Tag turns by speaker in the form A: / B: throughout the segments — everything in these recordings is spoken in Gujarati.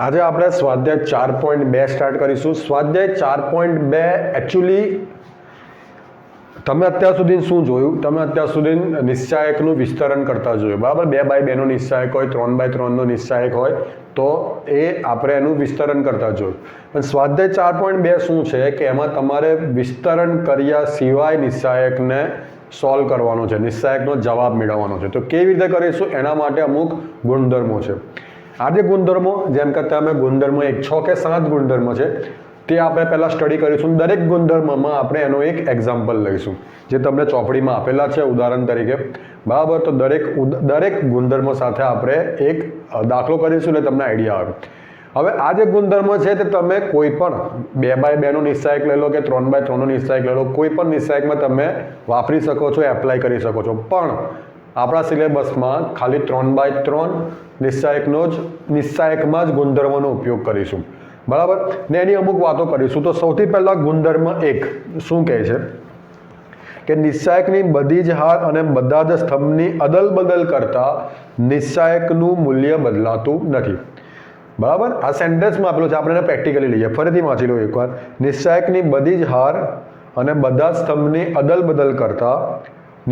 A: આજે આપણે સ્વાધ્યાય 4.2 સ્ટાર્ટ કરીશું. સ્વાધ્યાય 4.2 એકચ્યુઅલી તમે અત્યાર સુધી શું જોયું? તમે અત્યાર સુધી નિશ્ચાયકનું વિસ્તરણ કરતા જોયું, બરાબર. 2x2 નો નિશ્ચાયક હોય, 3x3 નો નિશ્ચાયક હોય તો એ આપણે એનું વિસ્તરણ કરતા જોયું. પણ સ્વાધ્યાય 4.2 શું છે કે એમાં તમારે વિસ્તરણ કર્યા સિવાય નિશ્ચાયકને સોલ્વ કરવાનો છે, નિશ્ચાયકનો જવાબ મેળવવાનો છે. તો કેવી રીતે કરીશું? એના માટે અમુક ગુણધર્મો છે. આ જે ગુણધર્મો, જેમ કે તમે ગુણધર્મો 6 કે 7 ગુણધર્મો છે તે આપણે પહેલાં સ્ટડી કરીશું. દરેક ગુણધર્મમાં આપણે એનો એક એક્ઝામ્પલ લઈશું જે તમને ચોપડીમાં આપેલા છે ઉદાહરણ તરીકે, બરાબર. તો દરેક ગુણધર્મો સાથે આપણે એક દાખલો કરીશું એટલે તમને આઈડિયા આવે. હવે આ જે ગુણધર્મો છે તે તમે કોઈ પણ 2x2 નો નિશ્ચાયક લઈ લો કે 3x3 નો નિશ્ચાયક લઈ લો, કોઈ પણ નિશ્ચાયકમાં તમે વાપરી શકો છો, એપ્લાય કરી શકો છો. પણ આપણા સિલેબસમાં ખાલી 3x3 નિશ્ચાયકમાં જ ગુણધર્મોનો ઉપયોગ કરીશું, બરાબર. ને એની અમુક વાતો કરીશું. તો સૌથી પહેલાં ગુણધર્મ 1 શું કહે છે કે નિશ્ચાયકની બધી જ હાર અને બધા જ સ્તંભની અદલ બદલ કરતા નિશ્ચાયકનું મૂલ્ય બદલાતું નથી, બરાબર. આ સેન્ટેન્સમાં આપેલું છે, આપણે એને પ્રેક્ટિકલી લઈએ. ફરીથી વાંચી લો એકવાર. નિશ્ચાયકની બધી જ હાર અને બધા જ સ્તંભની અદલ બદલ કરતા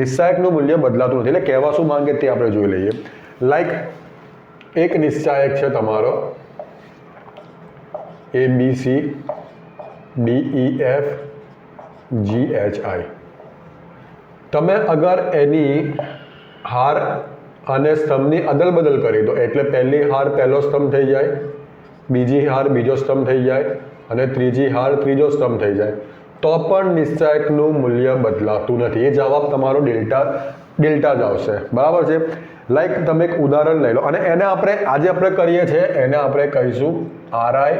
A: નિશ્ચાયકનું મૂલ્ય બદલાતું નથી. એટલે કહેવા શું માંગે તે આપણે જોઈ લઈએ. લાઈક એક નિશ્ચાયક છે તમારો ABC DEF GHI. તમે અગર એની હાર અને સ્તંભની અદલ બદલ કરી દો, એટલે પહેલી હાર પહેલો સ્તંભ થઈ જાય, બીજી હાર બીજો સ્તંભ થઈ જાય અને ત્રીજી હાર ત્રીજો સ્તંભ થઈ જાય, તો પણ નિશ્ચાયકનું મૂલ્ય બદલાતું નથી. એ જવાબ તમારો ડેલ્ટા જ આવશે, બરાબર છે. લાઈક તમે એક ઉદાહરણ લઈ લો અને એને આજે આપણે કરીએ છીએ, એને આપણે કહીશું RI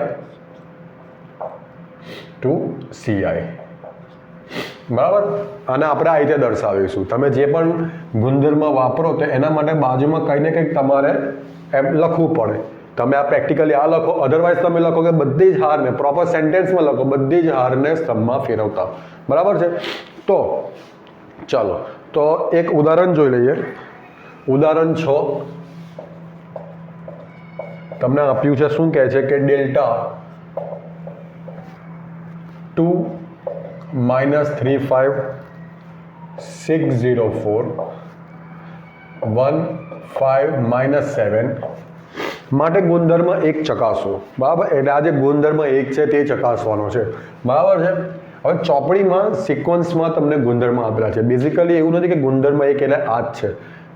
A: to CI, બરાબર. અને આપણે આ રીતે દર્શાવીશું. તમે જે પણ ગુણધર્મ વાપરો તો એના માટે બાજુમાં કંઈ ને કંઈક તમારે એમ લખવું પડે. તમે આ પ્રેક્ટિકલી આ લખો, અધરવાઇઝ તમે લખો કે બધી જ હારને, પ્રોપર સેન્ટેન્સમાં લખો, બધી જ હારને સ્તંભમાં ફેરવતા, બરાબર છે. તો ચાલો તો એક ઉદાહરણ જોઈ લઈએ. ઉદાહરણ 6 તમને આપ્યું છે. શું કહે છે કે ડેલ્ટા 2 -35 604 1 5 -7 માટે ગુણધર્મ 1 ચકાસો, બરાબર. એટલે આ જે ગુણધર્મ 1 છે તે ચકાસવાનો છે, બરાબર છે. હવે ચોપડીમાં સિક્વન્સમાં તમને ગુણધર્મ આપેલા છે. બેઝિકલી એવું નથી કે ગુણધર્મ 1 એટલે આ જ છે,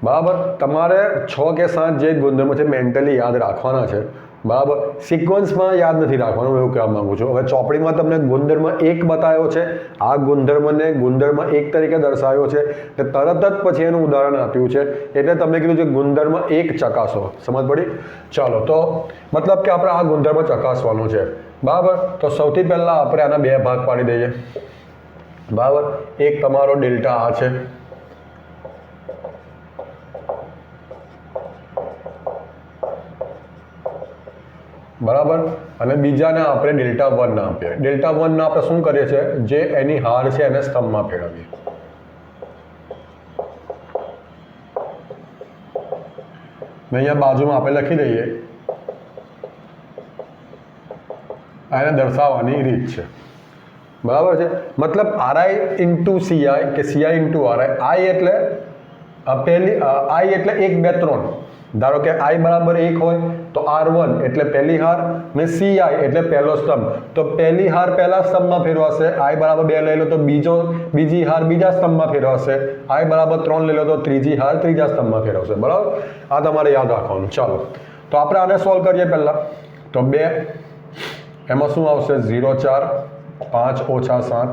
A: બરાબર. તમારે 6 કે 7 જે ગુણધર્મ છે મેન્ટલી યાદ રાખવાના છે, બરાબર. સિક્વન્સમાં યાદ નથી રાખવાનું, એવું કહેવા માંગુ છું. હવે ચોપડીમાં તમને ગુણધર્મ 1 બતાવ્યો છે, આ ગુણધર્મને ગુણધર્મ 1 તરીકે દર્શાવ્યો છે, એટલે તરત જ પછી એનું ઉદાહરણ આપ્યું છે, એટલે તમને કીધું છે ગુણધર્મ 1 ચકાસો. સમજ પડી? ચાલો, તો મતલબ કે આપણે આ ગુણધર્મ ચકાસવાનું છે, બરાબર. તો સૌથી પહેલાં આપણે આના 2 ભાગ પાડી દઈએ, બરાબર. એક તમારો ડેલ્ટા આ છે, બરાબર. અને બીજાને આપણે ડેલ્ટા 1 ના આપીએ. ડેલ્ટા 1 ના આપણે શું કરીએ છીએ? જે એની હાર છે એને સ્તંભમાં ફેરવીએ. અહીંયા બાજુમાં આપણે લખી દઈએ. આને દર્શાવવાની રીત છે, બરાબર છે. મતલબ RI into CI કે CI into RI. I એટલે પહેલી I એટલે 1 2 3. ધારો કે I બરાબર 1 હોય તો R1 એટલે પહેલી હાર ને CI એટલે પહેલો સ્તંભ, તો પહેલી હાર પહેલા સ્તંભમાં ફેરવાશે. I બરાબર 2 લઈ લો તો બીજી હાર બીજા સ્તંભમાં ફેરવાશે. I બરાબર 3 લઈ લો તો ત્રીજી હાર ત્રીજા સ્તંભમાં ફેરવશે, બરાબર. આ તમારે યાદ રાખવાનું. ચાલો, તો આપણે આને સોલ્વ કરીએ પહેલાં. તો 2 એમાં શું આવશે? 0 4 5 - 7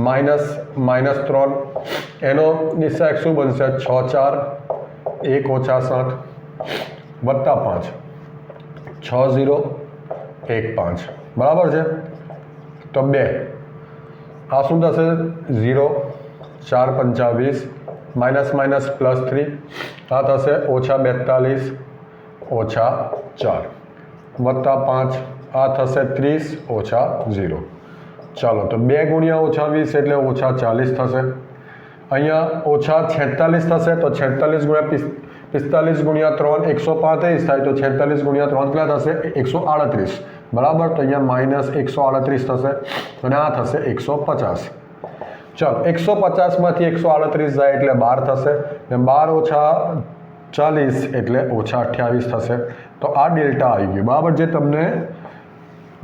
A: -3 એનો નિશ્ચાયક શું બનશે? 6 4 1 - 7 વત્તા 5 6 0 1 5, બરાબર છે. તો 2 આ શું થશે? 0 4 25 -+3 આ થશે -42 -4 વત્તા 5 આ થશે 30 -0. ચાલો, તો 2 × -20 એટલે -40 થશે. અહીંયા -46 થશે, તો 46 × 45 ગુણ્યા 3 135 થાય, તો 46 ગુણ્યા 3 કેટલા થશે? 138, બરાબર. તો અહીંયા માઇનસ 138 થશે અને આ થશે 150. ચાલો, 150 માંથી 138 જાય એટલે 12 થશે, ને 12 ઓછા 40 એટલે ઓછા 28 થશે. તો આ ડેલ્ટા આવી ગયું, બરાબર, જે તમને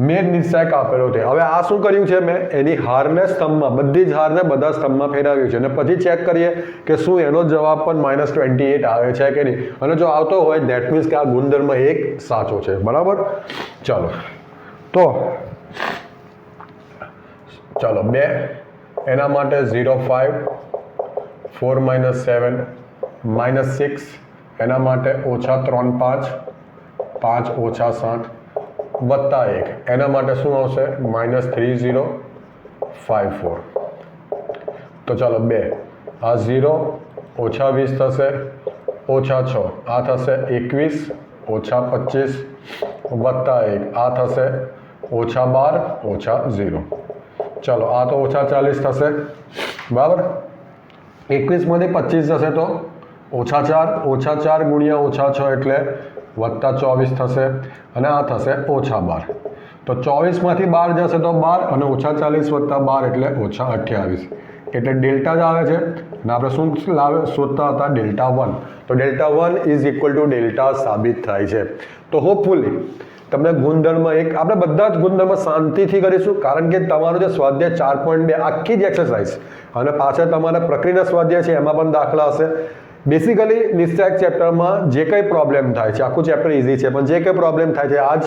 A: મેં નિશ્ચાયક આપેલો છે. હવે આ શું કર્યું છે મેં? એની હારને સ્તંભમાં, બધી જ હારને બધા સ્તંભમાં ફેરવ્યું છે, અને પછી ચેક કરીએ કે શું એનો જવાબ પણ -28 આવે છે કે નહીં. અને જો આવતો હોય ધેટ મીન્સ કે આ ગુણધર્મ એક સાચો છે, બરાબર. ચાલો, તો ચાલો 2 એના માટે 0.5, 4 - 7 -6 એના માટે -3.5, 5 - 7 વત્તા 1 એના માટે શું આવશે? -3054. તો ચાલો 2 આ 0 ઓછા 20 થશે, ઓછા 6 આ થશે 21, ઓછા 25 વત્તા 1 આ થશે ઓછા 12 ઓછા 0. ચાલો, આ તો ઓછા 40 થશે, બરાબર. 21 માંથી 25 જશે તો ઓછા 4 ગુણ્યા ઓછા 6 એટલે વત્તા 24 થશે, અને આ થશે ઓછા 12. તો 24 માંથી 12 જશે તો 12, અને ઓછા 40 વત્તા 12 એટલે ઓછા 28. એટલે ડેલ્ટા જ આવે છે, અને આપણે શું શોધતા હતા? ડેલ્ટા 1. તો delta 1 is equal to delta સાબિત થાય છે. તો હોપફુલી તમને ગુણધર્મ એક, આપણે બધા જ ગુણધર્મ શાંતિથી કરીશું, કારણ કે તમારું જે સ્વાધ્યાય 4.2 આખી જ એક્સરસાઇઝ, અને પાછળ તમારા પ્રક્રિયા સ્વાધ્યાય છે એમાં પણ દાખલા હશે. બેસિકલી નિશ્ચાયક ચેપ્ટરમાં જે કંઈ પ્રોબ્લેમ થાય છે, આખું ચેપ્ટર ઇઝી છે, પણ જે કંઈ પ્રોબ્લેમ થાય છે આ જ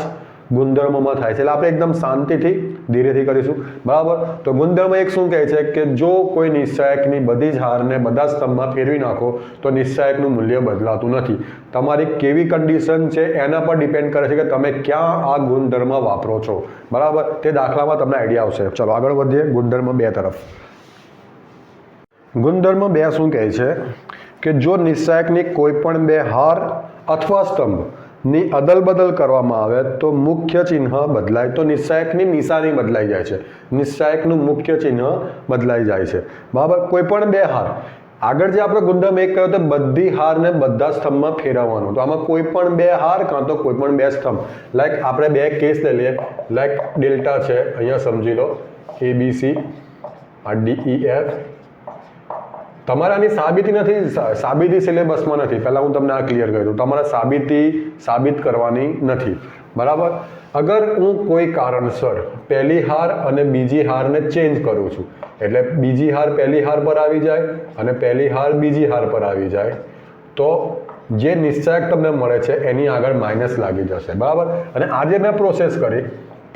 A: ગુણધર્મોમાં થાય છે. એટલે આપણે એકદમ શાંતિથી ધીરેથી કરીશું, બરાબર. તો ગુણધર્મ એક શું કહે છે કે જો કોઈ નિશ્ચાયકની બધી જ હારને બધા સ્તંભમાં ફેરવી નાખો તો નિશ્ચાયકનું મૂલ્ય બદલાતું નથી. તમારી કેવી કન્ડિશન છે એના પર ડિપેન્ડ કરે છે કે તમે ક્યાં આ ગુણધર્મ વાપરો છો, બરાબર. તે દાખલામાં તમને આઈડિયા આવશે. ચલો આગળ વધીએ ગુણધર્મ 2 તરફ. ગુણધર્મ 2 શું કહે છે કે જો નિશ્ચાયકની કોઈ પણ બે હાર અથવા સ્તંભની અદલ બદલ કરવામાં આવે તો મુખ્ય ચિહ્ન બદલાય, તો નિશ્ચાયકની નિશાની બદલાઈ જાય છે, નિશ્ચાયકનું મુખ્ય ચિહ્ન બદલાઈ જાય છે, બરાબર. કોઈ પણ બે હાર, આગળ જે આપણે ગુણધર્મ 1 કહ્યો તો બધી હારને બધા સ્તંભમાં ફેરવવાનું, તો આમાં કોઈ પણ બે હાર કાં તો કોઈ પણ બે સ્તંભ, લાઈક આપણે બે કેસ લઈ લઈએ. લાઈક ડેલ્ટા છે, અહીંયા સમજી લો ABC, આ DEF. તમારે આની સાબિતી નથી, સાબિતી સિલેબસમાં નથી, પહેલાં હું તમને આ ક્લિયર કરી દઉં. તમારે સાબિત કરવાની નથી, બરાબર. અગર હું કોઈ કારણસર પહેલી હાર અને બીજી હારને ચેન્જ કરું છું, એટલે બીજી હાર પહેલી હાર પર આવી જાય અને પહેલી હાર બીજી હાર પર આવી જાય, તો જે નિશ્ચાયક તમને મળે છે એની આગળ માઇનસ લાગી જશે, બરાબર. અને આજે મેં પ્રોસેસ કરી,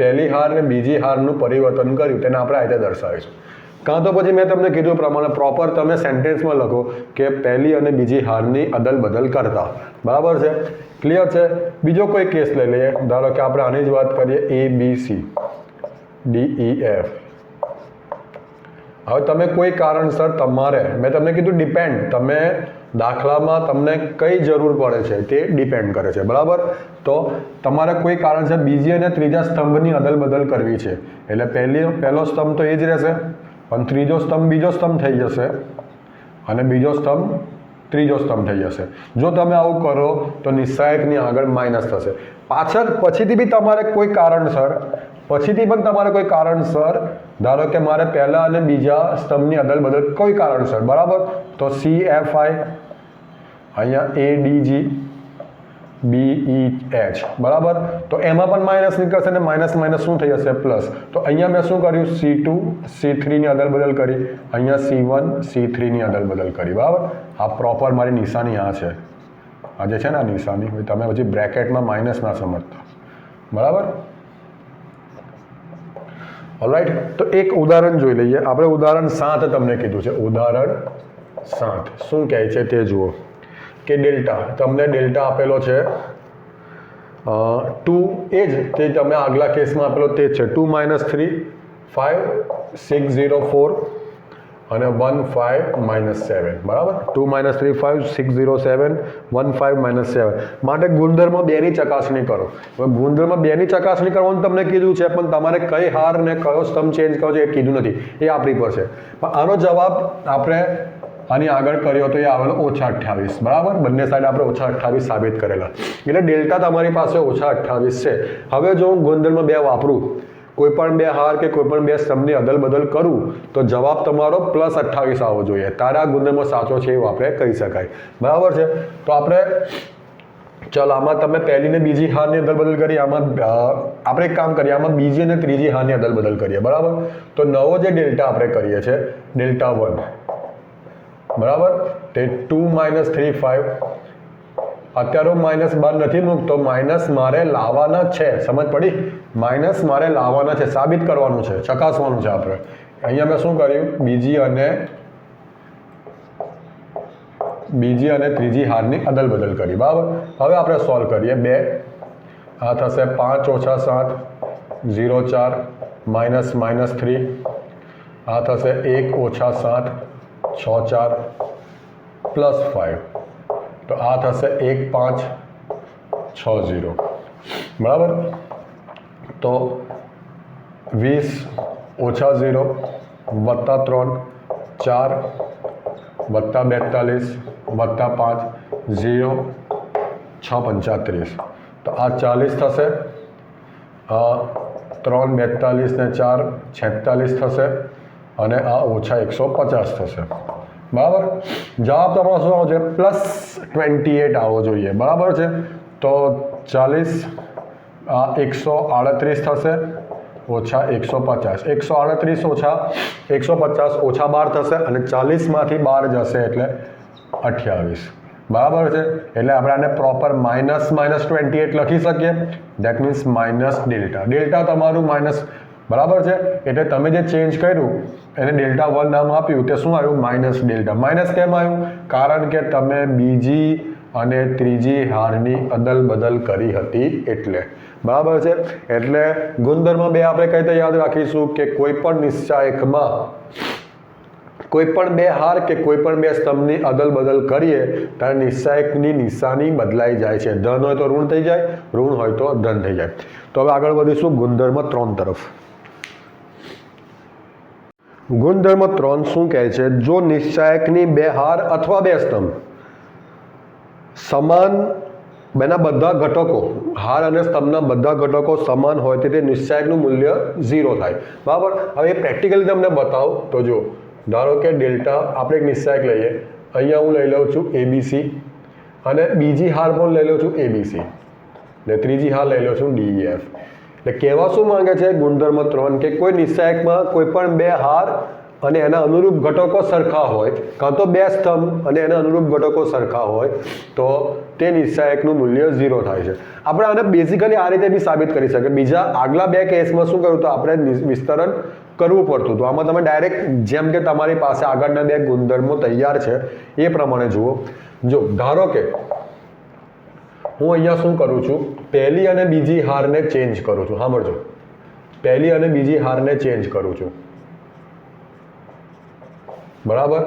A: પહેલી હાર ને બીજી હારનું પરિવર્તન કર્યું, તેને આપણે આ રીતે દર્શાવીશું. કાં તો પછી મેં તમને કીધું પ્રમાણે પ્રોપર તમે સેન્ટેન્સમાં લખો કે પહેલી અને બીજી હારની અદલ બદલ કરતા, બરાબર છે, ક્લિયર છે. બીજો કોઈ કેસ લઈ લઈએ, ધારો કે આપણે આની જ વાત કરીએ ABC DEF. હવે તમે કોઈ કારણસર તમારે, મેં તમને કીધું ડિપેન્ડ, તમે દાખલામાં તમને કઈ જરૂર પડે છે તે ડિપેન્ડ કરે છે, બરાબર. તો તમારે કોઈ કારણસર બીજી અને ત્રીજા સ્તંભની અદલ બદલ કરવી છે, એટલે પહેલો સ્તંભ તો એ જ રહેશે, પણ ત્રીજો સ્તંભ બીજો સ્તંભ થઈ જશે, અને બીજો સ્તંભ ત્રીજો સ્તંભ થઈ જશે. જો તમે આવું કરો તો નિશ્ચાયકની આગળ માઇનસ થશે. પછીથી પણ તમારે કોઈ કારણસર, ધારો કે મારે પહેલા અને બીજા સ્તંભની અદલ બદલ કોઈ કારણસર, બરાબર, તો CFI, અહીંયા ADG BEH, બરાબર. તો એમાં પણ માઇનસ નીકળશે અને માઇનસ શું થઈ જશે? પ્લસ. તો અહીંયા મેં શું કર્યું? C2 C3ની અદલ બદલ કરી, અહીંયા C1 C3ની અદલ બદલ કરી, બરાબર. આ પ્રોપર મારી નિશાની આ છે, આ જે છે ને આ નિશાની, તમે પછી બ્રેકેટમાં માઇનસ ના સમજતા, બરાબર. ઓલરાઈટ. તો એક ઉદાહરણ જોઈ લઈએ આપણે. ઉદાહરણ 7 તમને કીધું છે. ઉદાહરણ 7 શું કહે છે તે જુઓ કે ડેલ્ટા, તમને ડેલ્ટા આપેલો છે 2, એ જ તે તમે આગલા કેસમાં આપેલો તે છે 2 - 3 5 604 અને 1 5 - 7, બરાબર. 2 - 3 5 607 1 5 - 7 માટે ગુણધર્મ 2 ની ચકાસણી કરો. હવે ગુણધર્મ 2 ની ચકાસણી કરવાનું તમને કીધું છે, પણ તમારે કઈ હાર ને કયો સ્તંભ ચેન્જ કરવો છે એ કીધું નથી, એ આપણી પર છે. પણ આનો જવાબ આપણે આની આગળ કર્યો તો એ આવેલો -28, બરાબર. બંને સાઈડ આપણે -28 સાબિત કરેલા, એટલે ડેલ્ટા તમારી પાસે -28 છે. હવે જો હું ગુણધર્મ 2 વાપરું, કોઈ પણ બે હાર કે કોઈ પણ બે સ્તંભની અદલ બદલ કરું તો જવાબ તમારો +28 આવવો જોઈએ, તારે આ ગુણધર્મ સાચો છે એવું આપણે કહી શકાય, બરાબર છે. તો આપણે ચાલો આમાં તમે પહેલી ને બીજી હારની અદલ બદલ કરી, આમાં આપણે એક કામ કરીએ, આમાં બીજી અને ત્રીજી હારની અદલ બદલ કરીએ, બરાબર. તો નવો જે ડેલ્ટા આપણે કરીએ છીએ Δ1, બરાબર, તે 2 - 3 5. અત્યારે હું માઇનસ બાર નથી મૂકતો, માઇનસ મારે લાવવાના છે, સમજ પડી? માઇનસ મારે લાવવાના છે, સાબિત કરવાનું છે, ચકાસવાનું છે આપણે. અહીંયા મેં શું કર્યું, બીજી અને ત્રીજી હારની અદલ બદલ કરી, બરાબર. હવે આપણે સોલ્વ કરીએ. 2 આ થશે 5 - 7 0 4 -3, આ થશે 1 - 7 6 4 +5, તો આ થશે 1 5 6 0, બરાબર. તો 20 - 0 +3 4 +42 +5 0 6 35, તો આ 40 થશે. 3 42 ને 4 46 થશે અને આ -150 થશે, બરાબર. જવાબ તમારો શું આવશે? +28 આવવો જોઈએ, બરાબર છે. તો 40 138 થશે -150, 138 - 150 -12 થશે અને 40માંથી 12 જશે એટલે 28, બરાબર છે. એટલે આપણે આને પ્રોપર -28 લખી શકીએ. That means minus delta, delta તમારું માઇનસ, બરાબર છે. એટલે તમે જે ચેન્જ કર્યું એને Δ1 નામ આપ્યું, તે શું આવ્યું? Minus delta. માઇનસ કેમ આવ્યું? કારણ કે તમે બીજી અને ત્રીજી હારની અદલ બદલ કરી હતી એટલે, બરાબર છે. એટલે ગુણધર્મ 2 આપણે કઈ રીતે યાદ રાખીશું કે કોઈ પણ નિશ્ચાયકમાં કોઈ પણ બે હાર કે કોઈ પણ બે સ્તંભની અદલ બદલ કરીએ ત્યારે નિશ્ચાયકની નિશાની બદલાઈ જાય છે. ધન હોય તો ઋણ થઈ જાય, ઋણ હોય તો ધન થઈ જાય. તો હવે આગળ વધીશું ગુણધર્મ 3 તરફ. ગુણધર્મ 3 શું કહે છે? જો નિશ્ચાયકની બે હાર અથવા બે સ્તંભ સમાન, બેના બધા ઘટકો, હાર અને સ્તંભના બધા ઘટકો સમાન હોય તો તે નિશ્ચાયકનું મૂલ્ય 0 થાય, બરાબર. હવે પ્રેક્ટિકલી તમને બતાવું તો જો, ધારો કે ડેલ્ટા, આપણે એક નિશ્ચાયક લઈએ, અહીંયા હું લઈ લઉં છું ABC અને બીજી હાર પણ લઈ લઉં છું ABC ને ત્રીજી હાર લઈ લઉં છું DEF. એટલે કહેવા શું માંગે છે ગુણધર્મ 3 કે કોઈ નિશ્ચાયકમાં કોઈ પણ બે હાર અને એના અનુરૂપ ઘટકો સરખા હોય, કાં તો બે સ્તંભ અને એના અનુરૂપ ઘટકો સરખા હોય તો તે નિશ્ચાયકનું મૂલ્ય 0 થાય છે. આપણે આને બેઝિકલી આ રીતે બી સાબિત કરી શકીએ. બીજા આગલા બે કેસમાં શું કર્યું તો આપણે વિસ્તરણ કરવું પડતું હતું. આમાં તમે ડાયરેક્ટ જેમ કે તમારી પાસે આગળના બે ગુણધર્મો તૈયાર છે એ પ્રમાણે જુઓ. જો ધારો કે હું અહીંયા શું કરું છું, પહેલી અને બીજી હારને ચેન્જ કરું છું. સાંભળજો, પહેલી અને બીજી હારને ચેન્જ કરું છું, બરાબર.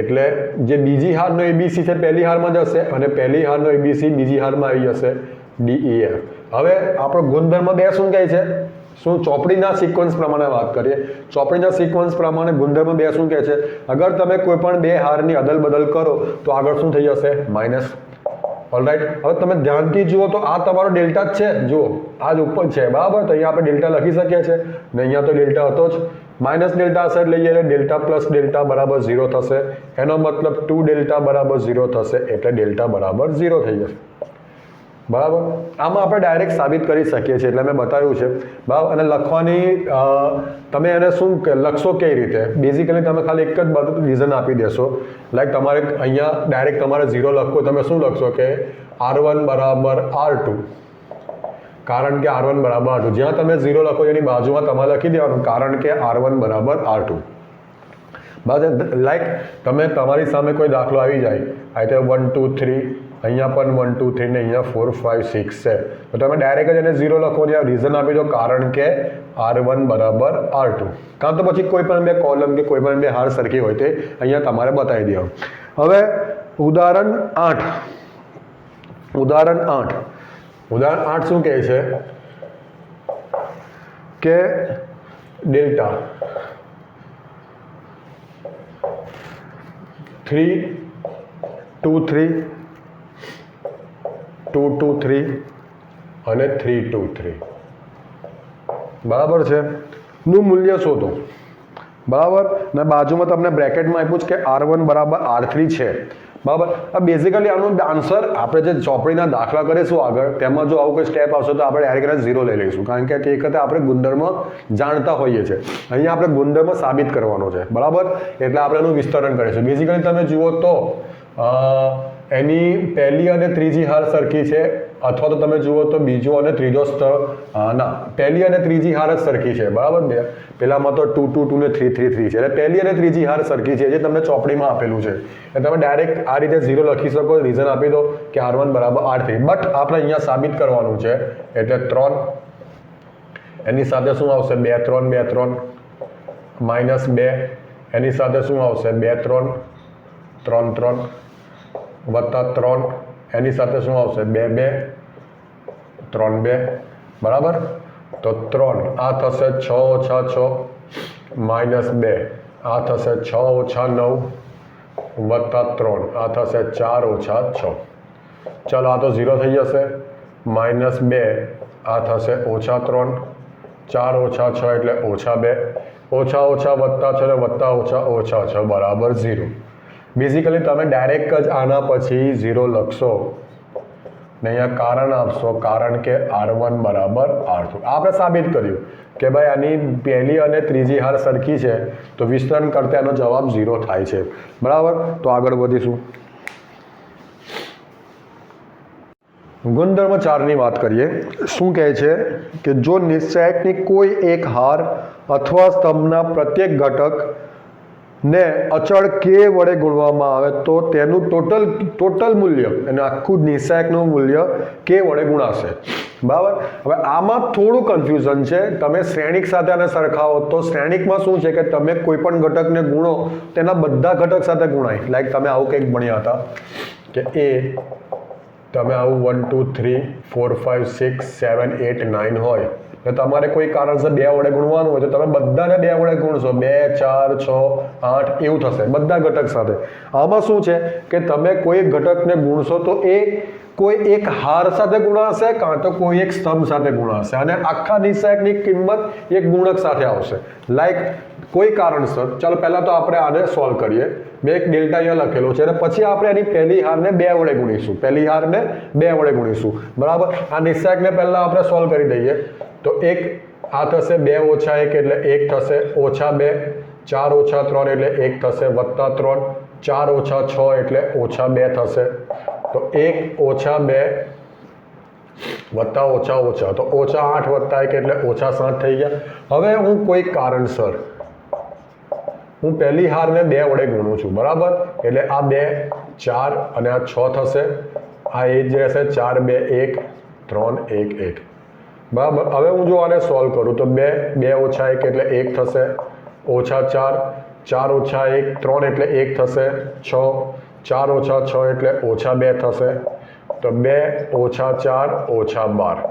A: એટલે જે બીજી હારનો ABC છે પહેલી હારમાં જશે અને પહેલી હારનો ABC બીજી હારમાં આવી જશે DEF. હવે આપણો ગુણધર્મ 2 શું કહે છે? શું ચોપડીના સિક્વન્સ પ્રમાણે વાત કરીએ. ચોપડીના સિક્વન્સ પ્રમાણે ગુણધર્મ 2 શું કહે છે? અગર તમે કોઈ પણ બે હારની અદલ બદલ કરો તો આગળ શું થઈ જશે? માઇનસ. ઓલરાઈટ. હવે તમે ધ્યાનથી જુઓ તો આ તમારો ડેલ્ટા જ છે, જુઓ આ જ ઉપર છે, બરાબર. તો અહીંયા આપણે ડેલ્ટા લખી શકીએ છીએ ને અહીંયા તો ડેલ્ટા હતો જ. માઇનસ ડેલ્ટા અસર લઈએ એટલે ડેલ્ટા પ્લસ ડેલ્ટા બરાબર 0 થશે. એનો મતલબ 2 ડેલ્ટા બરાબર 0 થશે એટલે ડેલ્ટા બરાબર 0 થઈ જશે, બરાબર. આમાં આપણે ડાયરેક્ટ સાબિત કરી શકીએ છીએ એટલે મેં બતાવ્યું છે, બરાબર. અને લખવાની તમે એને શું લખશો કઈ રીતે? બેઝિકલી તમે ખાલી એક જ રીઝન આપી દેશો. લાઈક તમારે અહીંયા ડાયરેક્ટ તમારે 0 લખવું, તમે શું લખશો કે R1 બરાબર R2, કારણ કે R1 બરાબર R2. જ્યાં તમે 0 લખો એની બાજુમાં તમારે લખી દેવાનું કારણ કે R1 બરાબર R2. બરાબર. લાઈક તમે તમારી સામે કોઈ દાખલો આવી જાય, આ રીતે 1 2 3, અહીંયા પણ 1 2 3 ને અહીંયા 4 5 6 છે, તો તમે ડાયરેક્ટ જ એને 0 લખો ને રીઝન આપી દો કારણ કે R1 બરાબર R2. કાં તો પછી કોઈ પણ બે કોલમ કે કોઈ પણ બે હાર સરખી હોય તે અહીંયા તમારે બતાવી દેવાનું. હવે ઉદાહરણ 8 શું કહે છે કે ડેલ્ટા 3 3 2 3 2 2 3 અને 3 2 3 બરાબર છે નું મૂલ્ય શોધો બરાબર ને બાજુમાં તમને બ્રેકેટમાં આપ્યું છે કે R1 બરાબર R3 છે બરાબર આ બેઝિકલી આનો આન્સર આપણે જે ચોપડીના દાખલા કરીશું આગળ તેમાં જો આવું કોઈ સ્ટેપ આવશે તો આપણે ડાયરેક્ટ 0 લઈ લઈશું કારણ કે તે વખતે આપણે ગુણધર્મ જાણતા હોઈએ છીએ અહીંયા આપણે ગુણધર્મ સાબિત કરવાનો છે બરાબર એટલે આપણે એનું વિસ્તરણ કરીશું બેઝિકલી તમે જુઓ તો એની પહેલી અને ત્રીજી હાર સરખી છે અથવા તો તમે જુઓ તો બીજો અને ત્રીજો સ્તર ના પહેલી અને ત્રીજી હાર જ સરખી છે બરાબર બે પેલામાં તો 2 2 2 ને 3 3 3 છે એટલે પહેલી અને ત્રીજી હાર સરખી છે જે તમને ચોપડીમાં આપેલું છે એટલે તમે ડાયરેક્ટ આ રીતે 0 લખી શકો રીઝન આપી દો કે R1 બરાબર R3 બટ આપણે અહીંયા સાબિત કરવાનું છે એટલે 3 એની સાથે શું આવશે 2 3 2 3 -2 એની સાથે શું આવશે 2 3 3 3 વત્તા 3 એની સાથે શું આવશે 2 2 3 2 બરાબર તો 3 આ થશે 6 ઓછા 6 -2 આ થશે 6 ઓછા 9 વત્તા 3 આ થશે 4 ઓછા 6 ચાલો આ તો 0 થઈ જશે -2 આ થશે ઓછા 3 4 ઓછા 6 એટલે ઓછા 2 ઓછા ઓછા વત્તા 6 ને વત્તા ઓછા ઓછા 6 બરાબર 0 બેઝિકલી તમે ડાયરેક્ટ જ આના પછી 0 લખશો ને અહીંયા કારણ આપશો કારણ કે R1 બરાબર R2 આપણે સાબિત કર્યું કે ભાઈ આની પહેલી અને ત્રીજી હાર સરખી છે તો વિસ્તરણ કરતા એનો જવાબ 0 થાય છે બરાબર તો આગળ વધીશું ગુણધર્મ 4 ની વાત કરીએ શું કહે છે કે જો નિશ્ચાયકની કોઈ એક હાર અથવા સ્તંભના પ્રત્યેક ઘટક ને અચળ કે વડે ગુણવામાં આવે તો તેનું ટોટલ મૂલ્ય અને આખું નિશ્ચાયકનું મૂલ્ય કે વડે ગુણાશે બરાબર હવે આમાં થોડું કન્ફ્યુઝન છે તમે શ્રેણિક સાથે આને સરખાવો તો શ્રેણિકમાં શું છે કે તમે કોઈ પણ ઘટકને ગુણો તેના બધા ઘટક સાથે ગુણાય લાઈક તમે આવું કંઈક ભણ્યા હતા કે એ તમે આવું 1 2 3 4 5 6 7 8 9 હોય તો તમારે કોઈ કારણસર 2 વડે ગુણવાનું હોય તો તમે બધાને 2 વડે ગુણશો 2 4 6 8 એવું થશે બધા ઘટક સાથે આમાં શું છે કે તમે કોઈ ઘટકને ગુણશો તો એ કોઈ એક હાર સાથે ગુણાશે કાં તો કોઈ એક સ્તંભ સાથે ગુણાશે અને આખા નિશ્ચાયકની કિંમત એક ગુણક સાથે આવશે લાઈક કોઈ કારણસર ચાલો પહેલા તો આપણે આને સોલ્વ કરીએ મેં એક ડેલ્ટા અહીંયા લખેલો છે અને પછી આપણે એની પહેલી હારને 2 વડે ગુણીશું પહેલી હારને 2 વડે ગુણીશું બરાબર આ નિશ્ચાયકને પહેલા આપણે સોલ્વ કરી દઈએ તો એક આ થશે 2 ઓછા 1 એટલે 1 થશે ઓછા 2 4 ઓછા 3 એટલે 1 થશે વત્તા 3 4 ઓછા 6 એટલે ઓછા 2 થશે તો 1 ઓછા 2 વત્તા ઓછા ઓછા તો ઓછા 8 વત્તા 1 એટલે ઓછા 7 થઈ ગયા હવે હું કોઈ કારણસર હું પહેલી હારને 2 વડે ગુણું છું બરાબર એટલે આ 2 4 અને આ 6 થશે આ એ જ રહેશે 4 2 1 3 1 1 બરાબર હવે હું જો આને સોલ્વ કરું તો 2 ઓછા 1 એટલે 1 થશે ઓછા 4 4 ઓછા 1 3 એટલે 1 થશે 6 4 ઓછા 6 એટલે ઓછા 2 થશે તો 2 ઓછા 4 ઓછા 12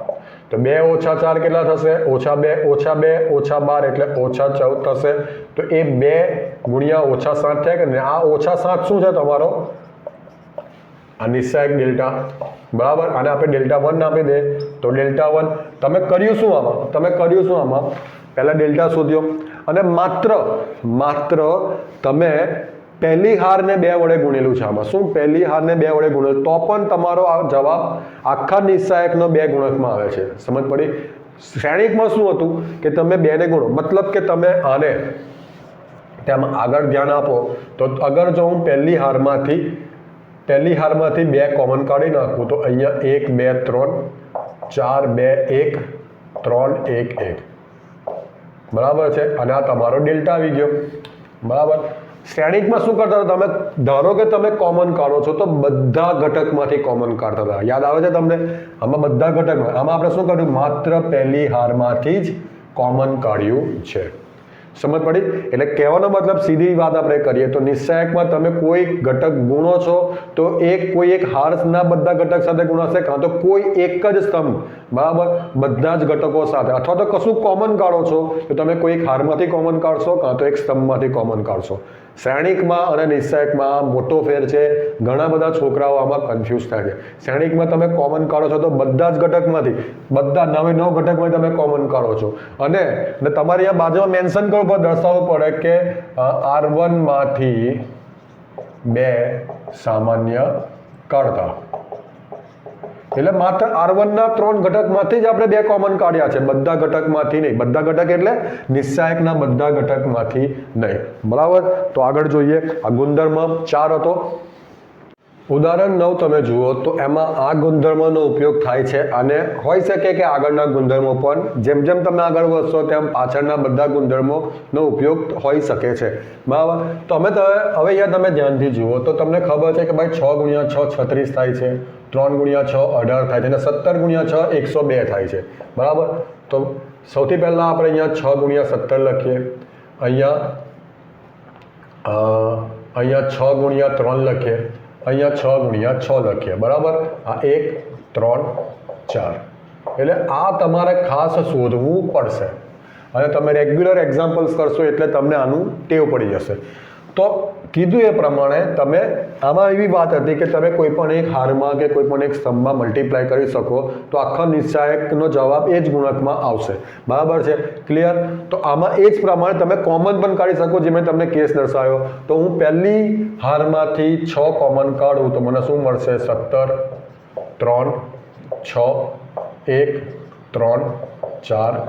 A: તો 2 ઓછા 4 કેટલા થશે ઓછા 2 ઓછા 2 ઓછા 12 એટલે ઓછા 14 થશે તો એ 2 ગુણ્યા ઓછા 7 થાય કે ને આ ઓછા 7 શું છે તમારો આ નિશ્ચાયક ડેલ્ટા બરાબર આને આપણે ડેલ્ટા 1 આપી દે તો ડેલ્ટા 1 તમે કર્યું શું આમાં પહેલા ડેલ્ટા શોધ્યો અને માત્ર તમે પહેલી હારને 2 વડે ગુણેલું છે આમાં શું પહેલી હારને 2 વડે ગુણેલું તો પણ તમારો આ જવાબ આખા નિશ્ચાયકનો 2 ગુણકમાં આવે છે સમજ પડી શ્રેણિકમાં શું હતું કે તમે 2 ને ગુણો મતલબ કે તમે આને તેમાં આગળ ધ્યાન આપો તો અગર જો હું પહેલી હારમાંથી 2 કોમન કાઢી નાખું તો અહીંયા 1 2 3 4 2 1 3 1 1 બરાબર છે અને આ તમારો ડેલ્ટા આવી ગયો બરાબર શ્રેણિકમાં શું કરતા હતા તમે ધારો કે તમે કોમન કાઢો છો તો બધા ઘટકમાંથી કોમન કાઢતા હતા યાદ આવે છે તમને આમાં બધા ઘટકમાં આમાં આપણે શું કર્યું માત્ર પહેલી હારમાંથી જ કોમન કાઢ્યું છે સમજ પડી એટલે કહેવાનો મતલબ સીધી વાત આપણે કરીએ તો નિશ્ચાયકમાં તમે કોઈ ઘટક ગુણો છો તો કોઈ એક હારના બધા ઘટક સાથે ગુણાશે કાં તો કોઈ એક જ સ્તંભ બરાબર, બધા જ ઘટકો સાથે, અથવા તો કશું કોમન કાઢો છો તો તમે કોઈ એક હારમાંથી કોમન કાઢશો કાં તો એક સ્તંભમાંથી કોમન કાઢશો. શ્રેણિકમાં અને નિશ્ચાયકમાં મોટો ફેર છે. ઘણા બધા છોકરાઓ આમાં કન્ફ્યુઝ થાય છે. શ્રેણિકમાં તમે કોમન કાઢો છો તો બધા જ ઘટકમાંથી, બધા 9 ઘટકમાંથી તમે કોમન કાઢો છો, અને તમારે અહીંયા બાજુમાં મેન્શન કરવું પડે, દર્શાવવું પડે કે R1 માંથી 2 સામાન્ય કાઢતા. એટલે માત્ર R1 ના 3 ઘટકમાંથી જ આપણે 2 કોમન કાઢ્યા છે, બધા ઘટકમાંથી નહીં. બધા ઘટક એટલે નિશ્ચાયકના બધા ઘટકમાંથી નહીં. બરાબર, તો આગળ જોઈએ. આ ગુણધર્મ 4 હતો. ઉદાહરણ 9 તમે જુઓ તો એમાં આ ગુણધર્મનો ઉપયોગ થાય છે, અને હોઈ શકે કે આગળના ગુણધર્મો પણ જેમ જેમ તમે આગળ વધશો તેમ પાછળના બધા ગુણધર્મોનો ઉપયોગ હોઈ શકે છે. બરાબર, તો હવે અહીંયા તમે ધ્યાનથી જુઓ તો તમને ખબર છે કે ભાઈ 6 × 6 36 થાય છે, 3 × 6 18 થાય છે, અને 17 × 6 102 થાય છે. બરાબર, તો સૌથી પહેલાં આપણે અહીંયા 6 × 17 લખીએ, અહીંયા 6 × 3 લખીએ, અહીંયા 6 × 6 લખીએ. બરાબર, આ 1 3 4. એટલે આ તમારે ખાસ શોધવું પડશે, અને તમે રેગ્યુલર એક્ઝામ્પલ્સ કરશો એટલે તમને આનું ટેવ પડી જશે. તો કીધું એ પ્રમાણે તમે આમાં એવી વાત હતી કે તમે કોઈ પણ એક હારમાં કે કોઈ પણ એક સ્તંભમાં મલ્ટીપ્લાય કરી શકો તો આખા નિશ્ચાયકનો જવાબ એ જ ગુણકમાં આવશે. બરાબર છે, ક્લિયર? તો આમાં એ જ પ્રમાણે તમે કોમન પણ કાઢી શકો, જે મેં તમને કેસ દર્શાવ્યો. તો હું પહેલી હારમાંથી 6 કોમન કાઢું તો મને શું મળશે? 17 3 6 1 3 4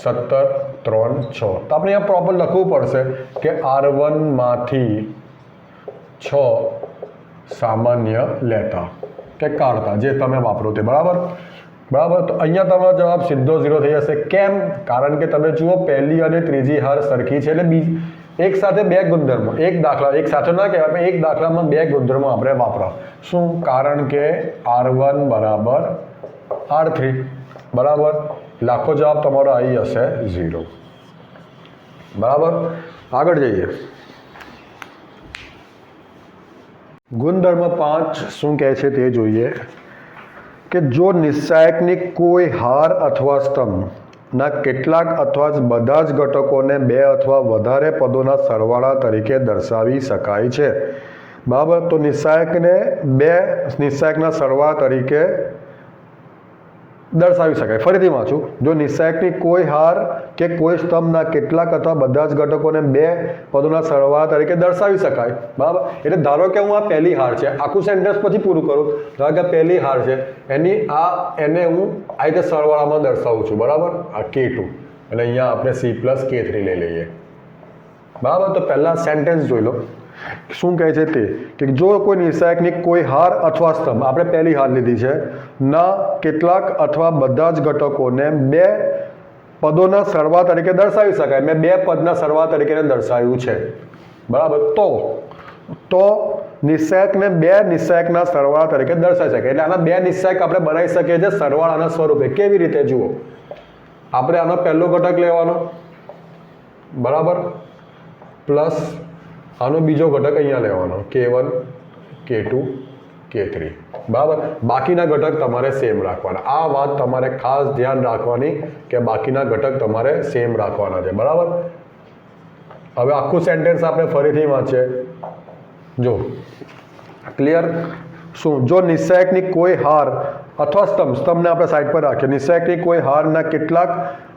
A: 17 3 6. તો આપણે અહીંયા પ્રોપર લખવું પડશે કે R1 માંથી 6 સામાન્ય લેતા કે કાઢતા, જે તમે વાપરો તે. બરાબર, તો અહીંયા તમારો જવાબ સીધો 0 થઈ જશે. કેમ? કારણ કે તમે જુઓ પહેલી અને ત્રીજી હાર સરખી છે, એટલે એક સાથે 2 ગુણધર્મો, એક દાખલા, એક સાથે ના કહેવાય પણ એક દાખલામાં 2 ગુણધર્મો આપણે વાપરા. શું? કારણ કે R1 બરાબર R3. બરાબર, લાખો જવાબ તમારો આવી જશે 0. બરાબર, આગળ જઈએ. ગુણધર્મ 5 શું કહે છે તે જોઈએ કે જો નિશ્ચાયકની કોઈ હાર અથવા સ્તંભના કેટલાક અથવા બધા જ ઘટકોને 2 અથવા વધારે પદોના સરવાળા તરીકે દર્શાવી શકાય છે. બરાબર, તો નિશ્ચાયકને 2 નિશ્ચાયકના સરવાળા તરીકે દર્શાવી શકાય. ફરીથી વાંચું. જો નિશ્ચાયકની કોઈ હાર કે કોઈ સ્તંભના કેટલાક અથવા બધા જ ઘટકોને 2 પદોના સરવાળા તરીકે દર્શાવી શકાય. બરાબર, એટલે ધારો કે હું આ પહેલી હાર છે, આખું સેન્ટેન્સ પછી પૂરું કરું. ધારો કે પહેલી હાર છે, એને હું આ રીતે સરવાળામાં દર્શાવું છું. બરાબર, આ K2, અને અહીંયા આપણે C+K3 લઈ લઈએ. બરાબર, તો પહેલાં સેન્ટેન્સ જોઈ લો. શું કહે છે તે કે જો કોઈ નિશ્ચાયકની કોઈ હાર અથવા સ્તંભ, આપણે પહેલી હાર લીધી છે, ના કેટલાક અથવા બધા જ ઘટકોને 2 પદોના સરવાળા તરીકે દર્શાવી શકાય. મેં 2 પદના સરવાળા તરીકે દર્શાવ્યું છે. બરાબર, તો નિશ્ચાયકને 2 નિશ્ચાયકના સરવાળા તરીકે દર્શાવી શકાય. એટલે આના 2 નિશ્ચાયક આપણે બનાવી શકીએ છીએ સરવાળાના સ્વરૂપે. કેવી રીતે? જુઓ, આપણે આનો પહેલો ઘટક લેવાનો, બરાબર, પ્લસ આનો બીજો ઘટક અહીંયા લેવાનો, K1 K2 K3. બરાબર, બાકીના ઘટક તમારે સેમ રાખવાના. આ વાત તમારે ખાસ ધ્યાન રાખવાની કે બાકીના ઘટક તમારે સેમ રાખવાના છે. બરાબર, હવે આખું સેન્ટેન્સ આપણે ફરીથી વાંચીએ. જો, ક્લિયર? શું? જો નિશ્ચાયકની કોઈ હાર અથવા સ્તંભને આપણે સાઈડ પર રાખીએ, નિશ્ચાયકની કોઈ હારના કેટલાક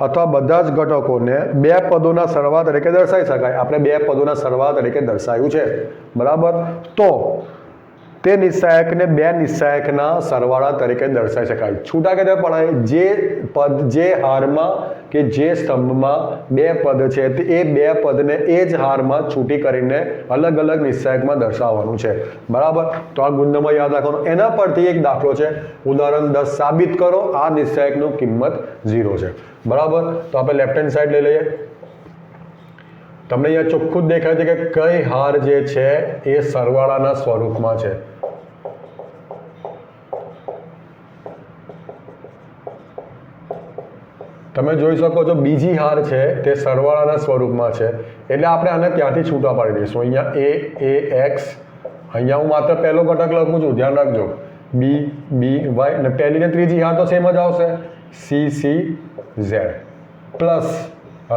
A: અથવા બધા જ ઘટકોને 2 પદોના સરવાળા તરીકે દર્શાવી શકાય. આપણે 2 પદોના સરવાળા તરીકે દર્શાવ્યું છે. બરાબર, તો તે નિશ્ચાયકને 2 નિશ્ચાયકના સરવાળા તરીકે દર્શાવી શકાય. છૂટા કેવી પડાય? જે હારમાં કે જે સ્તંભમાં 2 પદ છે એ 2 પદને એ જ હારમાં છૂટી કરીને અલગ અલગ નિશ્ચાયકમાં દર્શાવવાનું છે. બરાબર, તો આ ગુણધર્મ યાદ રાખવાનું. એના પરથી એક દાખલો છે, ઉદાહરણ 10. સાબિત કરો આ નિશ્ચાયકનું કિંમત 0 છે. બરાબર, તો આપણે લેફ્ટ હેન્ડ સાઈડ લઈ લઈએ. તમને અહીંયા ચોખ્ખું જ દેખાય છે કે કઈ હાર જે છે એ સરવાળાના સ્વરૂપમાં છે. તમે જોઈ શકો છો બીજી હાર છે તે સરવાળાના સ્વરૂપમાં છે, એટલે આપણે આને ત્યાંથી છૂટા પાડી દઈશું. અહીંયા A X, અહીંયા હું માત્ર પહેલો ઘટક લખું છું, ધ્યાન રાખજો. બી બી વાય અને પહેલી ને ત્રીજી હાર તો સેમ જ આવશે સી સી ઝેડ પ્લસ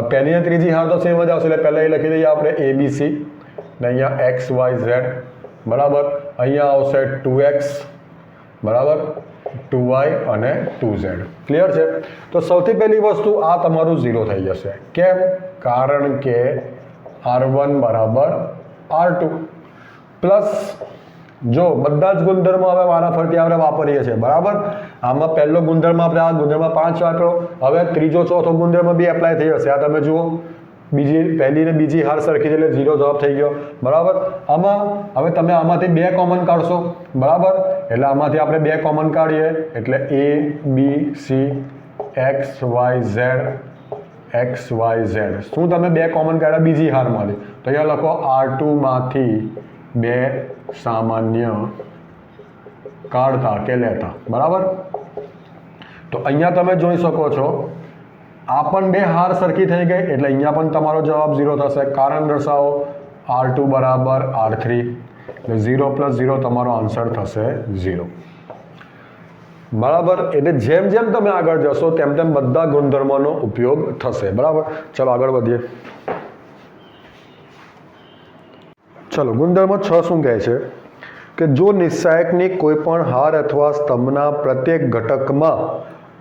A: પહેલી ને ત્રીજી હાર તો સેમ જ આવશે એટલે પહેલાં એ લખી દઈએ આપણે એ બી સી ને અહીંયા એક્સ વાય ઝેડ બરાબર અહીંયા આવશે 2x બરાબર 2y અને 2z ક્લિયર છે તો સૌથી પહેલી વસ્તુ આ તમારું 0 થઈ જશે કેમ કારણ કે r1 બરાબર r2 પ્લસ જો બધા જ ગુણધર્મો હવે વારાફરતી આપણે વાપરીએ છીએ બરાબર આમાં પહેલો ગુણધર્મ આપણે આ ગુણધર્મ 5 વાપરો હવે ત્રીજો ચોથો ગુણધર્મ બી એપ્લાય થઈ જશે આ તમે જુઓ બીજી પહેલી ને બીજી હાર સરખી એટલે 0 જવાબ થઈ ગયો બરાબર આમાં હવે તમે આમાંથી 2 કોમન કાઢશો બરાબર એટલે આમાંથી આપણે 2 કોમન કાઢીએ એટલે a b c x y z x y z શું તમે 2 કોમન કાઢ્યા બીજી હારમાંથી તો અહીંયા લખો r2 માંથી 2 સામાન્ય કાઢતા કે લેતા બરાબર તો અહીંયા તમે જોઈ શકો છો આ પણ 2 હાર સરખી થઈ ગઈ એટલે અહીંયા પણ તમારો જવાબ 0 થશે કારણ દર્શાવો r2 બરાબર r3 એટલે 0 + 0 તમારો આન્સર થશે 0 બરાબર એટલે જેમ જેમ તમે આગળ જશો તેમ તેમ બધા ગુણધર્મોનો ઉપયોગ થશે બરાબર ચલો આગળ વધીએ ચલો ગુણધર્મ 6 શું કહે છે કે જો નિશ્ચાયકની કોઈ પણ હાર અથવા સ્તંભના પ્રત્યેક ઘટકમાં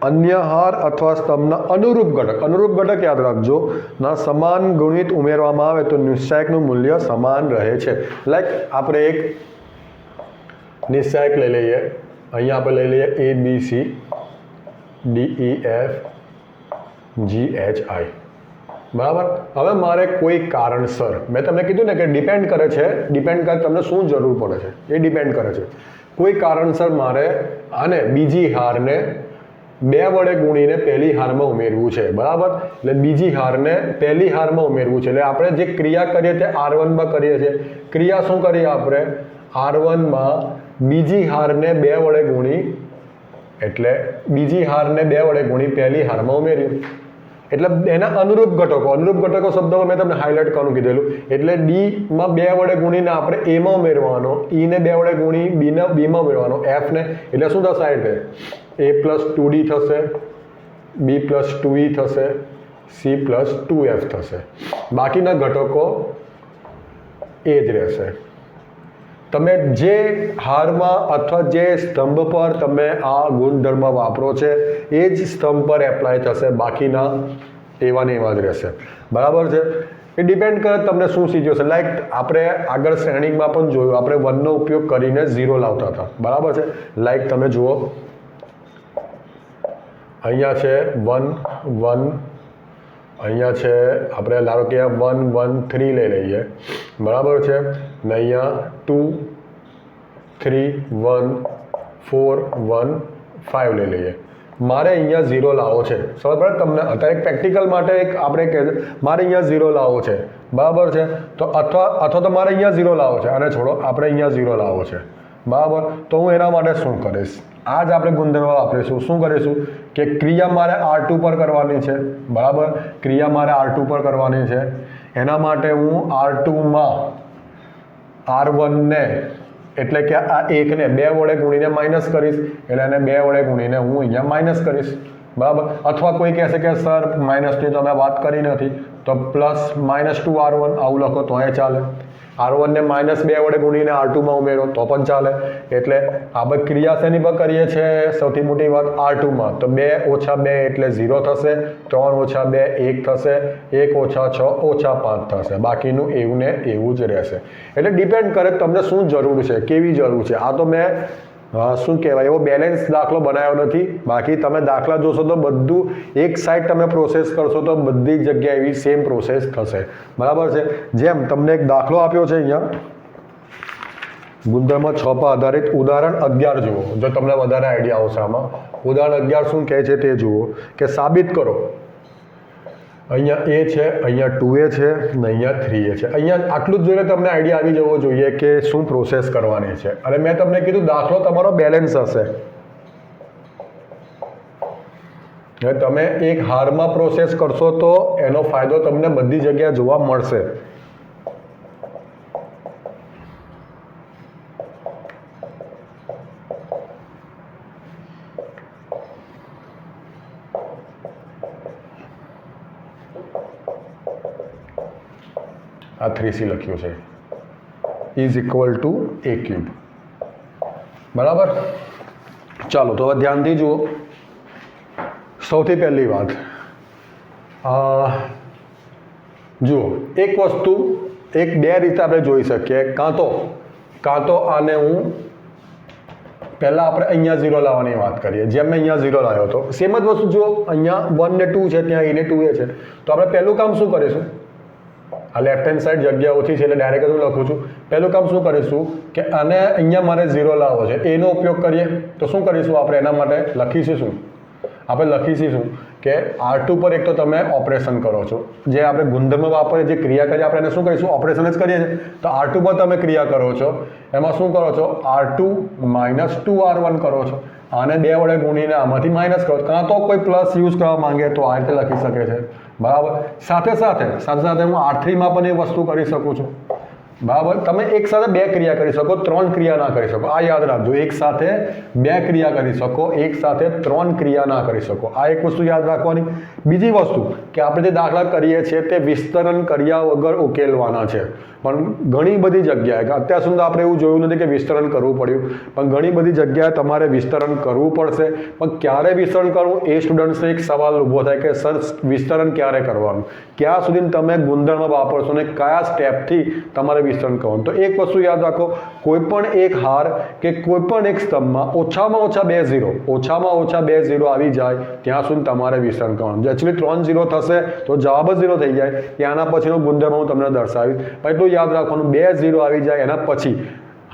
A: અન્ય હાર અથવા સ્તંભના અનુરૂપ ઘટક યાદ રાખજો ના સમાન ગુણિત ઉમેરવામાં આવે તો નિશ્ચાયકનું મૂલ્ય સમાન રહે છે લાઈક આપણે એક નિશ્ચાયક લઈ લઈએ અહીંયા આપણે લઈ લઈએ a b c d e f g h i બરાબર હવે મારે કોઈ કારણસર મેં તમને કીધું ને કે ડિપેન્ડ કરે તમને શું જરૂર પડે છે એ ડિપેન્ડ કરે છે કોઈ કારણસર મારે આને બીજી હારને 2 વડે ગુણીને પહેલી હારમાં ઉમેરવું છે બરાબર એટલે બીજી હારને પહેલી હારમાં ઉમેરવું છે એટલે આપણે જે ક્રિયા કરીએ તે r1 માં કરીએ છીએ ક્રિયા શું કરીએ આપણે r1 માં બીજી હારને 2 વડે ગુણી એટલે બીજી હારને 2 વડે ગુણી પહેલી હારમાં ઉમેર્યું એટલે એના અનુરૂપ ઘટકો શબ્દમાં મેં તમને હાઇલાઇટ કરવાનું કીધેલું એટલે d માં 2 વડે ગુણીને આપણે a માં ઉમેરવાનો e ને 2 વડે ગુણી b ને b માં ઉમેરવાનો f ને એટલે શું થશે એટલે a + 2d થશે b + 2e થશે c + 2f થશે બાકીના ઘટકો એ જ રહેશે તમે જે હારમાં અથવા જે સ્તંભ પર તમે આ ગુણધર્મ વાપરો છે એ જ સ્તંભ પર એપ્લાય થશે બાકીના એવા ને એવા જ રહેશે બરાબર છે એ ડિપેન્ડ કરે તમને શું સિચ્યુએશન લાઈક આપણે આગળ શ્રેણીમાં પણ જોયું આપણે 1 નો ઉપયોગ કરીને 0 લાવતા હતા બરાબર છે લાઈક તમે જુઓ અહીંયા છે 1 1 અહીંયા છે આપણે ધારો કે 1 1 3 લઈ લઈએ બરાબર છે ને અહીંયા 2 3 1 4 1 5 લઈ લઈએ મારે અહીંયા 0 લાવવો છે સમજ પડે તમને અત્યારે પ્રેક્ટિકલ માટે એક આપણે કહે મારે અહીંયા 0 લાવવો છે બરાબર છે તો અથવા તો મારે અહીંયા 0 લાવવો છે અને છોડો આપણે અહીંયા 0 લાવવો છે બરાબર તો હું એના માટે શું કરીશ આ જ આપણે ગુણધર્મ વાપરીશું શું કરીશું કે ક્રિયા મારે r2 પર કરવાની છે બરાબર ક્રિયા મારે r2 પર કરવાની છે એના માટે હું r2 માં r1 ને એટલે કે આ 1 ને 2 વડે ગુણીને માઇનસ કરીશ એટલે એને 2 વડે ગુણીને હું અહીંયા માઇનસ કરીશ બરાબર અથવા કોઈ કહેશે કે સર માઇનસની તો મેં વાત કરી નથી તો +-2r1 આવું લખો તો એ ચાલે r1 ને -2 વડે ગુણીને r2 માં ઉમેરો તો પણ ચાલે એટલે આપણે ક્રિયા શેની પર કરીએ છીએ સૌથી મોટી વાત r2 માં તો 2 - 2 એટલે 0 થશે 3 - 2 1 થશે 1 - 6 - 5 થશે બાકીનું એવું ને એવું જ રહેશે એટલે ડિપેન્ડ કરે તમને શું જરૂર છે કેવી જરૂર છે આ તો મેં શું કહેવાય એવો બેલેન્સ દાખલો બનાવ્યો નથી બાકી તમે દાખલા જોશો તો બધું એક સાઈડ તમે પ્રોસેસ કરશો તો બધી જગ્યાએ એવી સેમ પ્રોસેસ થશે બરાબર છે જેમ તમને એક દાખલો આપ્યો છે અહીંયા ગુણધર્મ 6 પર આધારિત ઉદાહરણ 11 જુઓ જો તમને વધારે આઈડિયા આવશે આમાં ઉદાહરણ 11 શું કહે છે તે જુઓ કે સાબિત કરો અહીંયા a છે અહીંયા 2a છે અને અહીંયા 3a છે અહીંયા આટલું જ જોઈને તમને આઈડિયા આવી જવો જોઈએ કે શું પ્રોસેસ કરવાની છે અને મેં તમને કીધું દાખલો તમારો બેલેન્સ હશે તમે એક હારમાં પ્રોસેસ કરશો તો એનો ફાયદો તમને બધી જગ્યાએ જોવા મળશે આ 3c લખ્યું છે is equal two a cube. બરાબર. ચાલો તો હવે ધ્યાનથી જુઓ. સૌથી પહેલી વાત જુઓ, એક વસ્તુ એક બે રીતે આપણે જોઈ શકીએ. કાં તો આને હું પહેલાં આપણે અહીંયા 0 લાવવાની વાત કરીએ. જેમ મેં અહીંયા 0 લાવ્યો હતો સેમ જ વસ્તુ જુઓ, અહીંયા 1 ને 2 છે, ત્યાં a ને 2a છે. તો આપણે પહેલું કામ શું કરીશું, આ લેફ્ટ હેન્ડ સાઈડ જગ્યા ઓછી છે એટલે ડાયરેક્ટ હું લખું છું. પહેલું કામ શું કરીશું કે આને અહીંયા મારે 0 લાવવો છે, એનો ઉપયોગ કરીએ. તો શું કરીશું આપણે એના માટે લખીશું કે R2 પર એક તો તમે ઓપરેશન કરો છો, જે આપણે ગુણધર્મ વાપરીએ, જે ક્રિયા કરીએ આપણે એને શું કહીશું, ઓપરેશન જ કરીએ છીએ. તો R2 પર તમે ક્રિયા કરો છો, એમાં શું કરો છો, R2 માઇનસ 2R1 કરો છો. આને 2 વડે ગુણીને આમાંથી માઇનસ કરો. કાં તો કોઈ પ્લસ યુઝ કરવા માંગે તો આ રીતે લખી શકે છે. બરાબર. સાથે સાથે હું R3માં પણ એ વસ્તુ કરી શકું છું. બરાબર. તમે એક સાથે 2 ક્રિયા કરી શકો, 3 ક્રિયા ના કરી શકો. આ યાદ રાખજો, એક સાથે 2 ક્રિયા કરી શકો, એક સાથે 3 ક્રિયા ના કરી શકો. આ એક વસ્તુ યાદ રાખવાની. બીજી વસ્તુ કે આપણે જે દાખલા કરીએ છીએ તે વિસ્તરણ કર્યા વગર ઉકેલવાના છે. પણ ઘણી બધી જગ્યાએ અત્યાર સુધી આપણે એવું જોયું નથી કે વિસ્તરણ કરવું પડ્યું, પણ ઘણી બધી જગ્યાએ તમારે વિસ્તરણ કરવું પડશે. પણ ક્યારે વિસ્તરણ કરવું એ સ્ટુડન્ટ્સને એક સવાલ ઊભો થાય કે સર વિસ્તરણ ક્યારે કરવાનું, ક્યાં સુધી તમે ગુણધર્મ વાપરશો ને કયા સ્ટેપથી તમારે વિસ્તરણ કરવાનું. તો એક વસ્તુ યાદ રાખો, કોઈ પણ એક હાર કે કોઈ પણ એક સ્તંભમાં ઓછામાં ઓછા 2 0 આવી જાય ત્યાં સુધી તમારે વિસ્તરણ કરવાનું. એકચ્યુઅલી 3 0 થશે તો જવાબ જ 0 થઈ જાય. ત્યાંના પછીનો ગુણધર્મ હું તમને દર્શાવીશ. એટલું યાદ રાખવાનું, 2 0 આવી જાય એના પછી,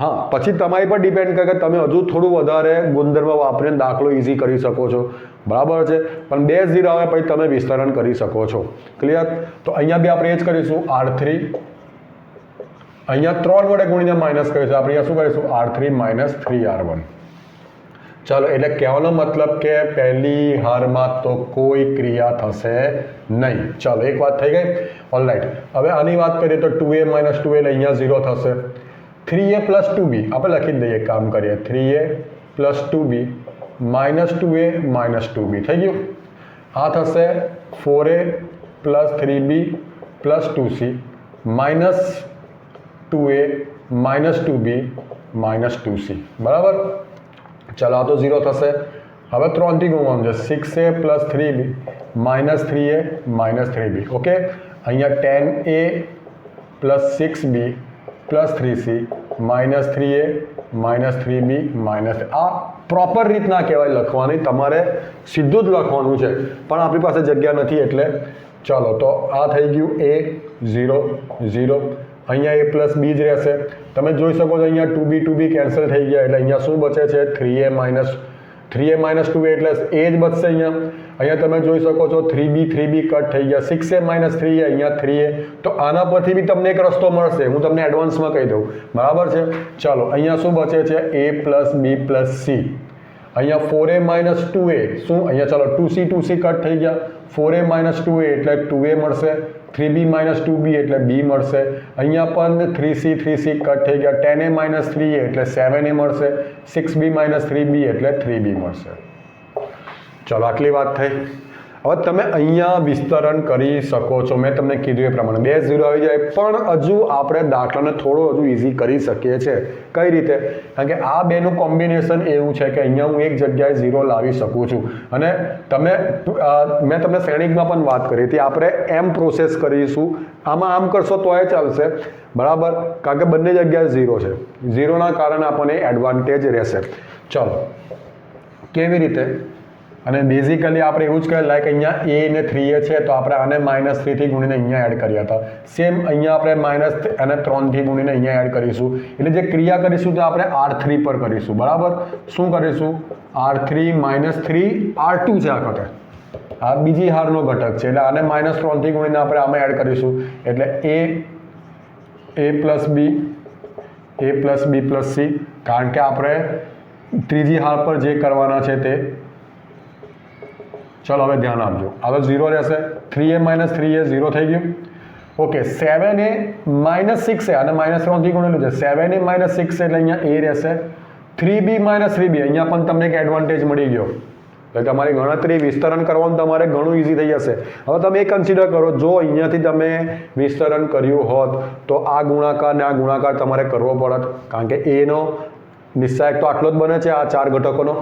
A: હા પછી તમારી પર ડિપેન્ડ કરે કે તમે હજુ થોડું વધારે ગુણધર્મ વાપરીને દાખલો ઇઝી કરી શકો છો. બરાબર છે. પણ 2 0 આવે પછી તમે વિસ્તરણ કરી શકો છો. ક્લિયર. તો અહીંયા બી આપણે એ જ કરીશું, R3 અહીંયા 3 વડે ગુણીને માઇનસ કરીશું. આપણે અહીંયા શું કરીશું, R3 માઇનસ 3R1. ચાલો, એટલે કહેવાનો મતલબ કે પહેલી હારમાં તો કોઈ ક્રિયા થશે નહીં. ચાલો, એક વાત થઈ ગઈ. ઓલરાઈટ. હવે આની વાત કરીએ તો 2a માઇનસ 2a એટલે અહીંયા 0 થશે. 3a પ્લસ 2b આપણે લખી દઈએ, કામ કરીએ. 3a plus 2b minus 2a minus 2b થઈ ગયું. આ થશે 4a plus 3b plus 2c minus 2a minus 2b minus 2c. બરાબર. ચાલો, આ તો 0 થશે. હવે 3 થી ગુણવાનું છે. 6a plus 3b minus 3a minus 3b. Okay. અહીંયા 10a plus 6b plus 3c minus 3a minus 3b minus. આ પ્રોપર રીત ના કહેવાય લખવાની, તમારે સીધું જ લખવાનું છે, પણ આપણી પાસે જગ્યા નથી એટલે. ચાલો, તો આ થઈ ગયું a 0 0. અહીંયા a પ્લસ b જ રહેશે. તમે જોઈ શકો છો અહીંયા 2b કેન્સલ થઈ ગયા એટલે અહીંયા શું બચે છે, 3a માઇનસ 2a એટલે એ જ બચશે. અહીંયા તમે જોઈ શકો છો 3b કટ થઈ ગયા, 6a માઇનસ 3a અહીંયા 3a. તો આના પરથી બી તમને એક રસ્તો મળશે, હું તમને એડવાન્સમાં કહી દઉં. બરાબર છે. ચાલો, અહીંયા શું બચે છે, a plus b plus c. અહીંયા 4a માઇનસ 2a શું, અહીંયા ચાલો 2c કટ થઈ ગયા. 4a માઇનસ 2a એટલે 2a મળશે. 3b માઇનસ 2b એટલે b મળશે. અહીંયા પણ 3c કટ થઈ ગયા. 10a માઇનસ 3a એટલે 7a મળશે. 6b માઇનસ 3b એટલે 3b મળશે. ચલો, આટલી વાત થઈ. હવે તમે અહીંયા વિસ્તરણ કરી શકો છો. મેં તમને કીધું એ પ્રમાણે 2 0 આવી જાય, પણ હજુ આપણે દાખલાને થોડો હજુ ઇઝી કરી શકીએ છીએ. કઈ રીતે? કારણ કે આ બેનું કોમ્બિનેશન એવું છે કે અહીંયા હું એક જગ્યાએ 0 લાવી શકું છું. અને મેં તમને શ્રેણિકમાં પણ વાત કરી હતી, આપણે એમ પ્રોસેસ કરીશું. આમાં આમ કરશો તો એ ચાલશે. બરાબર. કારણ કે બંને જગ્યાએ 0 છે. 0ના કારણે આપણને એડવાન્ટેજ રહેશે. ચલો, કેવી રીતે? અને બેઝિકલી આપણે એવું જ કરીએ, લાઈક અહીંયા a ને 3a છે તો આપણે આને -3 થી ગુણીને અહીંયા એડ કર્યા હતા. સેમ અહીંયા આપણે માઇનસ અને 3 થી ગુણીને અહીંયા એડ કરીશું. એટલે જે ક્રિયા કરીશું તે આપણે R3 પર કરીશું. બરાબર. શું કરીશું? R3 -3 R2 છે આ વખતે, આ બીજી હારનો ઘટક છે એટલે આને -3 થી ગુણીને આપણે આમાં એડ કરીશું. એટલે a plus b plus c, કારણ કે આપણે ત્રીજી હાર પર જે કરવાના છે તે. ચલો, હવે ધ્યાન આપજો. હવે 0 રહેશે. 3a માઇનસ 3a 0 થઈ ગયું. ઓકે. 7a માઇનસ 6a અને -3 થી ગુણેલું છે. 7a માઇનસ 6 એટલે અહીંયા a રહેશે. 3b માઇનસ 3b અહીંયા પણ તમને એક એડવાન્ટેજ મળી ગયો. એટલે તમારી ગણતરી વિસ્તરણ કરવાનું તમારે ઘણું ઇઝી થઈ જશે. હવે તમે એ કન્સિડર કરો, જો અહીંયાથી તમે વિસ્તરણ કર્યું હોત તો આ ગુણાકાર ને આ ગુણાકાર તમારે કરવો પડત, કારણ કે એનો નિશ્ચાયક તો આટલો જ બને છે, આ 4 ઘટકોનો.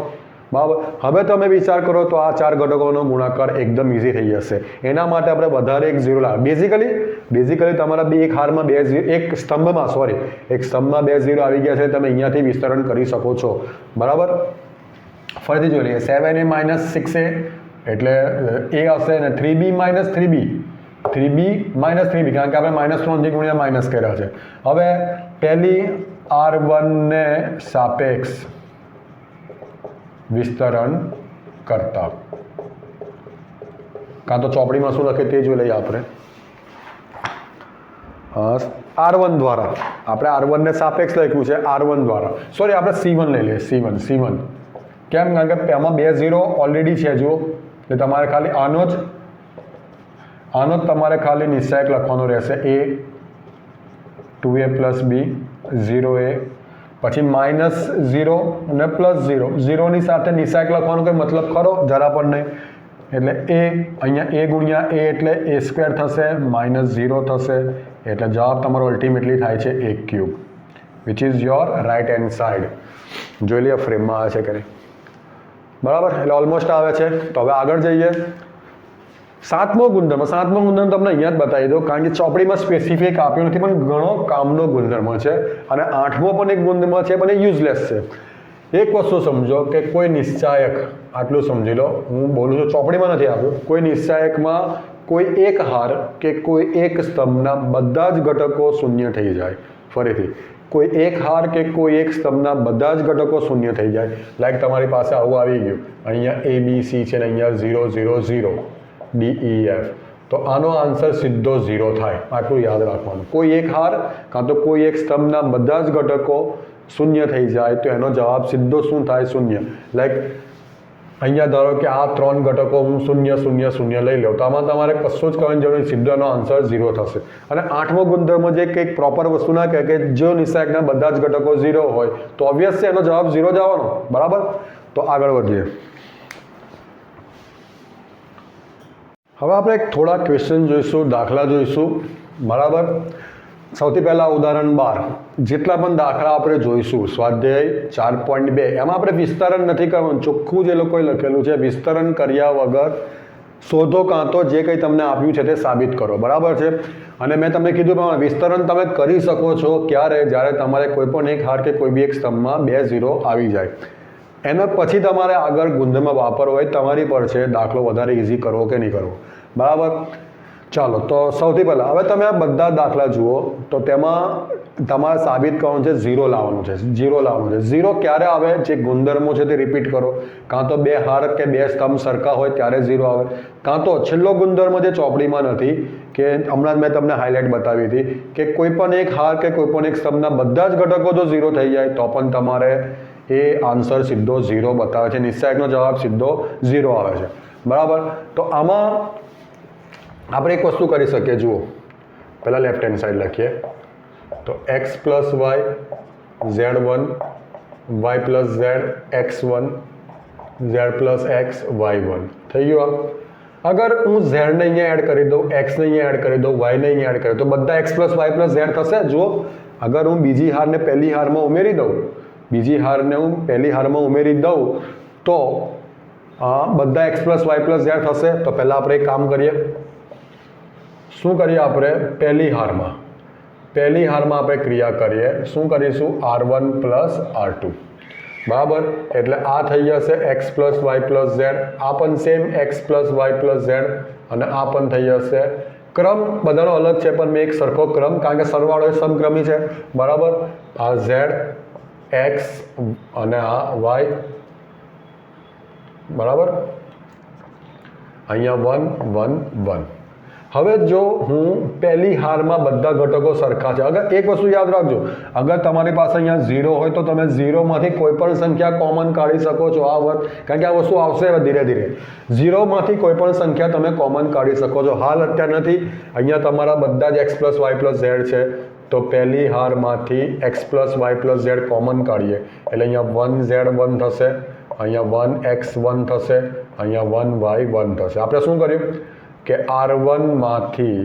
A: બરાબર. હવે તમે વિચાર કરો તો આ 4 ઘટકોનો ગુણાકાર એકદમ ઇઝી થઈ જશે. એના માટે આપણે વધારે એક 0 લાવે. બેઝિકલી તમારા એક હારમાં 2 0, એક સ્તંભમાં 2 0 આવી ગયા છે. તમે અહીંયાથી વિસ્તરણ કરી શકો છો. બરાબર. ફરીથી જોઈ લઈએ. 7a - 6a એટલે a હશે ને 3b - 3b, 3b - 3b, કારણ કે આપણે -3 થી ગુણ્યા માઇનસ કર્યા છે. હવે પહેલી r1 ને સાપેક્ષ વિસ્તરણ કરતા, કાં તો ચોપડીમાં શું લખે તે જોઈ લઈએ આપણે. R1 દ્વારા આપણે R1 ને સાપેક્ષ લખ્યું છે, R1 દ્વારા સોરી આપણે C1 લઈ લઈએ. C1 કેમ? કારણ કે એમાં 2 0 ઓલરેડી છે. જુઓ, એટલે તમારે ખાલી આનો જ તમારે ખાલી નિશ્ચાયક લખવાનો રહેશે. a 2a + b 0a, પછી -0 અને +0, 0ની સાથે નિશ્ચાયક લખવાનો કોઈ મતલબ ખરો? જરા પણ નહીં. એટલે અહીંયા a ગુણ્યા a એટલે a² થશે, -0 થશે, એટલે જવાબ તમારો અલ્ટિમેટલી થાય છે 1/3, which is your right hand side. જોઈ લઈએ ફ્રેમમાં આવે છે કે નહીં. બરાબર. એટલે ઓલમોસ્ટ આવે છે. તો હવે આગળ જઈએ. સાતમો ગુણધર્મ તમને અહીંયા જ બતાવી દો, કારણ કે ચોપડીમાં સ્પેસિફિક આપ્યો નથી, પણ ઘણો કામનો ગુણધર્મ છે. અને 8મો પણ એક ગુણધર્મ છે, પણ એ યુઝલેસ છે. એક વસ્તુ સમજો કે કોઈ નિશ્ચાયક, આટલું સમજી લો, હું બોલું છું ચોપડીમાં નથી આપ્યું, કોઈ નિશ્ચાયકમાં કોઈ એક હાર કે કોઈ એક સ્તંભના બધા જ ઘટકો શૂન્ય થઈ જાય. ફરીથી, કોઈ એક હાર કે કોઈ એક સ્તંભના બધા જ ઘટકો શૂન્ય થઈ જાય. લાઈક તમારી પાસે આવું આવી ગયું, અહીંયા ABC છે ને અહીંયા 0 0 0 D E F, તો આનો આન્સર સીધો 0 થાય. આટલું યાદ રાખવાનું. કોઈ એક હાર કાં તો કોઈ એક સ્તંભના બધા જ ઘટકો શૂન્ય થઈ જાય તો એનો જવાબ સીધો શું થાય? 0. લાઈક અહીંયા ધારો કે આ 3 ઘટકો હું 0 0 0 લઈ લઉં, તો આમાં તમારે કશું જ કરવાની જરૂર નહીં, સીધો એનો આન્સર 0 થશે. અને 8મો ગુણધર્મ જે કંઈક પ્રોપર વસ્તુ ના કહે કે જો નિશ્ચાયકના બધા જ ઘટકો 0 હોય તો ઓબ્વિયસ છે એનો જવાબ 0 જ આવવાનો. બરાબર. તો આગળ વધીએ. હવે આપણે થોડા ક્વેશ્ચન જોઈશું, દાખલા જોઈશું. બરાબર. સૌથી પહેલાં ઉદાહરણ 12. જેટલા પણ દાખલા આપણે જોઈશું સ્વાધ્યાય 4.2, એમાં આપણે વિસ્તરણ નથી કરવાનું. ચોખ્ખું જે લોકોએ લખેલું છે, વિસ્તરણ કર્યા વગર શોધો કાં તો જે કંઈ તમને આપ્યું છે તે સાબિત કરો. બરાબર છે. અને મેં તમને કીધું પ્રમાણે વિસ્તરણ તમે કરી શકો છો ક્યારે? જ્યારે તમારે કોઈ પણ એક હાર કે કોઈ બી એક સ્તંભમાં 2 0 આવી જાય. એના પછી તમારે આગળ ગુણધર્મ વાપરવો હોય તમારી પર છે, દાખલો વધારે ઇઝી કરવો કે નહીં કરવો. બરાબર. ચાલો, તો સૌથી પહેલાં હવે તમે આ બધા દાખલા જુઓ તો તેમાં તમારે સાબિત કરવાનું છે 0 લાવવાનું છે. 0 ક્યારે આવે? જે ગુણધર્મો છે તે રિપીટ કરો. કાં તો 2 હાર કે 2 સ્તંભ સરખા હોય ત્યારે 0 આવે, કાં તો છેલ્લો ગુણધર્મ જે ચોપડીમાં નથી, કે હમણાં મેં તમને હાઇલાઇટ બતાવી હતી કે કોઈ પણ એક હાર કે કોઈ પણ એક સ્તંભના બધા જ ઘટકો જો 0 થઈ જાય તો પણ તમારે એ આન્સર સીધો 0 બતાવે છે. નિશ્ચાયકનો જવાબ સીધો 0 આવે છે. બરાબર. તો આમાં આપણે એક વસ્તુ કરી શકીએ. જુઓ, પહેલાં લેફ્ટ હેન્ડ સાઈડ લખીએ તો x + y z1, y + z x1, z + x y1 થઈ ગયું. અગર હું z ને અહીંયા એડ કરી દઉં, x ને અહીંયા એડ કરી દઉં, y ને અહીંયા એડ કરી દઉં, તો બધા x + y + z થશે. જુઓ, અગર હું બીજી હારને પહેલી હારમાં ઉમેરી દઉં, તો બધા x + y + z થશે. તો પહેલાં આપણે એક કામ કરીએ. શું કરીએ? આપણે પહેલી હારમાં આપણે ક્રિયા કરીએ. શું કરીશું? R1 + R2. બરાબર. એટલે આ થઈ જશે x + y + z, આ પણ સેમ x + y + z, અને આ પણ થઈ જશે. ક્રમ બધાનો અલગ છે, પણ મેં એક સરખો ક્રમ, કારણ કે સરવાળો એ સમક્રમી છે. બરાબર. આ z x અને આ y. બરાબર. અહીંયા 1 1 1. હવે જો હું પહેલી હારમાં બધા ઘટકો સરખા છે, અગર એક વસ્તુ યાદ રાખજો, અગર તમારી પાસે અહીંયા 0 હોય તો તમે 0 માંથી કોઈ પણ સંખ્યા કોમન કાઢી શકો છો. કારણ કે આ વસ્તુ આવશે ધીરે ધીરે. 0 માંથી કોઈ પણ સંખ્યા તમે કોમન કાઢી શકો છો. હાલ અત્યારે નથી. અહીંયા તમારા બધા જ x + y + z છે, તો પહેલી હારમાંથી x + y + z કોમન કાઢીએ એટલે અહીંયા 1 z 1 થશે, અહીંયા 1x1 થશે, અહીંયા 1y1 થશે. આપણે શું કર્યું કે R1 માંથી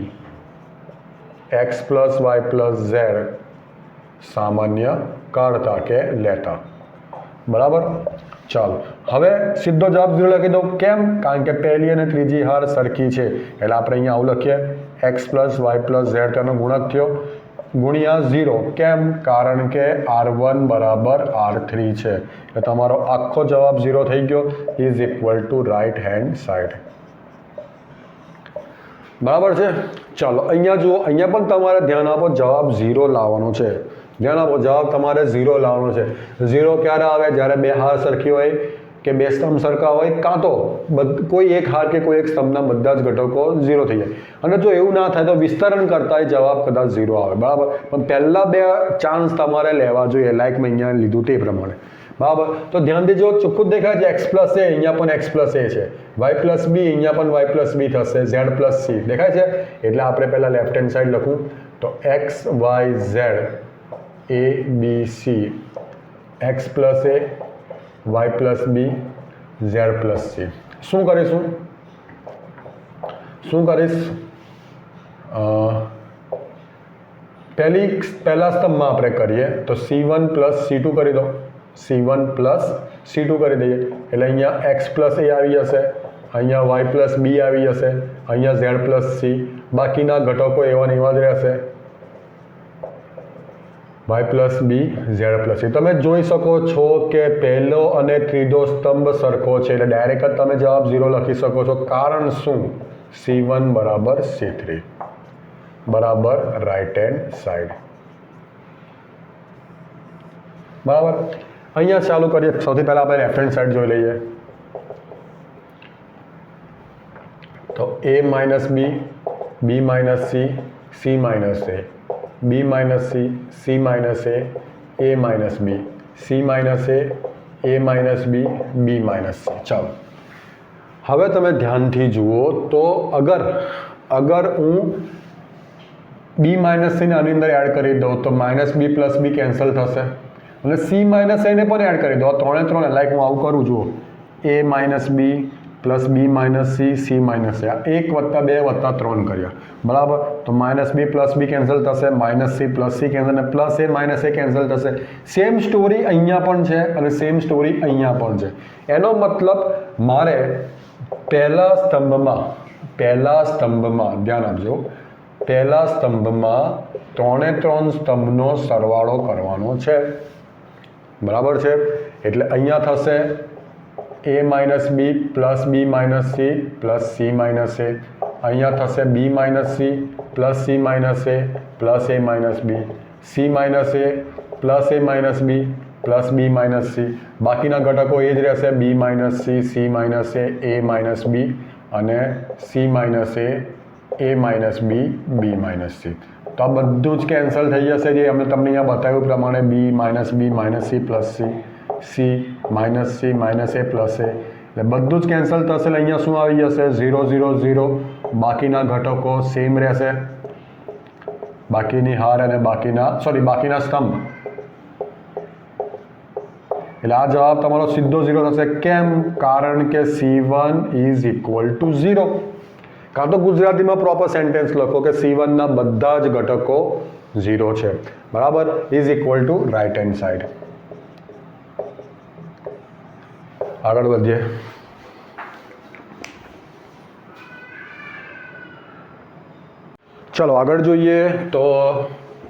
A: x plus y plus z સામાન્ય કાઢતા કે લેતા. બરાબર. ચાલો હવે સીધો જવાબ 0 લખી દો. કેમ? કારણ કે પહેલી અને ત્રીજી હાર સરખી છે એટલે આપણે અહીંયા આવું લખીએ x plus y plus z તેનો ગુણક થયો ગુણ્યા 0. કેમ? કારણ કે R1 બરાબર R3 છે એટલે તમારો આખો જવાબ 0 થઈ ગયો is equal two right hand side. બરાબર છે. ચાલો અહીંયા જુઓ, અહીંયા પણ તમારે ધ્યાન આપો, જવાબ 0 લાવવાનો છે. ધ્યાન આપો, જવાબ તમારે 0 લાવવાનો છે. 0 ક્યારે આવે? જ્યારે બે હાર સરખી હોય કે બે સ્તંભ સરખા હોય, કાં તો કોઈ એક હાર કે કોઈ એક સ્તંભના બધા જ ઘટકો 0 થઈ જાય. અને જો એવું ના થાય તો વિસ્તરણ કરતા જવાબ કદાચ 0 આવે. બરાબર. પણ પહેલા બે ચાન્સ તમારે લેવા જોઈએ, લાઈક મેં અહીંયા લીધું તે પ્રમાણે. બરાબર. તો ધ્યાનથી જો ચોખ્ખું દેખાય છે x પ્લસ એ, અહીંયા પણ x પ્લસ એ છે, y પ્લસ બી, અહીંયા પણ y પ્લસ બી થશે, z પ્લસ સી દેખાય છે. એટલે આપણે પહેલાં લેફ્ટ હેન્ડ સાઈડ લખું તો x y z a b c x plus a, y plus b, z plus c. શું કરીશું? પહેલા સ્તંભમાં આપણે કરીએ તો C1 પ્લસ C2 કરી દો. C1 પ્લસ C2 કરી દઈએ એટલે અહીંયા x પ્લસ એ આવી જશે, અહીંયા y પ્લસ બી આવી જશે, અહીંયા z પ્લસ સી. બાકીના ઘટકો એવા ને એવા જ રહેશે, y પ્લસ બી, ઝેડ પ્લસ સી. તમે જોઈ શકો છો કે પહેલો અને ત્રીજો સ્તંભ સરખો છે એટલે ડાયરેક્ટ જ તમે જવાબ 0 લખી શકો છો. કારણ શું? C1 બરાબર C3 બરાબર રાઈટ હેન્ડ સાઈડ. બરાબર. અહીંયા ચાલુ કરીએ. સૌથી પહેલાં આપણે લેફ્ટ હેન્ડ સાઈડ જોઈ લઈએ તો a minus B, B minus C, C minus a, b minus C, C minus A minus B, C minus A minus B, B minus c. ચાલો હવે તમે ધ્યાનથી જુઓ તો અગર હું બી માઇનસ સીને આની અંદર એડ કરી દઉં તો માઇનસ બી પ્લસ બી કેન્સલ થશે અને સી માઇનસ એને પણ એડ કરી દો. ત્રણે લાઈક હું આવું કરું જુઓ, એ minus B plus B minus C, C minus એ, 1 + 2 + 3 કર્યા. બરાબર. તો માઇનસ બી પ્લસ બી કેન્સલ થશે, minus C plus C cancel, અને plus A minus A cancel થશે. સેમ સ્ટોરી અહીંયા પણ છે અને સેમ સ્ટોરી અહીંયા પણ છે. એનો મતલબ મારે પહેલા સ્તંભમાં ધ્યાન આપજો, પહેલા સ્તંભમાં 3 સ્તંભનો સરવાળો કરવાનો છે. બરાબર છે. એટલે અહીંયા થશે a minus B plus B minus C plus C minus A, અહીંયા થશે B minus C plus C minus A plus A minus B, C minus A plus A minus B plus B minus C. બાકીના ઘટકો એ જ રહેશે, બી માઇનસ સી માઇનસ એ માઇનસ બી અને સી માઇનસ એ માઇનસ બી, બી માઇનસ સી. તો આ બધું જ કેન્સલ થઈ જશે જે અમે તમને અહીંયા બતાવ્યું પ્રમાણે, B minus C plus C minus A plus A, એટલે બધું જ કેન્સલ થશે. એટલે અહીંયા શું આવી જશે? 0 0 0. બાકીના ઘટકો સેમ રહેશે, બાકીની હાર અને બાકીના સ્તંભ. એટલે આ જવાબ તમારો સીધો 0 થશે. કેમ? કારણ કે C1 ઇઝ ઇક્વલ ટુ 0. કાં તો ગુજરાતીમાં પ્રોપર સેન્ટેન્સ લખો કે C1 ના બધા જ ઘટકો 0 છે. બરાબર. Is equal two right hand side. આગળ વધીએ. ચલો આગળ જોઈએ તો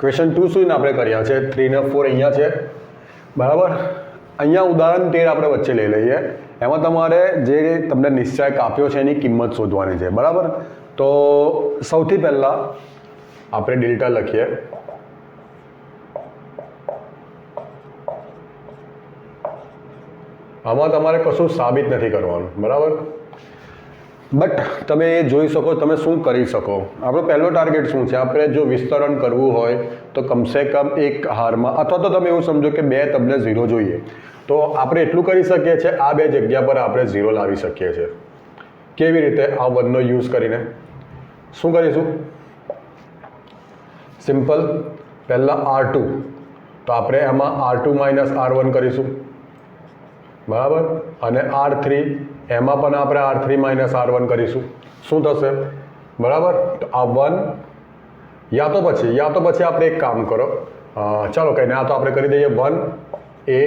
A: ક્વેશ્ચન 2 સુધીને આપણે કર્યા છે. 3 ને 4 અહીંયા છે. બરાબર. અહીંયા ઉદાહરણ 13 આપણે વચ્ચે લઈ લઈએ. એમાં તમારે જે તમને નિશ્ચયક આપ્યો છે એની કિંમત શોધવાની છે. બરાબર. તો સૌથી પહેલાં આપણે ડેલ્ટા લખીએ. આમાં તમારે કશું સાબિત નથી કરવાનું. બરાબર. બટ તમે એ જોઈ શકો, તમે શું કરી શકો. આપણો પહેલો ટાર્ગેટ શું છે? આપણે જો વિસ્તરણ કરવું હોય તો કમસે કમ એક હારમાં, અથવા તો તમે એવું સમજો કે 2 તમને 0 જોઈએ, તો આપણે એટલું કરી શકીએ છીએ, આ 2 જગ્યા પર આપણે 0 લાવી શકીએ છીએ. કેવી રીતે? આ 1 નો યુઝ કરીને શું કરીશું? સિમ્પલ. પહેલાં R2, તો આપણે એમાં R2 - R1 કરીશું. બરાબર, અને R3 એમાં પણ આપણે R3 માઇનસ R1 કરીશું. શું થશે? બરાબર, તો આ 1 યા તો પછી આપણે એક કામ કરો, ચાલો કંઈ નહીં, આ તો આપણે કરી દઈએ 1 A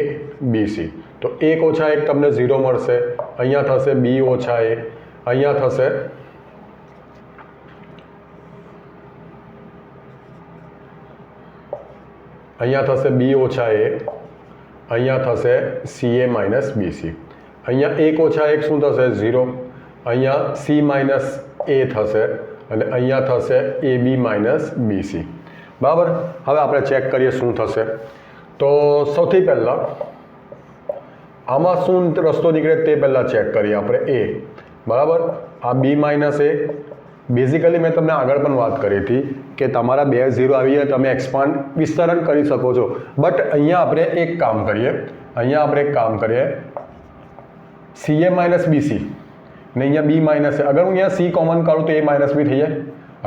A: B C. તો 1 ઓછા 1 તમને 0 મળશે, અહીંયા થશે B ઓછા A, અહીંયા થશે B ઓછા A, અહીંયા થશે CA માઇનસ BC. અહીંયા 1 ઓછા 1 શું થશે? 0. અહીંયા C માઇનસ A થશે અને અહીંયા થશે AB માઇનસ BC. બરાબર, હવે આપણે ચેક કરીએ શું થશે. તો સૌથી પહેલાં આમાં શું રસ્તો નીકળે તે પહેલાં ચેક કરીએ આપણે. A બરાબર, આ B માઇનસ A. બેઝિકલી મેં તમને આગળ પણ વાત કરી હતી કે તમારા 2 0 આવી જાય તમે એક્સપાન્ડ વિસ્તરણ કરી શકો છો, બટ અહીંયા આપણે એક કામ કરીએ, CA માઇનસ BC ને અહીંયા B માઇનસ A. અગર હું અહીંયા C કોમન કાઢું તો A માઇનસ B થઈ જાય.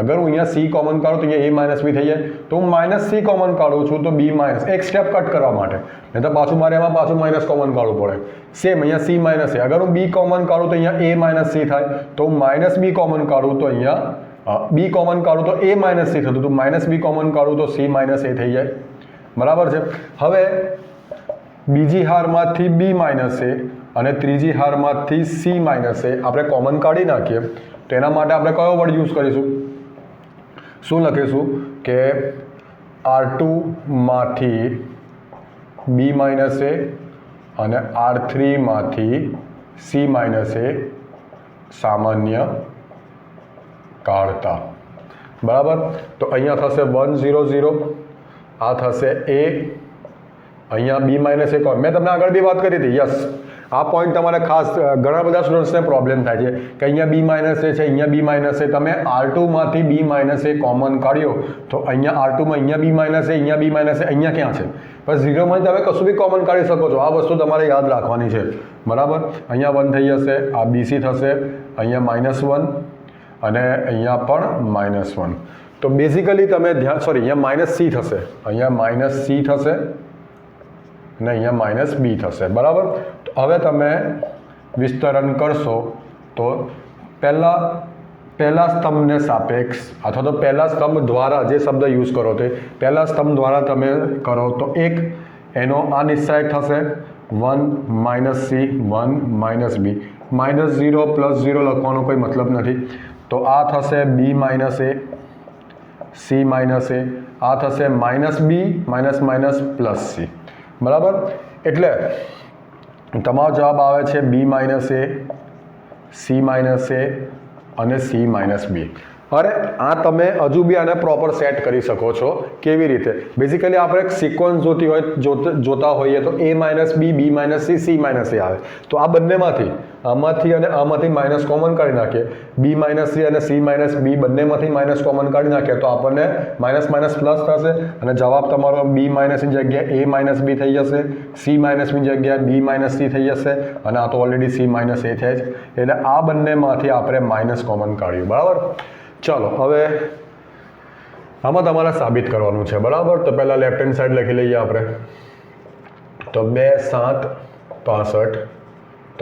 A: અગર હું અહીંયા C કોમન કાઢું તો અહીંયા A માઇનસ B થઈ જાય. તો હું માઇનસ C કોમન કાઢું છું તો B માઇનસ, એક સ્ટેપ કટ કરવા માટે, નહીં તો પાછું મારે એમાં પાછું માઇનસ કોમન કાઢવું પડે. સેમ અહીંયા C માઇનસ A. અગર હું B કોમન કાઢું તો અહીંયા A માઇનસ C થાય. તો હું માઇનસ B કોમન કાઢું તો અહીંયા B કોમન કાઢું તો A માઇનસ C થતું. તો માઇનસ B કોમન કાઢું તો C માઇનસ A થઈ જાય. બરાબર છે. હવે બીજી હારમાંથી B માઇનસ A અને ત્રીજી હારમાંથી C માઇનસ A આપણે કોમન કાઢી નાખીએ. તો એના માટે આપણે કયો વર્ડ યુઝ કરીશું? શું લખીશું કે R2 માંથી B માઇનસ A અને R3 માંથી C માઇનસ A સામાન્ય કાઢતા. બરાબર, તો અહીંયા થશે 1 0 0, આ થશે A, અહીંયા B માઇનસ A કોણ. મેં તમને આગળ બી વાત કરી હતી. યસ, આ પોઈન્ટ તમારે ખાસ ઘણા બધા સ્ટુડન્ટ્સને પ્રોબ્લેમ થાય છે કે અહીંયા B માઇનસ A છે, અહીંયા B માઇનસ A. તમે R2 માંથી B માઇનસ A કોમન કાઢ્યો તો અહીંયા R2 માં અહીંયા B માઇનસ A, અહીંયા B માઇનસ A, અહીંયા ક્યાં છે? બસ 0 માંથી તમે કશું બી કોમન કાઢી શકો છો. આ વસ્તુ તમારે યાદ રાખવાની છે. બરાબર, અહીંયા 1 થઈ જશે, આ BC થશે, અહીંયા -1 અને અહીંયા પણ -1. તો બેઝિકલી તમે અહીંયા માઇનસ C થશે, અહીંયા માઇનસ C થશે અને અહીંયા માઇનસ B થશે. બરાબર, તો હવે તમે વિસ્તરણ કરશો તો પહેલા સ્તંભને સાપેક્ષ અથવા તો પહેલા સ્તંભ દ્વારા જે શબ્દ યુઝ કરો તે પહેલા સ્તંભ દ્વારા તમે કરો તો એક એનો આ નિશ્ચાયક થશે 1 માઇનસ C 1 માઇનસ B. -0 +0 લખવાનો કોઈ મતલબ નથી. તો આ થશે B minus A, C minus A, આ થશે minus B minus minus plus C. બરાબર, એટલે તમારો જવાબ આવે છે B minus A, C minus A અને C માઇનસ B. અરે આ તમે હજુ બી આને પ્રોપર સેટ કરી શકો છો. કેવી રીતે? બેઝિકલી આપણે એક સિક્વન્સ જોતા હોઈએ તો A minus B, B minus C, C minus A આવે. તો આ બંનેમાંથી આમાંથી અને આમાંથી માઇનસ કોમન કાઢી નાખીએ. B માઇનસ C અને C માઇનસ B બંનેમાંથી માઇનસ કોમન કાઢી નાખીએ તો આપણને માઇનસ માઇનસ પ્લસ થશે અને જવાબ તમારો B માઇનસની જગ્યાએ A માઇનસ B થઈ જશે, C માઇનસની જગ્યાએ B માઇનસ C થઈ જશે અને આ તો ઓલરેડી C માઇનસ A છે જ. એટલે આ બંનેમાંથી આપણે માઇનસ કોમન કાઢ્યું. બરાબર, ચાલો હવે આમાં તમારે સાબિત કરવાનું છે. બરાબર, તો પહેલાં લેફ્ટ હેન્ડ સાઈડ લખી લઈએ આપણે. તો 2 7 65,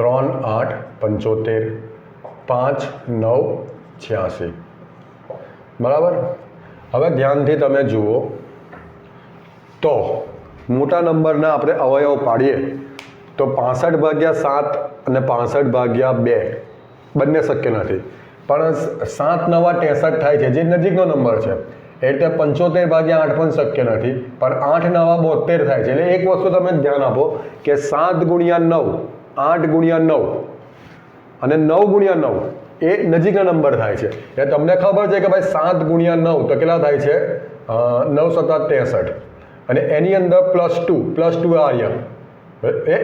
A: 3 8 75, 5 9 86. બરાબર, હવે ધ્યાનથી તમે જુઓ તો મોટા નંબરના આપણે અવયવ પાડીએ તો 65/7 અને 65/2 બંને શક્ય નથી. પણ 7 9 63 થાય છે જે નજીકનો નંબર છે. એટલે 75/8 પણ શક્ય નથી, પણ 8 9 72 થાય છે. એટલે એક વસ્તુ તમે ધ્યાન આપો કે 7 × 9, 8 × 9 અને 9 × 9 એ નજીકના નંબર થાય છે. એટલે તમને ખબર છે કે ભાઈ 7 × 9 તો કેટલા થાય છે? 9 × 7 63 અને એની અંદર +2 આવ્યા. એ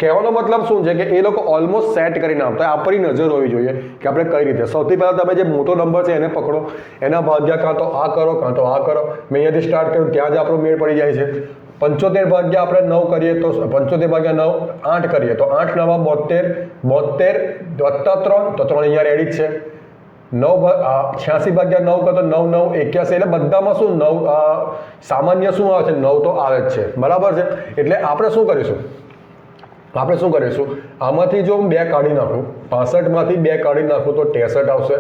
A: કહેવાનો મતલબ શું છે કે એ લોકો ઓલમોસ્ટ સેટ કરીને આપતા. આપણી નજર હોવી જોઈએ કે આપણે કઈ રીતે. સૌથી પહેલાં તમે જે મોટો નંબર છે એને પકડો, એના ભાગ્યા કાં તો આ કરો કાં તો આ કરો. મેં અહીંયાથી સ્ટાર્ટ કર્યું ત્યાં જ આપણો મેળ પડી જાય છે. 75 આપણે 9 કરીએ તો 75/9 8 કરીએ તો 8 9 72, 72 + 3 તો 3 અહીંયા રેડી જ છે. 86/9 કરો તો 9 9 81. એટલે બધામાં શું 9 સામાન્ય શું આવે છે? 9 તો આવે જ છે. બરાબર છે. એટલે આપણે શું કરીશું? આપણે શું કરીશું, આમાંથી જો હું 2 કાઢી નાખું, 65માંથી 2 કાઢી નાખું તો 63 આવશે,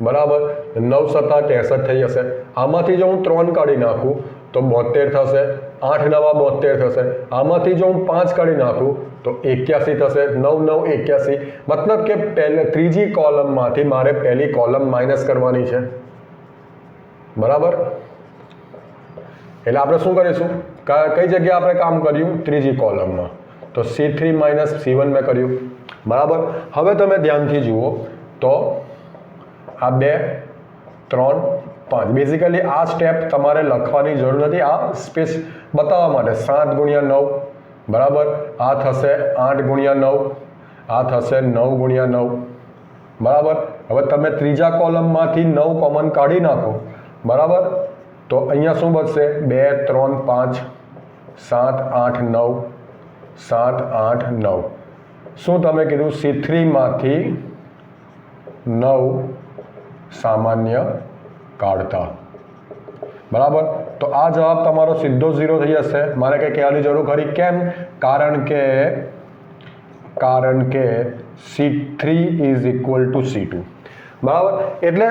A: બરાબર. 9 સત્તા 63 થઈ જશે. આમાંથી જો હું 3 કાઢી નાખું તો 72 થશે. 8 નવા 72 થશે. આમાંથી જો હું 5 કાઢી નાખું તો 81 થશે. 9 9 81. મતલબ કે ત્રીજી કોલમમાંથી મારે પહેલી કોલમ માઇનસ કરવાની છે, બરાબર. એટલે આપણે શું કરીશું, કઈ જગ્યાએ આપણે કામ કર્યું, ત્રીજી કોલમમાં, તો C3 માઇનસ C1 મેં કર્યું, બરાબર. હવે તમે ધ્યાનથી જુઓ તો આ 2 3 5 બેઝિકલી આ સ્ટેપ તમારે લખવાની જરૂર નથી, આ સ્પેસ બતાવવા માટે 7 ગુણ્યા 9, બરાબર. આ થશે 8 ગુણ્યા 9, આ થશે 9 ગુણ્યા 9, બરાબર. હવે તમે ત્રીજા કોલમમાંથી 9 કોમન કાઢી નાખો, બરાબર. તો અહીંયા શું બચશે, 2 3 5 7 8 9 7 8 9. શું તમે કીધું, C3માંથી 9 સામાન્ય કાઢતા, બરાબર. તો આ જવાબ તમારો સીધો 0 થઈ જશે. મારે કંઈ કહેવાની જરૂર ખરી, કેમ? કારણ કે C3 is equal two C2, બરાબર. એટલે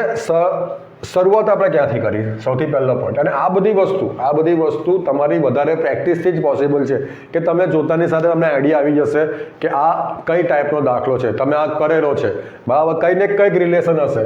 A: શરૂઆત આપણે ક્યાંથી કરી, સૌથી પહેલો પોઈન્ટ. અને આ બધી વસ્તુ તમારી વધારે પ્રેક્ટિસથી જ પોસિબલ છે કે તમે જોતાની સાથે તમને આઈડિયા આવી જશે કે આ કઈ ટાઈપનો દાખલો છે, તમે આ કરેલો છે, બરાબર. કંઈ ને કંઈક રિલેશન હશે.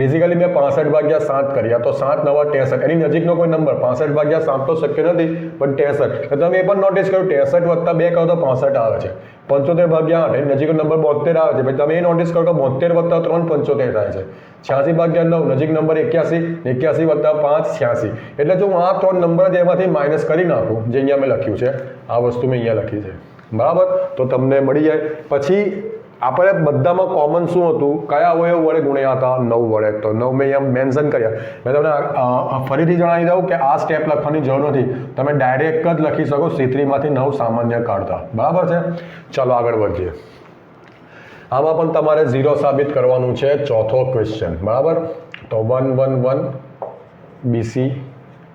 A: બેઝિકલી મેં 65/7 કર્યા, તો 7 9 63, એની નજીકનો કોઈ નંબર 65/7 તો શક્ય નથી, પણ 63. તમે એ પણ નોટિસ કર્યું, 63 + 2 કરો તો 65 આવે છે. 75/8 એની નજીકનો નંબર 72 આવે છે. પછી તમે એ નોટિસ કરો કે 72 + 3 75 થાય છે. 86/9 નજીક નંબર 81, 81 + 5 86. એટલે જો હું આ 3 નંબર જ એમાંથી માઇનસ કરી નાખું, જે અહીંયા મેં લખ્યું છે, આ વસ્તુ મેં અહીંયા લખી છે, બરાબર, તો તમને મળી જાય. પછી આપણે બધામાં કોમન શું હતું, કયા અવયવ વડે ગુણ્યા હતા, 9 વડે. તો 9 મેં અહીંયા મેન્શન કર્યા. મેં તમને ફરીથી જણાવી દઉં કે આ સ્ટેપ લખવાની જરૂર નથી, તમે ડાયરેક્ટ જ લખી શકો, C3માંથી 9 સામાન્ય કાઢતા, બરાબર છે. ચલો આગળ વધીએ. આમાં પણ તમારે 0 સાબિત કરવાનું છે. ચોથો ક્વેશ્ચન, બરાબર. તો 1 1 1 BC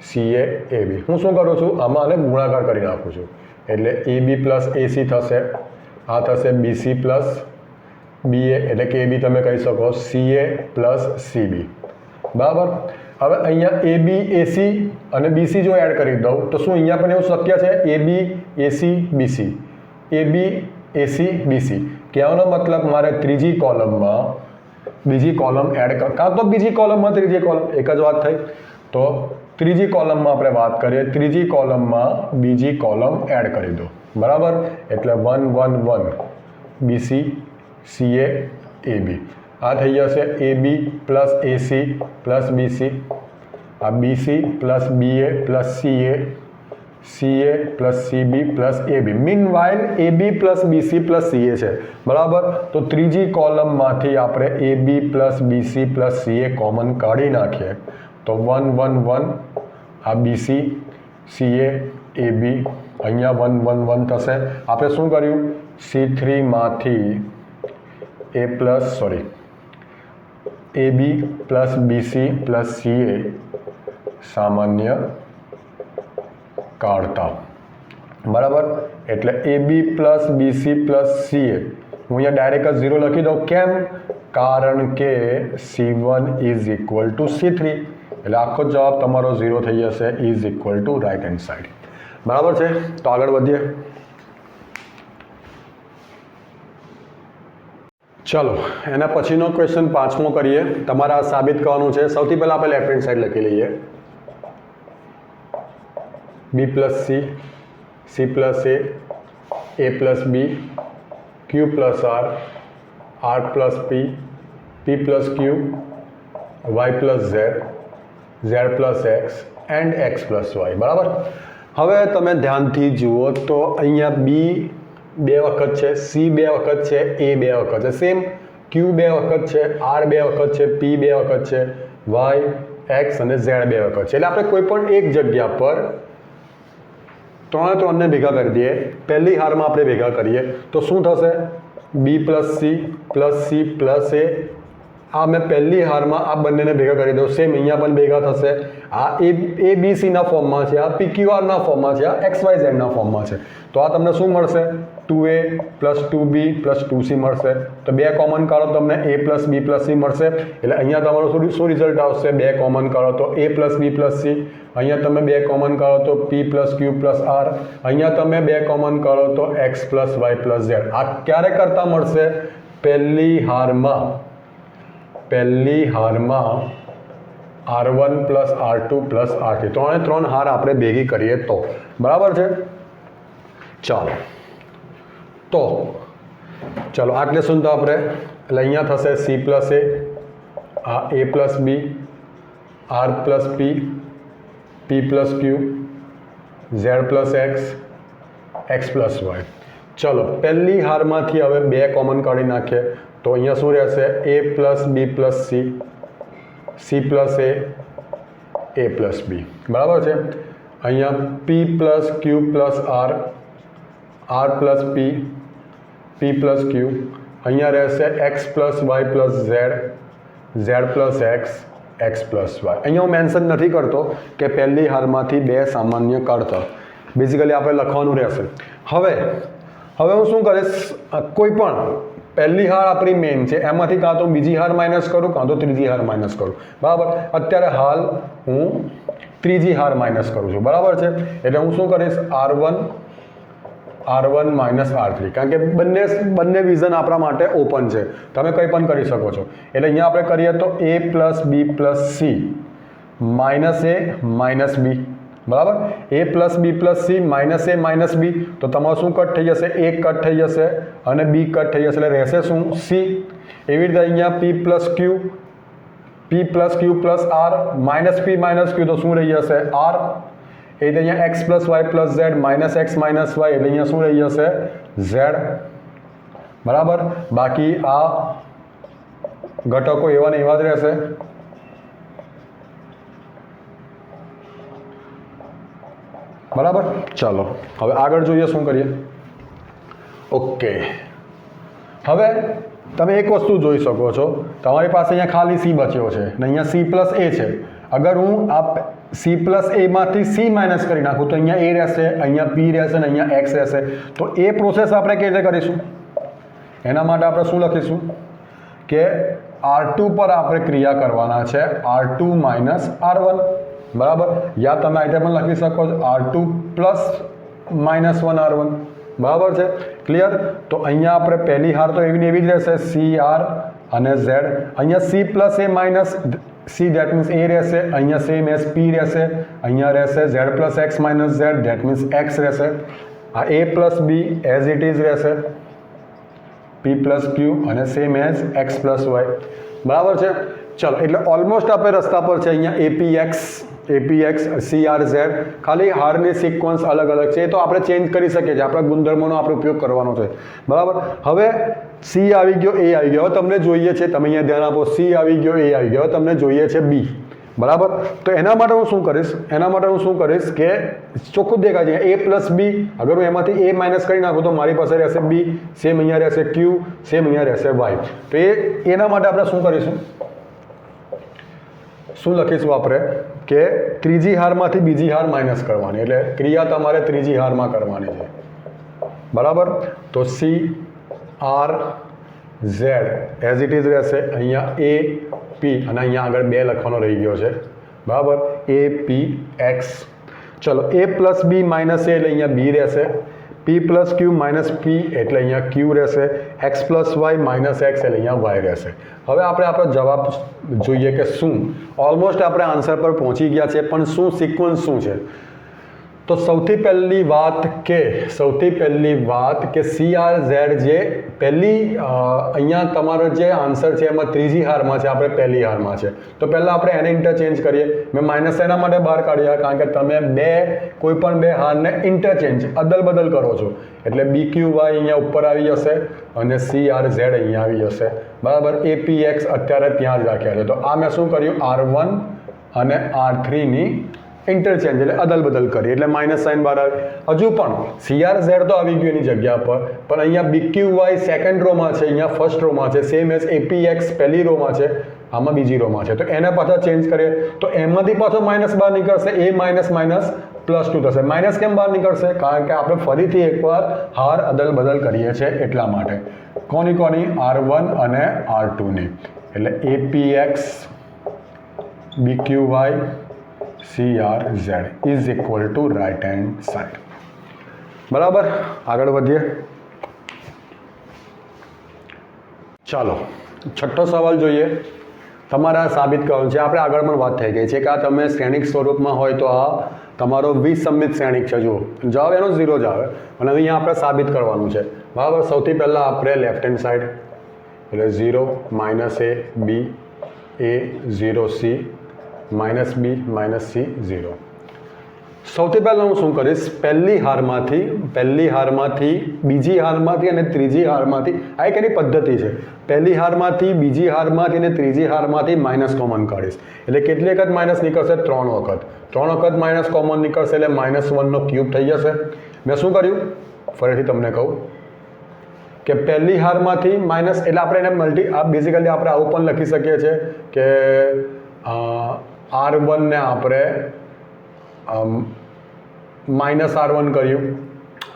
A: CA AB. હું શું કરું છું, આમાં આને ગુણાકાર કરી નાખું છું, એટલે AB + AC થશે. આ થશે BC + BA, એટલે કે AB તમે કહી શકો CA + CB, બરાબર. હવે અહીંયા AB AC અને BC જો એડ કરી દઉં તો શું અહીંયા પણ એવું શક્ય છે, AB AC BC, AB AC BC. કહેવાનો મતલબ મારે ત્રીજી કોલમમાં બીજી કોલમ એડ કાં તો બીજી કોલમમાં ત્રીજી કોલમ, એક જ વાત થઈ. તો ત્રીજી કોલમમાં આપણે વાત કરીએ, ત્રીજી કોલમમાં બીજી કોલમ એડ કરી દો, બરાબર. એટલે 1 1 1 BC CA AB. આ થઈ જશે AB + AC + BC, આ BC + BA + CA, CA + CB + AB. Meanwhile AB + BC + CA છે, બરાબર. તો ત્રીજી કોલમમાંથી આપણે AB + BC + CA કોમન કાઢી નાખીએ, તો 1 1 1 આ BC CA AB, અહીંયા 1 1 1 થશે. આપણે શું કર્યું, C3માંથી AB + BC + CA સામાન્ય કાઢતા, બરાબર. એટલે AB + BC + CA હું અહીંયા ડાયરેક્ટ જ 0 લખી દઉં, કેમ? કારણ કે C1 is equal two C3. એટલે આખો જવાબ તમારો 0 થઈ જશે, is equal to right hand side, બરાબર છે. તો આગળ વધીએ. ચલો એના પછીનો ક્વેશ્ચન 5મો કરીએ. તમારે આ સાબિત કરવાનું છે. સૌથી પહેલાં આપણે લેફ્ટ હેન્ડ સાઈડ લખી લઈએ, B + C, C + A + B, Q + R, R + P, P + Q, Y + Z, Z + X and X + Y, બરાબર. હવે તમે ધ્યાનથી જુઓ તો અહીંયા B 2 વખત છે, C 2 વખત છે, A 2 વખત છે, સેમ Q 2 વખત છે, R 2 વખત છે, P 2 વખત છે, Y, X અને Z 2 વખત છે. એટલે આપણે કોઈ પણ એક જગ્યા પર 3 ને ભેગા કરી દઈએ. પહેલી હારમાં આપણે ભેગા કરીએ તો શું થશે, B + C + C + A આ મેં પહેલી હારમાં આ બંનેને ભેગા કરી દઉં, સેમ અહીંયા પણ ભેગા થશે. આ એ બી સીના ફોર્મમાં છે, આ પી ક્યુ આરના ફોર્મમાં છે, આ એક્સ વાય ઝેડના ફોર્મમાં છે. તો આ તમને શું મળશે? 2a plus 2b plus 2c મળશે. તો બે કોમન કાઢો તમને a plus b plus c મળશે. એટલે અહીંયા તમારું શું રિઝલ્ટ આવશે? બે કોમન કાઢો તો a plus b plus c. અહીંયા તમે બે કોમન કાઢો તો p plus q plus r. અહીંયા તમે બે કોમન કાઢો તો x plus y plus z. આ ક્યારે કરતા મળશે? પહેલી હારમાં R1 plus R2 plus R3 ત્રણે ત્રણ હાર આપણે ભેગી કરીએ તો. બરાબર છે? ચાલો આટલે શું તો આપણે એટલે અહીંયા થશે c પ્લસ a, આ a plus b, r plus p, p plus q, z plus x, x plus y. ચલો પહેલી હારમાંથી હવે બે કોમન કાઢી નાખીએ તો અહીંયા શું રહેશે? a plus b plus c, c plus a plus b. બરાબર છે? અહીંયા p plus q plus r, r plus p, p plus q. અહીંયા રહેશે x plus y plus z, z plus x, x plus y. અહીંયા હું મેન્શન નથી કરતો કે પહેલી હારમાંથી બે સામાન્ય કાઢતા, બેઝિકલી આપણે લખવાનું રહેશે. હવે હું શું કરીશ? કોઈ પણ પહેલી હાર આપણી મેઇન છે, એમાંથી કાં તો બીજી હાર માઇનસ કરું, કાં તો ત્રીજી હાર માઇનસ કરું. બરાબર? અત્યારે હાલ હું ત્રીજી હાર માઇનસ કરું છું. બરાબર છે? એટલે હું શું કરીશ? R1 માઇનસ R3, કારણ કે બંને વિઝન આપણા માટે ઓપન છે, તમે કંઈ પણ કરી શકો છો. એટલે અહીંયા આપણે કરીએ તો a plus b plus c minus a minus b. બરાબર? a plus b plus c minus a minus b. તો તમારું શું કટ થઈ જશે? a કટ થઈ જશે અને b કટ થઈ જશે, એટલે રહેશે શું? c. એવી રીતે અહીંયા p plus q plus r minus p minus q, તો શું રહી જશે? r. એ રીતે અહીંયા x plus y plus z minus x minus y, એટલે અહીંયા શું રહી જશે? z. બરાબર? બાકી આ ઘટકો એવા ને એવા જ રહેશે. બરાબર? ચાલો હવે આગળ જોઈએ શું કરીએ. ઓકે, હવે તમે એક વસ્તુ જોઈ શકો છો, તમારી પાસે અહીંયા ખાલી c બચ્યો છે ને અહીંયા c પ્લસ a છે. અગર હું આ c પ્લસ a માંથી c માઇનસ કરી નાખું તો અહીંયા a રહેશે, અહીંયા p રહેશે ને અહીંયા x રહેશે. તો એ પ્રોસેસ આપણે કેવી રીતે કરીશું? એના માટે આપણે શું લખીશું કે R2 પર આપણે ક્રિયા કરવાના છે, R2 માઇનસ R1. બરાબર? યા તમે આ રીતે પણ લખી શકો છો R2 પ્લસ માઇનસ 1 R1. બરાબર છે? ક્લિયર? તો અહીંયા આપણે પહેલી હાર તો એવી ને એવી જ રહેશે, CR અને Z. અહીંયા c plus a minus c, that means a રહેશે. અહીંયા સેમ એઝ p રહેશે. અહીંયા રહેશે z plus x minus z, that means x રહેશે. આ a plus b as it is રહેશે, p પ્લસ q અને same as x plus y. બરાબર છે? ચલો, એટલે ઓલમોસ્ટ આપણે રસ્તા પર છે. અહીંયા apx crz, ખાલી હારની સિક્વન્સ અલગ અલગ છે, એ તો આપણે ચેન્જ કરી શકીએ છીએ, આપણા ગુણધર્મોનો આપણે ઉપયોગ કરવાનો છે. બરાબર? હવે c આવી ગયો, a આવી ગયો, હવે તમને જોઈએ છે, તમે અહીંયા ધ્યાન આપો, c આવી ગયો, a આવી ગયો, હવે તમને જોઈએ છે b. બરાબર? તો એના માટે હું શું કરીશ કે ચોખ્ખું દેખાય છે a પ્લસ b. અગર હું એમાંથી a માઇનસ કરી નાખું તો મારી પાસે રહેશે b, સેમ અહીંયા રહેશે q, સેમ અહીંયા રહેશે y. તો એના માટે આપણે શું કરીશું? શું લખીશું આપણે કે ત્રીજી હારમાંથી બીજી હાર માઇનસ કરવાની, એટલે ક્રિયા તમારે ત્રીજી હારમાં કરવાની છે. બરાબર? તો c r z as it is રહેશે. અહીંયા a p અને અહીંયા આગળ બે લખવાનો રહી ગયો છે. બરાબર? a p x. ચલો, a plus b minus a એટલે અહીંયા b રહેશે, p plus q minus p એટલે અહીંયા q રહેશે, x plus y minus x એટલે અહીંયા y રહેશે. હવે આપણે આપણો જવાબ જોઈએ કે શું. ઓલમોસ્ટ આપણે આન્સર પર પહોંચી ગયા છે, પણ શું સિક્વન્સ શું છે? તો સૌથી પહેલી વાત કે CRZ જે પહેલી અહીંયા તમારો જે આન્સર છે એમાં ત્રીજી હારમાં છે, આપણે પહેલી હારમાં છે. તો પહેલાં આપણે એને ઇન્ટરચેન્જ કરીએ. મેં માઇનસ એના માટે બહાર કાઢ્યા કારણ કે તમે કોઈ પણ બે હારને ઇન્ટરચેન્જ અદલ બદલ કરો છો, એટલે BQY અહીંયા ઉપર આવી જશે અને CRZ અહીંયા આવી જશે. બરાબર? APX અત્યારે ત્યાં જ રાખ્યા છે. તો આ મેં શું કર્યું? R1 અને R3 ની ઇન્ટરચેન્જ એટલે અદલ બદલ કરીએ એટલે માઇનસ સાઇન બહાર આવે. હજુ પણ CR Z તો આવી ગયું એની જગ્યા પર, પણ અહીંયા BQY સેકન્ડ રોમાં છે, અહીંયા ફર્સ્ટ રોમાં છે, સેમ એઝ APX પહેલી રોમાં છે, આમાં બીજી રોમાં છે. તો એને પાછા ચેન્જ કરીએ તો એમાંથી પાછો માઇનસ બહાર નીકળશે, A માઇનસ માઇનસ +2 થશે. માઇનસ કેમ બહાર નીકળશે? કારણ કે આપણે ફરીથી એકવાર હાર અદલ બદલ કરીએ છીએ એટલા માટે. કોની R1 અને R2 ની, એટલે APX BQY CRZ is equal to right hand side. બરાબર, આગળ વધીએ. ચાલો છઠ્ઠો સવાલ જોઈએ. તમારે આ સાબિત કરવાનું છે. આપણે આગળ પણ વાત થઈ ગઈ છે કે આ તમે શ્રેણિક સ્વરૂપમાં હોય તો આ તમારો વિસંમિત શ્રેણિક છે. જુઓ જવાબ એનો 0 જ આવે, અને અહીંયા આપણે સાબિત કરવાનું છે. બરાબર, સૌથી પહેલાં આપણે લેફ્ટ હેન્ડ સાઈડ એટલે 0 -a b a 0 c -b -c 0. સૌથી પહેલાં હું શું કરીશ, પહેલી હારમાંથી બીજી હારમાંથી અને ત્રીજી હારમાંથી, આ એક એની પદ્ધતિ છે. પહેલી હારમાંથી બીજી હારમાંથી અને ત્રીજી હારમાંથી માઇનસ કોમન કાઢીશ. એટલે કેટલી વખત માઇનસ નીકળશે? 3 વખત. 3 વખત માઇનસ કોમન નીકળશે એટલે -1નો ક્યુબ થઈ જશે. મેં શું કર્યું ફરીથી તમને કહું કે પહેલી હારમાંથી માઇનસ, એટલે આપણે એને બેઝિકલી આપણે આવું પણ લખી શકીએ છીએ કે R1 ને આપણે -R1 કર્યું.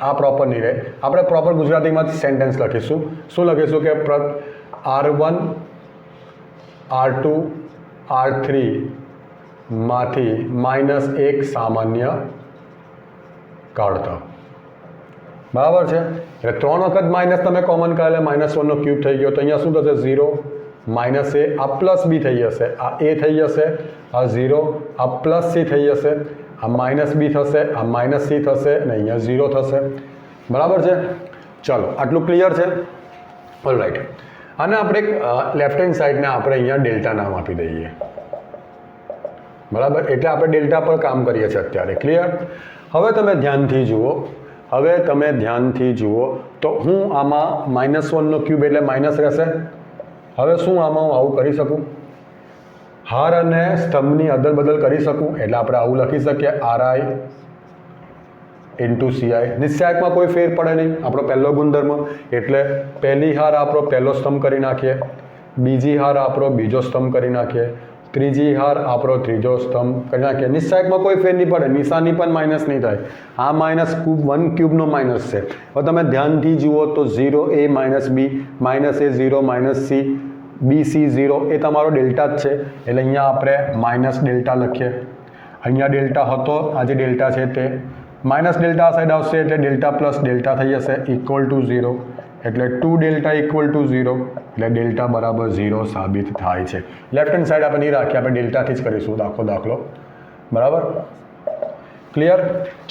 A: આ પ્રોપર નહીં રહે. આપણે પ્રોપર ગુજરાતીમાં સેન્ટેન્સ લખીશું. શું લખીશું કે R1 R2 R3 માંથી -1 સામાન્ય કાઢતા. બરાબર છે. એટલે 3 વખત માઇનસ તમે કોમન કાઢે એટલે -1નો ક્યુબ થઈ ગયો. તો અહીંયા શું થશે? 0 -a, આ પ્લસ b થઈ જશે, આ a થઈ જશે, આ 0, આ પ્લસ c થઈ જશે, આ -b થશે, આ -c થશે અને અહીંયા 0 થશે. બરાબર છે. ચાલો આટલું ક્લિયર છે. ઓલરાઈટ, અને આપણે લેફ્ટ હેન્ડ સાઈડને આપણે અહીંયા ડેલ્ટા નામ આપી દઈએ. બરાબર, એટલે આપણે ડેલ્ટા પર કામ કરીએ છીએ અત્યારે. ક્લિયર? હવે તમે ધ્યાનથી જુઓ તો હું આમાં -1નો ક્યુબ એટલે માઇનસ રહેશે. હવે શું આમાં હું આવું કરી શકું? હાર અને સ્તંભની અદલ બદલ કરી શકું. એટલે આપણે આવું લખી શકીએ RI × CI. નિશ્ચાયકમાં કોઈ ફેર પડે નહીં, આપણો પહેલો ગુણધર્મ. એટલે પહેલી હાર આપણો પહેલો સ્તંભ કરી નાખીએ, બીજી હાર આપણો બીજો સ્તંભ કરી નાખીએ, ત્રીજી હાર આપણો ત્રીજો સ્તંભ કરી નાખીએ. નિશ્ચાયકમાં કોઈ ફેર નહીં પડે, નિશાની પણ માઇનસ નહીં થાય. આ -1 ક્યુબનો માઇનસ છે. હવે તમે ધ્યાનથી જુઓ તો 0a - b -a 0 -c BC 0 એ તમારો ડેલ્ટા જ છે. એટલે અહીંયા આપણે માઇનસ ડેલ્ટા લખીએ. અહીંયા ડેલ્ટા હતો, આ જે ડેલ્ટા છે તે માઇનસ ડેલ્ટા આ સાઈડ આવશે એટલે ડેલ્ટા પ્લસ ડેલ્ટા થઈ જશે ઇક્વલ ટુ 0. એટલે 2 ડેલ્ટા ઇક્વલ ટુ 0 એટલે ડેલ્ટા બરાબર 0 સાબિત થાય છે. લેફ્ટ હેન્ડ સાઈડ આપણે નહીં રાખીએ, આપણે ડેલ્ટાથી જ કરીશું દાખલો. બરાબર, ક્લિયર?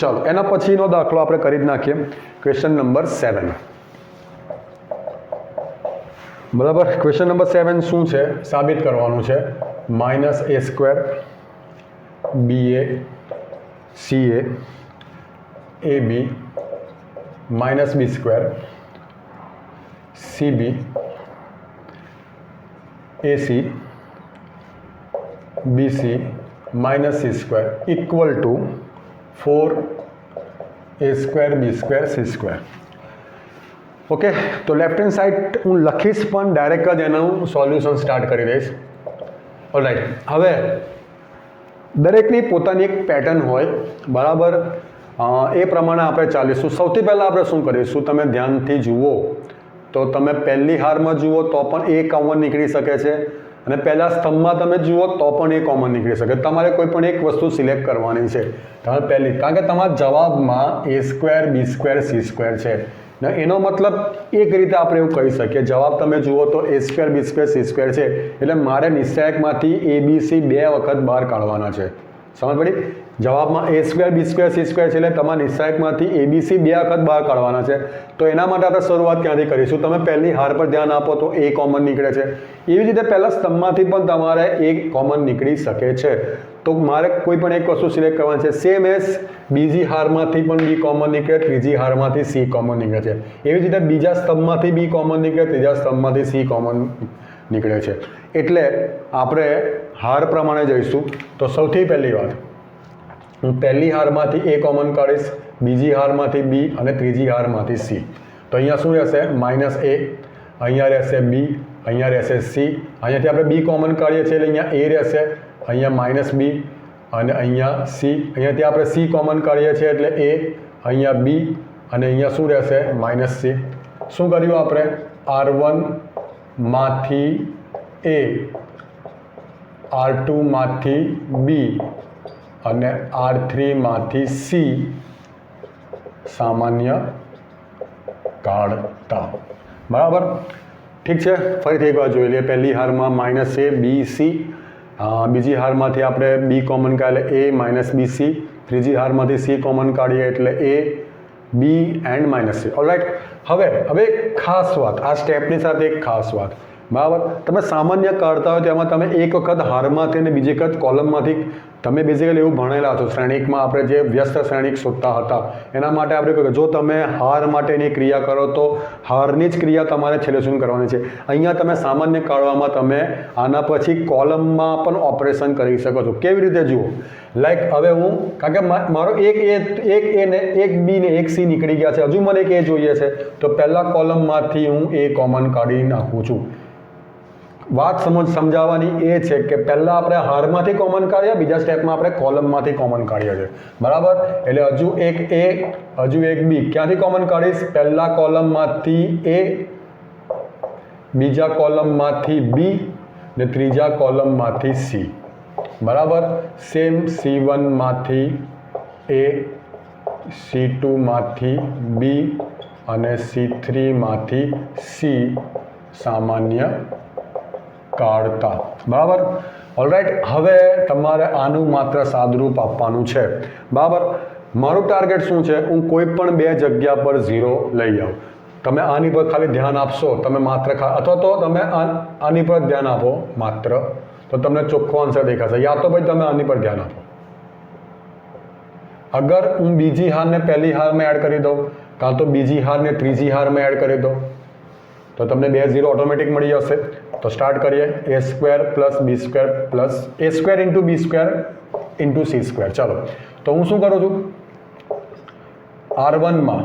A: ચાલો એના પછીનો દાખલો આપણે કરી જ નાખીએ. Question number 7. બરાબર, ક્વેશ્ચન નંબર 7 શું છે? સાબિત કરવાનું છે -a² BA CA AB -b² CB AC BC -c² equal to 4a² b² c². Okay, તો લેફ્ટ હેન્ડ સાઈડ હું લખીશ પણ ડાયરેક્ટ જ એનું સોલ્યુશન સ્ટાર્ટ કરી દઈશ. ઓલરાઈટ, હવે દરેકની પોતાની એક પેટર્ન હોય. બરાબર, એ પ્રમાણે આપણે ચાલીશું. સૌથી પહેલાં આપણે શું કરીશું, તમે ધ્યાનથી જુઓ તો તમે પહેલી હારમાં જુઓ તો પણ એ કોમન નીકળી શકે છે, અને પહેલા સ્તંભમાં તમે જુઓ તો પણ એ કોમન નીકળી શકે. તમારે કોઈ પણ એક વસ્તુ સિલેક્ટ કરવાની છે તમારે પહેલી, કારણ કે તમારા જવાબમાં a² b² c² છે. એનો મતલબ એક રીતે આપણે એવું કહી શકીએ, જવાબ તમે જુઓ તો a² b² c² છે, એટલે મારે નિશ્ચાયકમાંથી ABC 2 વખત બહાર કાઢવાના છે. સમજ પડી? જવાબમાં a² b² c² છે એટલે તમારા નિશ્ચાયકમાંથી ABC 2 વખત બહાર કાઢવાના છે. તો એના માટે આપણે શરૂઆત ક્યાંથી કરીશું? તમે પહેલી હાર પર ધ્યાન આપો તો a કોમન નીકળે છે. એવી જ રીતે પહેલા સ્તંભમાંથી પણ તમારે a કોમન નીકળી શકે છે. તો મારે કોઈ પણ એક વસ્તુ સિલેક્ટ કરવાની છે. સેમ એઝ બીજી હારમાંથી પણ b કોમન નીકળે, ત્રીજી હારમાંથી c કોમન નીકળે છે. એવી જ રીતે બીજા સ્તંભમાંથી b કોમન નીકળે, ત્રીજા સ્તંભમાંથી c કોમન નીકળે છે. એટલે આપણે હાર પ્રમાણે જઈશું. તો સૌથી પહેલી વાત હું પહેલી હારમાંથી એ કોમન કાઢીશ, બીજી હારમાંથી બી અને ત્રીજી હારમાંથી સી. તો અહીંયા શું રહેશે? માઇનસ એ, અહીંયા રહેશે બી, અહીંયા રહેશે સી. અહીંયાથી આપણે બી કોમન કાઢીએ છીએ એટલે અહીંયા એ રહેશે, અહીંયા માઇનસ બી અને અહીંયા સી. અહીંયાથી આપણે સી કોમન કાઢીએ છીએ એટલે એ, અહીંયા બી અને અહીંયા શું રહેશે? Minus C. શું કર્યું આપણે? R1માંથી એ, R2માંથી બી અને R3માંથી સી સામાન્ય કાઢતા. બરાબર? ઠીક છે, ફરીથી એકવાર જોઈ લઈએ. પહેલી હારમાં માઇનસ એ બી સી, બીજી હારમાંથી આપણે બી કોમન કાઢીએ એ માઇનસ બી સી, ત્રીજી હારમાંથી સી કોમન કાઢીએ એટલે એ બી એન્ડ માઇનસ સી. ઓલરાઈટ, હવે એક ખાસ વાત, આ સ્ટેપની સાથે એક ખાસ વાત. બરાબર, તમે સામાન્ય કાઢતા હોય તેમાં તમે એક વખત હારમાંથી અને બીજી વખત કોલમમાંથી, તમે બેઝિકલી એવું ભણેલા છો શ્રેણિકમાં, આપણે જે વ્યસ્ત શ્રેણિક શોધતા હતા એના માટે આપણે કહ્યું જો તમે હાર માટેની ક્રિયા કરો તો હારની જ ક્રિયા તમારે છેલ્લે સુધી કરવાની છે. અહીંયા તમે સામાન્ય કાઢવામાં તમે આના પછી કોલમમાં પણ ઓપરેશન કરી શકો છો. કેવી રીતે જુઓ? લાઈક હવે હું, કારણ કે મારો એક એ ને એક બી ને એક સી નીકળી ગયા છે, હજુ મને એક એ જોઈએ છે, તો પહેલાં કોલમમાંથી હું એ કોમન કાઢી નાખું છું. વાત સમજાવવાની એ છે કે પહેલાં આપણે હારમાંથી કોમન કાઢ્યા, બીજા સ્ટેપમાં આપણે કોલમમાંથી કોમન કાઢ્યા છે. બરાબર? એટલે હજુ એક એ, હજુ એક બી. ક્યાંથી કોમન કાઢીશ? પહેલા કોલમમાંથી એ, બીજા કોલમમાંથી બી ને ત્રીજા કોલમમાંથી સી. બરાબર? સેમ C1માંથી એ, C2માંથી બી અને C3માંથી સી સામાન્ય કાઢતા. બરાબર? ઓલરાઈટ, હવે તમારે આનું માત્ર સાદુરૂપ આપવાનું છે. બરાબર? મારું ટાર્ગેટ શું છે? હું કોઈ પણ બે જગ્યા પર 0 લઈ આવું. તમે આની પર ખાલી ધ્યાન આપશો, તમે માત્ર અથવા તો તમે આની પર ધ્યાન આપો માત્ર, તો તમને ચોખ્ખો આન્સર દેખાશે. યા તો ભાઈ તમે આની પર ધ્યાન આપો. અગર હું બીજી હારને પહેલી હારમાં એડ કરી દઉં, કાં તો બીજી હારને ત્રીજી હારમાં એડ કરી દઉં, તો તમને 2 0 ઓટોમેટિક મળી જશે. તો સ્ટાર્ટ કરીએ. a² plus b² plus a² into b² into c². ચાલો, તો હું શું કરું છું? R1માં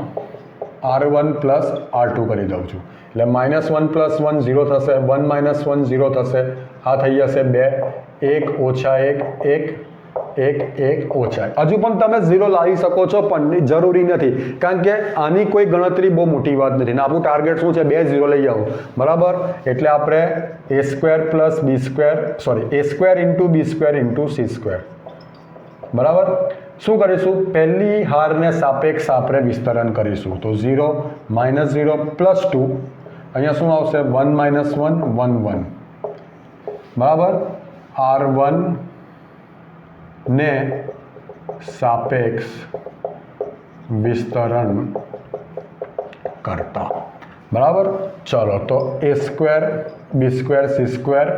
A: R1 પ્લસ R2 કરી દઉં છું. એટલે -1 પ્લસ 1 0 થશે, 1 માઇનસ 1 0 થશે. આ થઈ જશે 2, 1 ઓછા 1 1 1 1 ઓછા. હજુ પણ તમે 0 લાવી શકો છો, પણ જરૂરી નથી, કારણ કે આની કોઈ ગણતરી બહુ મોટી વાત નથી. આપણું ટાર્ગેટ શું છે? 2 0 લઈ આવો. બરાબર? એટલે આપણે a² plus b² sorry a² into b² into c². બરાબર? શું કરીશું? પહેલી હારને સાપેક્ષ આપણે વિસ્તરણ કરીશું. તો 0 -0 પ્લસ 2, અહીંયા શું આવશે? 1 માઇનસ 1 1 1. બરાબર? R1 ને સાપેક્ષ વિસ્તરણ કરતા. બરાબર? ચલો, તો a² b² c².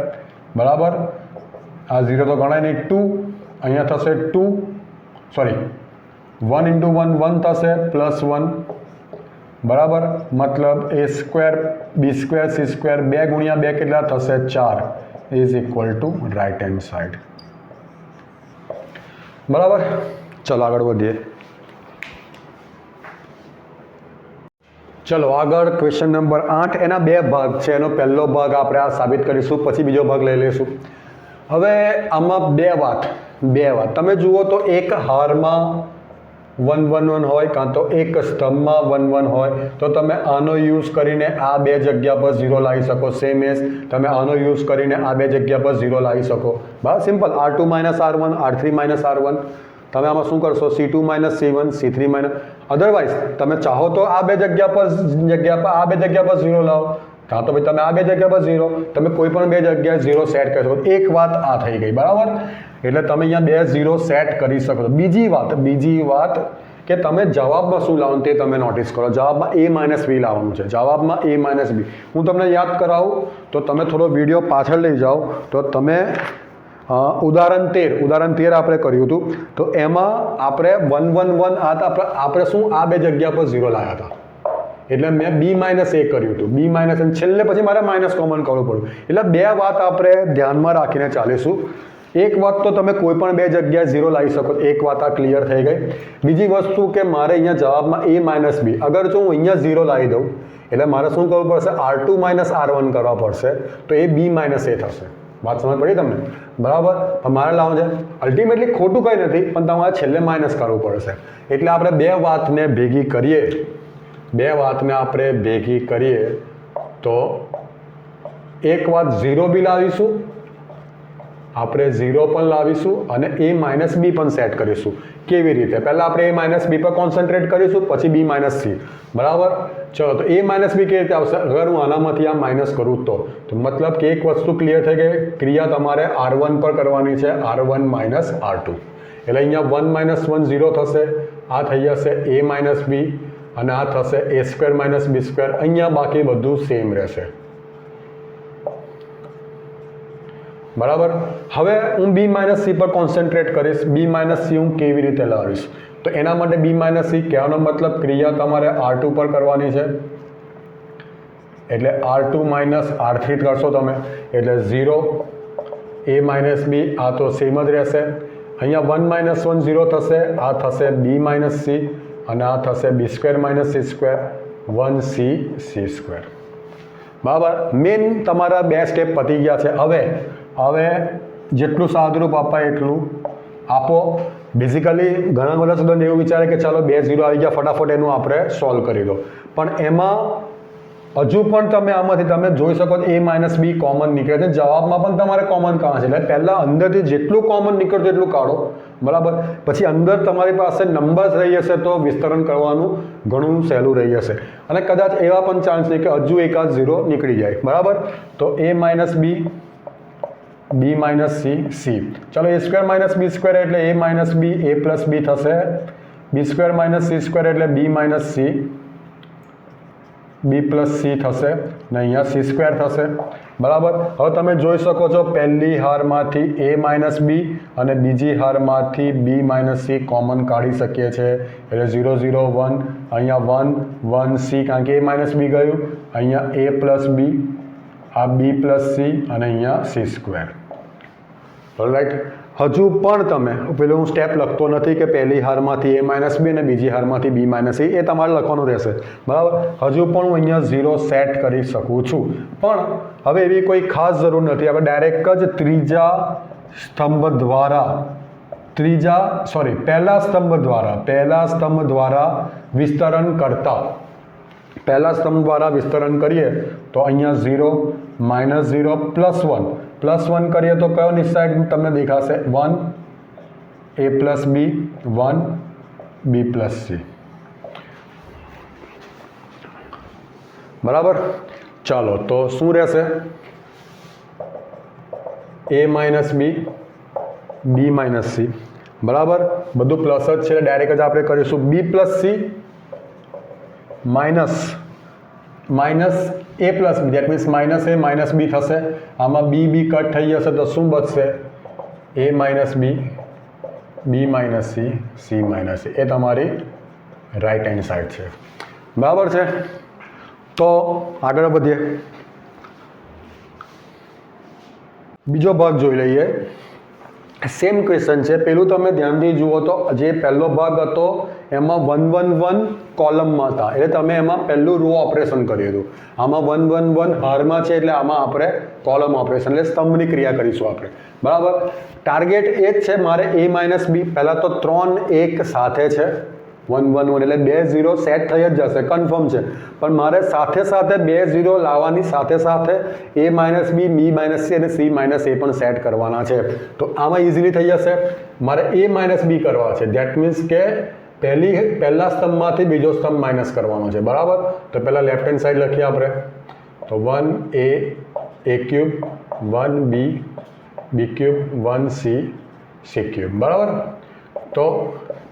A: બરાબર? આ 0 તો ગણાય નહીં, 2 અહીંયા થશે 2 સોરી 1 ઇન્ટુ 1 1 થશે પ્લસ 1. બરાબર? મતલબ a² b² c² 2 ગુણ્યા 2 કેટલા થશે? 4 is equal to right hand side. બરાબર? ચલો આગળ વધીએ. ચલો આગળ ક્વેશ્ચન નંબર 8. એના 2 ભાગ છે. એનો પહેલો ભાગ આપણે આ સાબિત કરીશું, પછી બીજો ભાગ લઈ લઈશું. હવે આમાં બે વાત તમે જુઓ તો એક હારમાં 1 1 1 હોય, કાં તો એક સ્તંભમાં 1 1 હોય, તો તમે આનો યુઝ કરીને આ બે જગ્યા પર 0 લાવી શકો. સેમ એઝ તમે આનો યુઝ કરીને આ બે જગ્યા પર 0 લાવી શકો. બરાબર? Simple. R2 minus R1, R3 minus R1. તમે આમાં શું કરશો? C2 minus C1, C3 minus. Otherwise તમે ચાહો તો આ બે જગ્યા પર 0 લાવો, કાં તો ભાઈ તમે આ બે જગ્યા પર 0, તમે કોઈ પણ બે જગ્યાએ 0 સેટ કરી શકો. એક વાત આ થઈ ગઈ. બરાબર? એટલે તમે અહીંયા 2 0 સેટ કરી શકો છો. બીજી વાત કે તમે જવાબમાં શું લાવવાનું તે તમે નોટિસ કરો. જવાબમાં a માઇનસ b લાવવાનું છે. જવાબમાં a માઇનસ b. હું તમને યાદ કરાવું તો તમે થોડો વિડીયો પાછળ લઈ જાઓ તો તમે ઉદાહરણ 13 આપણે કર્યું હતું, તો એમાં આપણે 1 1 1 આપણે શું આ બે જગ્યા પર 0 લાવ્યા હતા, એટલે મેં b માઇનસ a કર્યું હતું. b માઇનસ છેલ્લે પછી મારે માઇનસ કોમન કરવું પડ્યું. એટલે બે વાત આપણે ધ્યાનમાં રાખીને ચાલીશું. એક વાત તો તમે કોઈ પણ બે જગ્યાએ 0 લાવી શકો, એક વાત આ ક્લિયર થઈ ગઈ. બીજી વસ્તુ કે મારે અહીંયા જવાબમાં a માઇનસ બી, અગર જો હું અહીંયા 0 લાવી દઉં એટલે મારે શું કરવું પડશે, R2 માઇનસ R1 કરવા પડશે, તો એ b માઇનસ a થશે. વાત સમજ પડી તમને? બરાબર. પણ મારે લાવવું છે અલ્ટિમેટલી ખોટું કંઈ નથી, પણ તમારે છેલ્લે માઇનસ કરવું પડશે. એટલે આપણે બે વાતને ભેગી કરીએ, તો એક વાત 0 બી લાવીશું, આપણે 0 પણ લાવીશું અને a માઇનસ બી પણ સેટ કરીશું. કેવી રીતે? પહેલાં આપણે a માઇનસ બી પર કોન્સન્ટ્રેટ કરીશું, પછી b માઇનસ સી. બરાબર. ચલો, તો a માઇનસ બી કેવી રીતે આવશે? અગર હું આનામાંથી આ માઇનસ કરું તો મતલબ કે એક વસ્તુ ક્લિયર થઈ ગઈ, ક્રિયા તમારે R1 પર કરવાની છે, R1 માઇનસ R2. એટલે અહીંયા 1 માઇનસ 1 0 થશે, આ થઈ જશે a માઇનસ બી અને આ થશે a square minus B square. અહીંયા બાકી બધું સેમ રહેશે. બરાબર. હવે હું b માઇનસ સી પર કોન્સન્ટ્રેટ કરીશ. b માઇનસ સી હું કેવી રીતે લાવીશ? તો એના માટે b માઇનસ સી કહેવાનો મતલબ ક્રિયા તમારે R2 પર કરવાની છે, એટલે R2 માઇનસ R3 કરશો તમે, એટલે 0 a માઇનસ બી, આ તો સેમ જ રહેશે. અહીંયા 1 માઇનસ 1 0 થશે, આ થશે b માઇનસ સી અને આ થશે b square minus C square, 1c C square. બરાબર. મેન તમારા બે સ્ટેપ પતી ગયા છે. હવે જેટલું સાદુરૂપ અપાય એટલું આપો. બેઝિકલી ઘણા બધા સ્ટુડન્ટ એવું વિચારે કે ચાલો 2 0 આવી ગયા, ફટાફટ એનું આપણે સોલ્વ કરી દો, પણ એમાં હજુ પણ તમે આમાંથી તમે જોઈ શકો a માઇનસ બી કોમન નીકળે છે. જવાબમાં પણ તમારે કોમન કાઢવા છે, એટલે પહેલાં અંદરથી જેટલું કોમન નીકળતું એટલું કાઢો. બરાબર. પછી અંદર તમારી પાસે નંબર્સ રહી હશે તો વિસ્તરણ કરવાનું ઘણું સહેલું રહી હશે, અને કદાચ એવા પણ ચાન્સ છે કે હજુ એકાદ 0 નીકળી જાય. બરાબર. તો a minus B, b minus C, C. ચલો, a square minus B square એટલે a minus B, a plus B થશે, b square minus C square એટલે b minus C, b plus C થશે ને અહીંયા સી સ્ક્વેર થશે. બરાબર. હવે તમે જોઈ શકો છો પહેલી હારમાંથી a માઇનસ બી અને બીજી હારમાંથી b માઇનસ સી કોમન કાઢી શકીએ છીએ, એટલે 0 0 1, અહીંયા 1 1 સી, કારણ કે a માઇનસ બી ગયું, અહીંયા a પ્લસ બી, આ b પ્લસ સી અને અહીંયા સી સ્ક્વેર. ઓલરાઈટ. હજુ પણ તમે પેલું હું સ્ટેપ લખતો નથી કે પહેલી હારમાંથી a માઇનસ બી અને બીજી હારમાંથી b માઇનસ સી, એ તમારે લખવાનું રહેશે. બરાબર. હજુ પણ હું અહીંયા 0 સેટ કરી શકું છું, પણ હવે એવી કોઈ ખાસ જરૂર નથી. આપણે ડાયરેક્ટ જ પહેલા સ્તંભ દ્વારા વિસ્તરણ કરતા, પહેલા સ્તંભ દ્વારા વિસ્તરણ કરીએ તો અહીંયા 0 માઇનસ 0 પ્લસ 1 કરીએ તો કયો નિશ્ચય તમને દેખાશે? 1 a plus b, 1 b plus c. બરાબર. ચાલો, તો શું રહેશે? a minus B, b minus C. બરાબર. બધું પ્લસ જ છે, ડાયરેક્ટ જ આપણે કરીશું. b plus C minus a plus B, that means minus a minus B થશે. આમાં બી કટ થઈ જશે તો શું બચશે? a minus B, b minus C, C minus C. એ તમારી રાઈટ હેન્ડ સાઈડ છે. બરાબર છે. તો આગળ વધીએ, બીજો ભાગ જોઈ લઈએ. સેમ ક્વેશ્ચન છે. પેલું તમે ધ્યાનથી જુઓ તો જે પહેલો ભાગ હતો એમાં 1 1 1 કોલમમાં હતા, એટલે તમે એમાં પહેલું રો ઓપરેશન કર્યું હતું. આમાં 1 1 1 હારમાં છે, એટલે આમાં આપણે કોલમ ઓપરેશન એટલે સ્તંભની ક્રિયા કરીશું આપણે. બરાબર. ટાર્ગેટ એ જ છે મારે a માઇનસ બી. પહેલાં તો 3 1 સાથે છે, 1 1 1 એટલે 2 0 સેટ થઈ જ જશે, કન્ફર્મ છે. પણ મારે સાથે 2 0 લાવવાની સાથે a minus B, b minus સી અને c માઇનસ a પણ સેટ કરવાના છે. તો આમાં ઇઝીલી થઈ જશે. મારે a માઇનસ બી કરવા છે, દેટ મીન્સ કે પહેલા સ્તંભમાંથી બીજો સ્તંભ માઇનસ કરવાનો છે. બરાબર. તો પહેલાં લેફ્ટ હેન્ડ સાઈડ લખીએ આપણે, તો 1 a cube, 1 b cube, 1 c cube. બરાબર. તો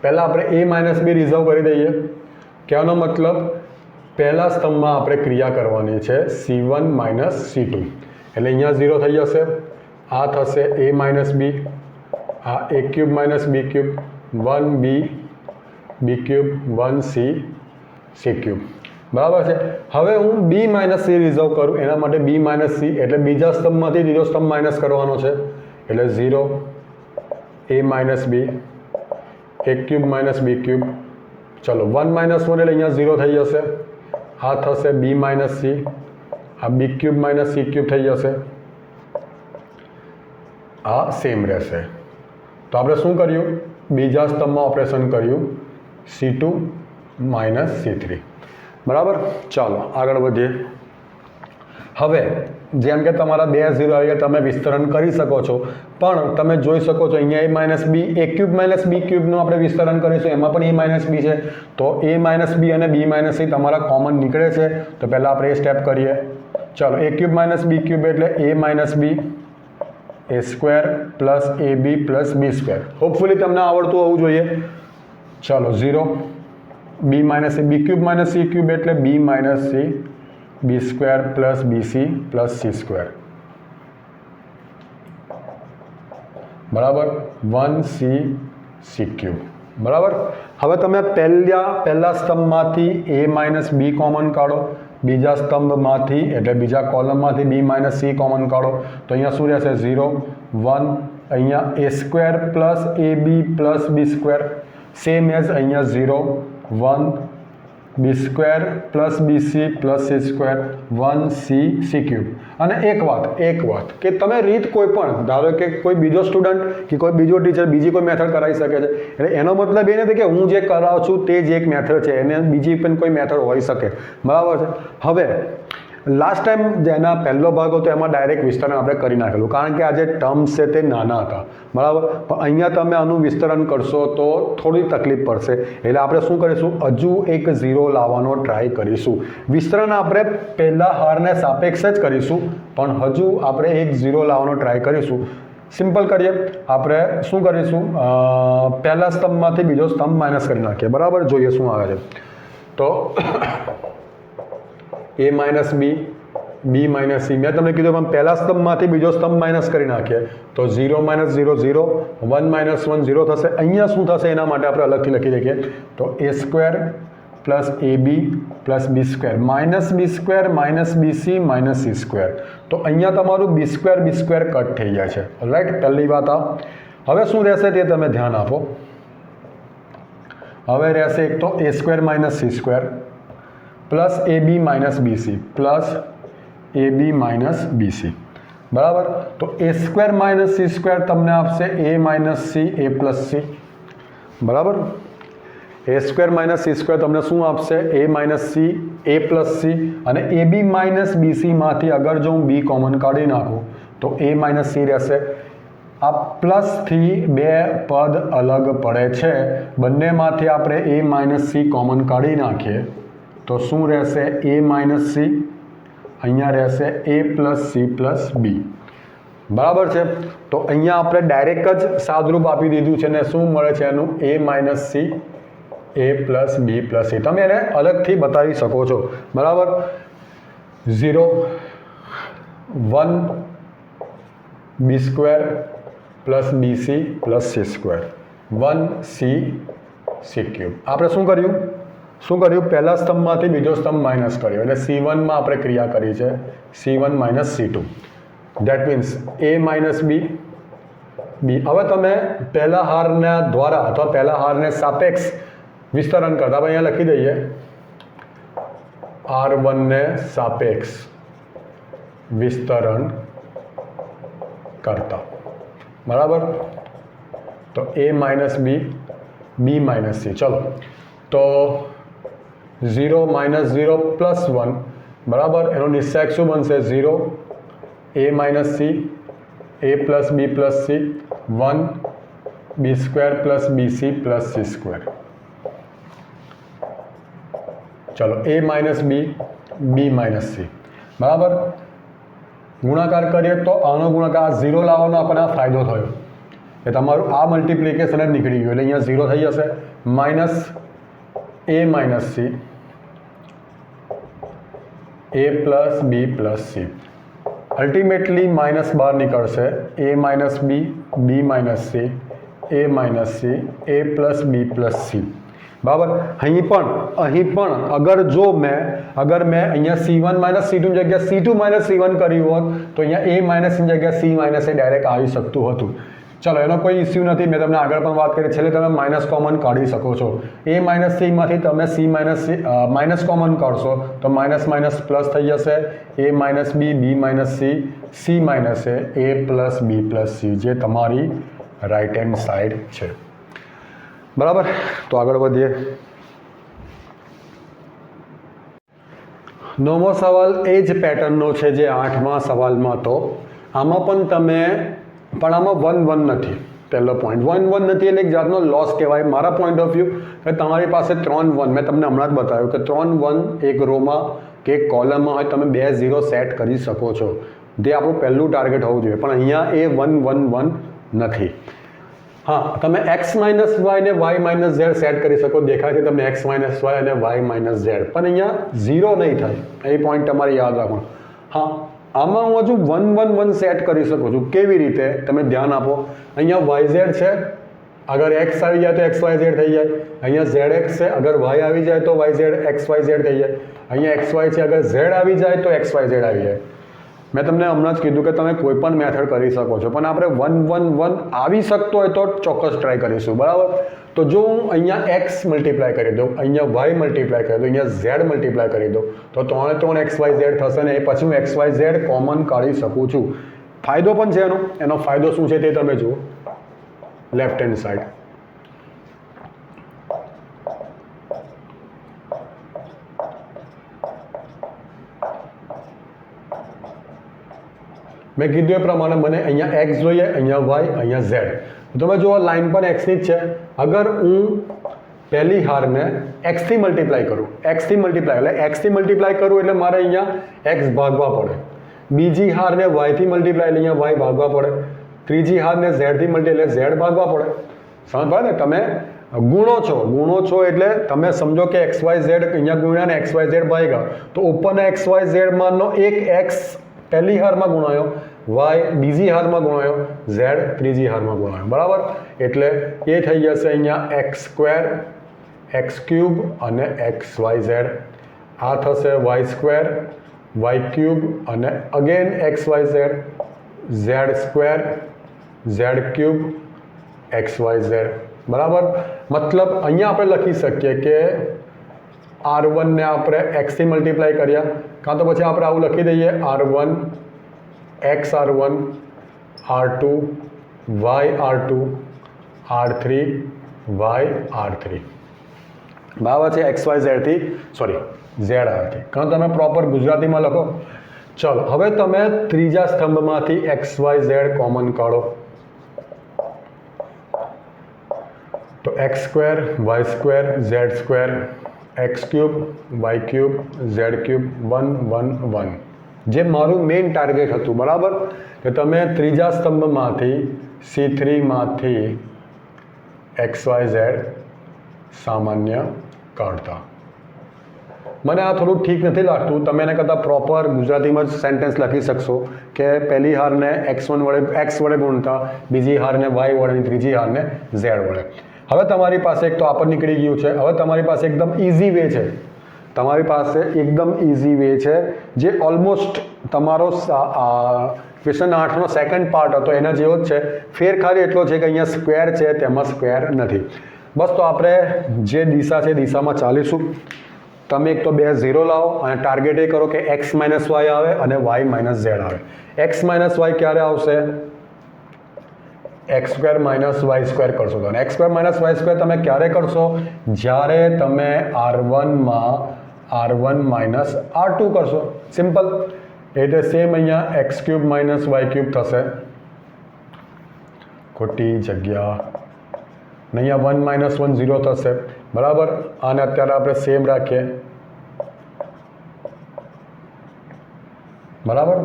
A: પહેલાં આપણે a માઇનસ બી રિઝર્વ કરી દઈએ. કહેવાનો મતલબ પહેલા સ્તંભમાં આપણે ક્રિયા કરવાની છે c1 માઇનસ c2, એટલે અહીંયા 0 થઈ જશે. આ થશે a માઇનસ બી, આ a cube minus b cube, 1 b cube, 1 c cube. બરાબર છે. હવે હું b માઇનસ સી રિઝર્વ કરું, એના માટે b માઇનસ સી એટલે બીજા સ્તંભમાંથી ત્રીજો સ્તંભ માઇનસ કરવાનો છે, એટલે 0 ए माइनस बी ए क्यूब माइनस बी क्यूब। चलो 1 माइनस 1 એટલે અહીંયા 0 થઈ જશે, આ થશે બી માઇનસ સી, આ બી ક્યુબ માઇનસ સી ક્યુબ થઈ જશે, આ સેમ રહેશે। તો આપણે શું કર્યું, બીજા સ્તંભમાં ઓપરેશન કર્યું C2 માઇનસ C3 બરાબર। ચાલો આગળ વધીએ। હવે જેમ કે તમારા 2 0 આવી ગયા, તમે વિસ્તરણ કરી શકો છો, પણ તમે જોઈ શકો છો અહીંયા a minus B A cube minus B ક્યુબનું આપણે વિસ્તરણ કરીશું, એમાં પણ a માઇનસ બી છે, તો a માઇનસ બી અને b માઇનસ સી તમારા કોમન નીકળે છે। તો પહેલાં આપણે એ સ્ટેપ કરીએ। ચાલો a cube minus B cube એટલે a minus B A square plus A B plus B square. Hopefully તમને આવડતું હોવું જોઈએ। ચાલો 0 B minus B cube minus C cube એટલે B minus C B square plus B C plus C square બરાબર 1c સી ક્યુબ બરાબર। હવે તમે પહેલા સ્તંભમાંથી a માઇનસ બી કોમન કાઢો, બીજા સ્તંભમાંથી એટલે બીજા કોલમમાંથી b માઇનસ સી કોમન કાઢો, તો અહીંયા શું રહેશે 0 1, અહીંયા a square plus A B plus B square, same as અહીંયા 0 1 B square plus B C plus C square 1c C cube. અને એક વાત કે તમે રીત કોઈ પણ ધારો કે કોઈ બીજો સ્ટુડન્ટ કે કોઈ બીજો ટીચર બીજી કોઈ મેથડ કરાવી શકે છે, એટલે એનો મતલબ એ નથી કે હું જે કરાવું છું તે જ એક મેથડ છે, એને બીજી પણ કોઈ મેથડ હોઈ શકે બરાબર છે। હવે લાસ્ટ ટાઈમ જેના પહેલો ભાગ હતો એમાં ડાયરેક્ટ વિસ્તરણ આપણે કરી નાખેલું, કારણ કે આ જે ટર્મ્સ છે તે નાના હતા બરાબર, પણ અહીંયા તમે આનું વિસ્તરણ કરશો તો થોડી તકલીફ પડશે, એટલે આપણે શું કરીશું, હજુ એક 0 લાવવાનો ટ્રાય કરીશું। વિસ્તરણ આપણે પહેલા હારને સાપેક્ષ જ કરીશું, પણ હજુ આપણે એક 0 લાવવાનો ટ્રાય કરીશું। સિમ્પલ કરીએ, આપણે શું કરીશું, પહેલા સ્તંભમાંથી બીજો સ્તંભ માઇનસ કરી નાખીએ બરાબર, જોઈએ શું આવે છે। તો a minus B minus c, મેં તમને કીધું પણ પહેલા સ્તંભમાંથી બીજો સ્તંભ માઇનસ કરી નાખીએ તો 0 માઇનસ 0 0, 1 માઇનસ 1 0 થશે। અહીંયા શું થશે એના માટે આપણે અલગથી લખી દઈએ, તો a square plus A B plus B square minus B C minus C square. તો અહીંયા તમારું બી સ્ક્વેર કટ થઈ જાય છે, રાઈટ। પહેલી વાત આ। હવે શું રહેશે તે તમે ધ્યાન આપો। હવે રહેશે એક તો a square minus C square plus A b minus B C plus A b minus B c બરાબર। તો a square minus C square તમને આપશે a minus C A plus c બરાબર। A square minus C square તમને શું આપશે, a minus C A plus c, અને એ બી માઇનસ બી સીમાંથી અગર જો હું બી કોમન કાઢી નાખું તો એ માઇનસ સી રહેશે। આ પ્લસથી બે પદ અલગ પડે છે, બંનેમાંથી આપણે એ માઇનસ સી કોમન કાઢી નાખીએ તો શું રહેશે, એ માઇનસ સી, અહીંયા રહેશે એ પ્લસ સી પ્લસ બી બરાબર છે। તો અહીંયા આપણે ડાયરેક્ટ જ સાદરૂપ આપી દીધું છે ને શું મળે છે એનું, A minus C A plus B plus C. તમે એને અલગથી બતાવી શકો છો બરાબર। 0 1 B square plus B C plus C square 1c C cube. આપણે શું કર્યું, પહેલા સ્તંભમાંથી બીજો સ્તંભ માઇનસ કર્યો, એટલે C1 માં આપણે ક્રિયા કરી છે, C1 minus C2, that means A minus B. હવે તમે પહેલા હારના દ્વારા અથવા પહેલા હારને સાપેક્ષ વિસ્તરણ કરતા આપણે અહીંયા લખી દઈએ R1 ને સાપેક્ષ વિસ્તરણ કરતા બરાબર। તો A minus B minus c. ચલો તો 0 માઇનસ 0 પ્લસ 1 બરાબર, એનો નિશ્ચાયક શું બનશે, 0 A minus C A plus B plus C 1 B square plus B C plus C square. ચલો A minus B minus C બરાબર। ગુણાકાર કરીએ તો આનો ગુણાકાર 0 લાવવાનો આપણને ફાયદો થયો કે તમારું આ મલ્ટિપ્લિકેશન જ નીકળી ગયું, એટલે અહીંયા 0 થઈ જશે, માઇનસ એ માઇનસ સી એ પ્લસ બી પ્લસ સી। અલ્ટિમેટલી માઇનસ બહાર નીકળશે, એ માઇનસ બી માઇનસ સી એ માઇનસ સી એ પ્લસ બી પ્લસ સી બરાબર। અહીં પણ અગર મેં અહીંયા C1 માઇનસ C2 ની જગ્યાએ C2 માઇનસ C1 કર્યું હોત તો અહીંયા A માઇનસની જગ્યાએ C માઇનસ એ ડાયરેક્ટ આવી શકતું હતું, ચલો એનો કોઈ ઇસ્યુ નથી, મેં તમને આગળ પણ વાત કરી, છેલ્લે તમે માઇનસ કોમન કાઢી શકો છો. a માઇનસ સીમાંથી તમે માઇનસ કોમન કાઢશો તો માઇનસ માઇનસ પ્લસ થઈ જશે, a minus B, B minus C, C minus a plus B plus c, જે તમારી રાઇટ હેન્ડ સાઈડ છે. બરાબર, તો આગળ વધીએ. 9મો સવાલ એ જ પેટર્નનો છે જે 8મા સવાલમાં હતો. આમાં પણ તમે આમાં 1 1 નથી. પહેલો પોઈન્ટ 1 1 નથી એટલે એક જાતનો લોસ કહેવાય મારા પોઈન્ટ ઓફ વ્યૂ, કે તમારી પાસે 3 1, મેં તમને હમણાં જ બતાવ્યું કે 3 1 એક રોમાં કે એક કોલમમાં હોય, તમે 2 0 સેટ કરી શકો છો, જે આપણું પહેલું ટાર્ગેટ હોવું જોઈએ. પણ અહીંયા એ 1 1 1 નથી. હા, તમે x માઇનસ વાય ને y માઇનસ ઝેડ સેટ કરી શકો, દેખાય છે તમને x માઇનસ વાય અને y માઇનસ ઝેડ, પણ અહીંયા 0 નહીં થાય. એ પોઈન્ટ તમારે યાદ રાખવાનો. હા, આમાં હું હજુ 1 1 1 સેટ કરી શકું છું. કેવી રીતે? તમે ધ્યાન આપો. અહીંયા yz છે, અગર x આવી જાય તો xyz થઈ જાય. અહીંયા zx છે, અગર y આવી જાય તો yz xyz થઈ જાય. અહીંયા xy છે, અગર z આવી જાય તો xyz આવી જાય. મેં તમને હમણાં જ કીધું કે તમે કોઈ પણ મેથડ કરી શકો છો, પણ આપણે 1 1 1 આવી શકતો હોય તો ચોક્કસ ટ્રાય કરીશું. બરાબર, તો જો હું અહીંયા x મલ્ટીપ્લાય કરી દઉં, અહીંયા y મલ્ટીપ્લાય કરી દઉં, અહીંયા z મલ્ટીપ્લાય કરી દઉં, તો 3 3 xyz થશે ને એ પછી હું xyz કોમન કાઢી શકું છું. ફાયદો પણ છે એનો ફાયદો શું છે તે તમે જુઓ. લેફ્ટ હેન્ડ સાઈડ મેં કીધું એ પ્રમાણે મને અહીંયા x જોઈએ, અહીંયા y, અહીંયા z. તમે જુઓ લાઈન પણ x ની જ છે. અગર હું પહેલી હારને x થી મલ્ટીપ્લાય કરું, x થી મલ્ટીપ્લાય કરું એટલે મારે અહીંયા x ભાગવા પડે. બીજી હારને y થી મલ્ટીપ્લાય એટલે અહીંયા y ભાગવા પડે. ત્રીજી હારને z થી મલ્ટીપ્લાય એટલે z ભાગવા પડે. સમજ પડે ને? તમે ગુણો છો એટલે તમે સમજો કે xyz અહીંયા ગુણ્યા ને xyz ભાગ્યા, તો ઉપરના xyz માંનો એક x પહેલી હારમાં ગુણાયો, y બીજી હારમાં ગુણાયો, z ત્રીજી હારમાં ગુણાયો. બરાબર, એટલે એ થઈ જશે અહીંયા x² x³ અને xyz. આ થશે y² y³ અને again xyz, z² z³ xyz. બરાબર, મતલબ અહીંયા આપણે લખી શકીએ કે r1 ને આપણે x થી મલ્ટીપ્લાય કર્યા, કાં તો પછી આપણે આવું લખી દઈએ r1 xr1 r2 yr2 r3 yr3. બરાબર છે, xyz થી સોરી zr3, કારણ તમે પ્રોપર ગુજરાતીમાં લખો. ચલો હવે તમે ત્રીજા સ્તંભમાંથી xyz કોમન કાઢો, તો x² y² z² x³ y³ z³ 1 1 1, જે મારું મેઇન ટાર્ગેટ હતું. બરાબર, કે તમે ત્રીજા સ્તંભમાંથી C3 માંથી xyz સામાન્ય કાઢતા. મને આ થોડું ઠીક નથી લાગતું. તમે એને કરતાં પ્રોપર ગુજરાતીમાં જ સેન્ટેન્સ લખી શકશો કે પહેલી હારને x1 વડે x વડે ગુણતા, બીજી હારને y વડે, ત્રીજી હારને z વડે. હવે તમારી પાસે એક તો આપણ નીકળી ગયું છે. હવે તમારી પાસે એકદમ ઇઝી વે છે, જે ઓલમોસ્ટ તમારો ક્વેશ્ચન 8નો સેકન્ડ પાર્ટ હતો એના જેવો જ છે. ફેર ખાલી એટલો છે કે અહીંયા સ્ક્વેર છે, તેમાં સ્ક્વેર નથી. બસ, તો આપણે જે દિશા છે દિશામાં ચાલીશું. તમે એક તો 2 0 લાવો અને ટાર્ગેટ એ કરો કે x માઇનસ વાય આવે અને y માઇનસ ઝેડ આવે. x માઇનસ વાય ક્યારે આવશે? x² માઇનસ y² કરશો તો, અને x² માઇનસ y² તમે ક્યારે કરશો? જ્યારે તમે r1 માઇનસ r2 કરશો. સિમ્પલ. એટલે સેમ અહીંયા x³ માઇનસ y³ થશે, ખોટી જગ્યા, અહીંયા 1 માઇનસ 1 0 થશે. બરાબર, આને અત્યારે આપણે સેમ રાખીએ. બરાબર,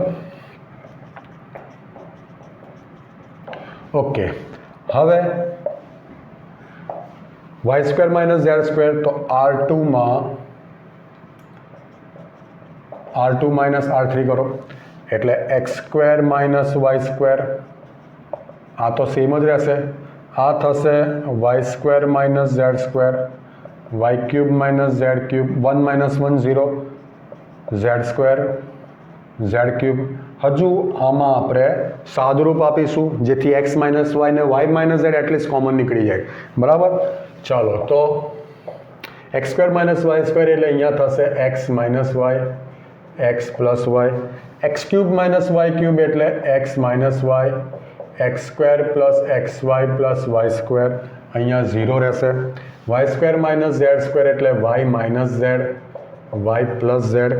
A: ઓકે. હવે y² માઇનસ z², તો r2 માઇનસ r3 કરો એટલે x² માઇનસ y², આ તો સેમ જ રહેશે. આ થશે y² minus z² y³ minus z³ 1 minus 1 0 z² z³. હજુ આમાં આપણે સાદુરૂપ આપીશું જેથી x માઇનસ વાય ને y minus Z at least common નીકળી જાય બરાબર. ચાલો તો X square minus Y square એટલે અહીંયા થશે X minus Y X plus Y, X cube minus Y cube એટલે X minus Y, x square plus x Y plus Y square, અહીંયા 0 રહેશે. Y square minus Z square એટલે Y minus Z, Y plus Z,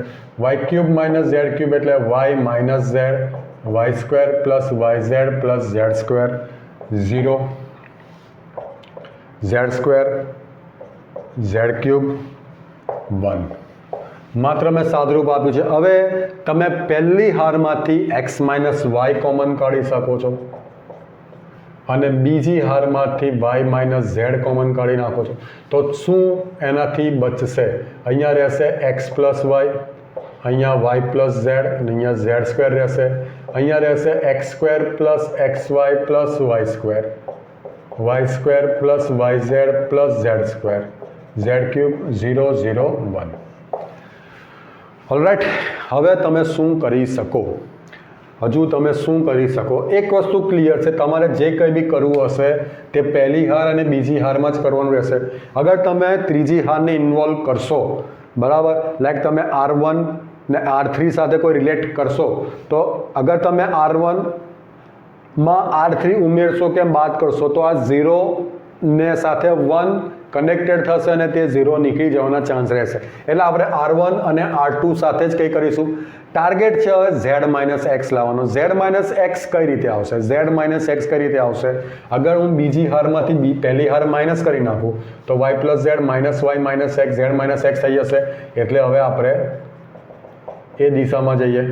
A: Y cube minus Z cube એટલે Y minus Z, y square plus Y Z plus Z square 0, z square z cube 1. માત્ર મેં સાદુરૂપ આપ્યું છે. હવે તમે પહેલી હારમાંથી એક્સ માઇનસ વાય કોમન કાઢી શકો છો અને બીજી હારમાંથી વાય માઇનસ ઝેડ કોમન કાઢી નાખો છો તો શું એનાથી બચશે? અહીંયા રહેશે એક્સ પ્લસ વાય, અહીંયા વાય પ્લસ ઝેડ અને અહીંયા ઝેડ સ્ક્વેર રહેશે. અહીંયા રહેશે x square plus x Y plus Y square, Y square plus Y Z plus Z square, z cube 0 0 1. Alright, હવે તમે શું કરી શકો? હજુ તમે શું કરી શકો? એક વસ્તુ ક્લિયર છે, તમારે જે કંઈ બી કરવું હશે તે પહેલી હાર અને બીજી હારમાં જ કરવાનું રહેશે. અગર તમે ત્રીજી હારને ઇન્વોલ્વ કરશો બરાબર, લાઈક તમે R1 ને R3 સાથે કોઈ રિલેટ કરશો તો અગર તમે R1 માં R3 ઉમેરશો કે બાદ કરશો તો આ 0 ને સાથે 1 કનેક્ટેડ થશે અને તે 0 નીકળી જવાના ચાન્સ રહેશે. એટલે આપણે R1 અને R2 સાથે જ કંઈ કરીશું. ટાર્ગેટ છે હવે ઝેડ માઇનસ એક્સ લાવવાનો. ઝેડ માઇનસ એક્સ કઈ રીતે આવશે? ઝેડ માઇનસ એક્સ કઈ રીતે આવશે? અગર હું બીજી હારમાંથી પહેલી હાર માઇનસ કરી નાખું તો y plus Z minus Y minus x z minus x થઈ જશે. એટલે હવે આપણે એ દિશામાં જઈએ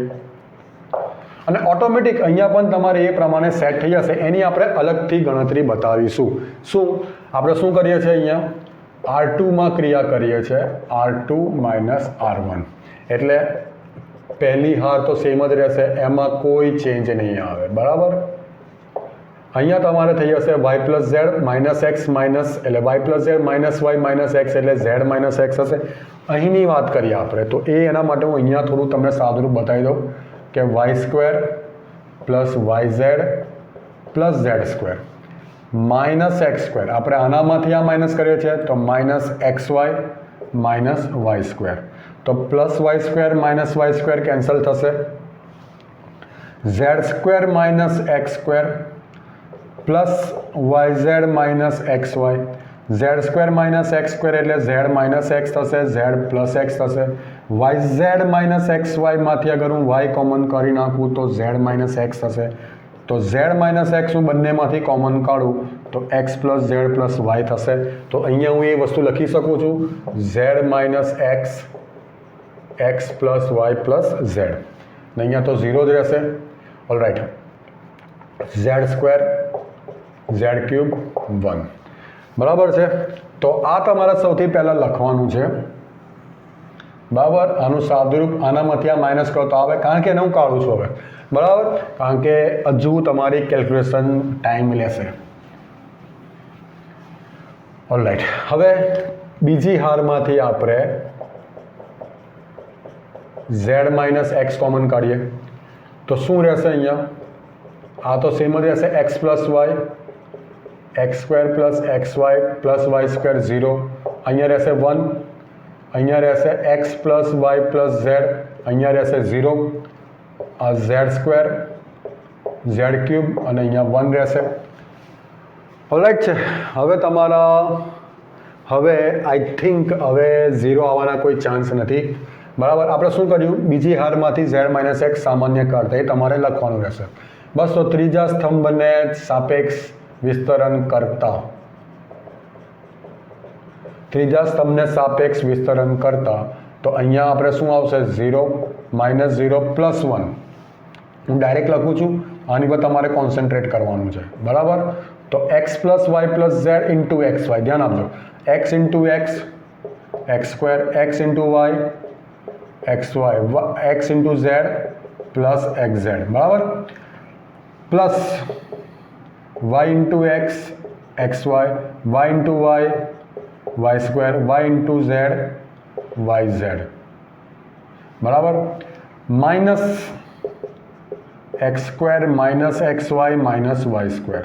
A: અને ઓટોમેટિક અહીંયા પણ તમારે એ પ્રમાણે સેટ થઈ જશે. એની આપણે અલગથી ગણતરી બતાવીશું. શું આપણે શું કરીએ છીએ? અહીંયા R2માં ક્રિયા કરીએ છીએ, R2 માઇનસ R1 એટલે પહેલી હાર તો સેમ જ રહેશે, એમાં કોઈ ચેન્જ નહીં આવે બરાબર. અહીંયા તમારે થઈ જશે Y plus Z minus X minus એટલે Y plus Z minus Y minus X એટલે ઝેડ માઇનસ એક્સ હશે. અહીંની વાત કરીએ આપણે તો એના માટે હું અહીંયા થોડું તમને સાદુરૂપ બતાવી દઉં કે Y square plus Y Z plus Z square minus X square, આપણે આનામાંથી આ માઇનસ કરીએ છીએ તો minus X Y minus Y square, તો plus Y square minus Y square cancel થશે. Z square minus X square plus Y Z minus X Y, Z square minus X square એટલે ઝેડ માઇનસ એક્સ થશે, ઝેડ પ્લસ એક્સ થશે. વાય ઝેડ માઇનસ એક્સ વાયમાંથી અગર હું વાય કોમન કરી નાખું તો ઝેડ માઇનસ એક્સ થશે. તો ઝેડ માઇનસ એક્સ હું બંનેમાંથી કોમન કાઢું તો x plus z plus y થશે. તો અહીંયા હું એ વસ્તુ લખી શકું છું z minus x x plus y plus z, ને અહીંયા તો 0 જ રહેશે. Alright, z square z cube 1 બરાબર છે. તો આ તમારે સૌથી પહેલાં લખવાનું છે બરાબર. આનું સાદુરૂપ આનામાંથી આ માઇનસ કરતો આવે કારણ કે એને હું કાઢું છું હવે બરાબર, કારણ કે હજુ તમારી કેલ્ક્યુલેશન ટાઈમ લેશે. ઓલરાઈટ, હવે બીજી હારમાંથી આપણે ઝેડ માઇનસ એક્સ કોમન કાઢીએ તો શું રહેશે? અહીંયા આ તો સેમ જ રહેશે, x plus Y x square plus x Y plus Y square 0, અહીંયા રહેશે 1, અહીંયા રહેશે x plus y plus z, અહીંયા રહેશે 0, આ ઝેડ સ્ક્વેર ઝેડ ક્યુબ અને અહીંયા 1 રહેશે. ઓલરાઈટ છે. હવે તમારા આઈ થિંક હવે 0 આવવાના કોઈ ચાન્સ નથી બરાબર. આપણે શું કર્યું? બીજી હારમાંથી ઝેડ માઇનસ એક્સ સામાન્ય કાઢતા એ તમારે લખવાનું રહેશે બસ. તો ત્રીજા સ્તંભને સાપેક્ષ વિસ્તરણ કરતા, ત્રીજા સ્તંભને સાપેક્ષ વિસ્તરણ કરતા તો અહીંયા આપણે શું આવશે? 0 માઇનસ 0 પ્લસ 1. હું ડાયરેક્ટ લખું છું, આની પર તમારે કોન્સન્ટ્રેટ કરવાનું છે બરાબર. તો x plus y plus z into x y, ધ્યાન આપજો, x into x x square, x into y x y, x into z plus x z બરાબર, plus y into x x y into y y square, y into z y z બરાબર, minus x² minus XY minus y².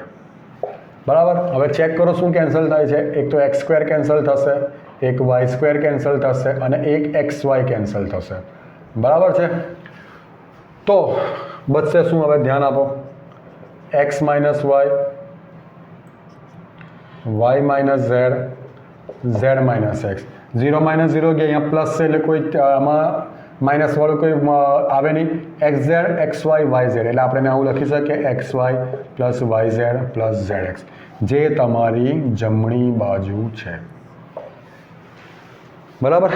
A: બરાબર. હવે ચેક કરો શું કેન્સલ થાય છે. એક તો x² કેન્સલ થશે, એક y² કેન્સલ થશે અને એક xy કેન્સલ થશે. બરાબર છે. તો બચશે શું? હવે ધ્યાન આપો. x minus y, y minus z, z minus x. 0 minus 0 ગયા, અહીંયા પ્લસ છે એટલે કોઈ આમાં માઇનસ વાળું કોઈ આવે નહીં. xz xy yz એટલે આપણે આવું લખી શકીએ xy plus yz plus zx, જે તમારી જમણી બાજુ છે. બરાબર.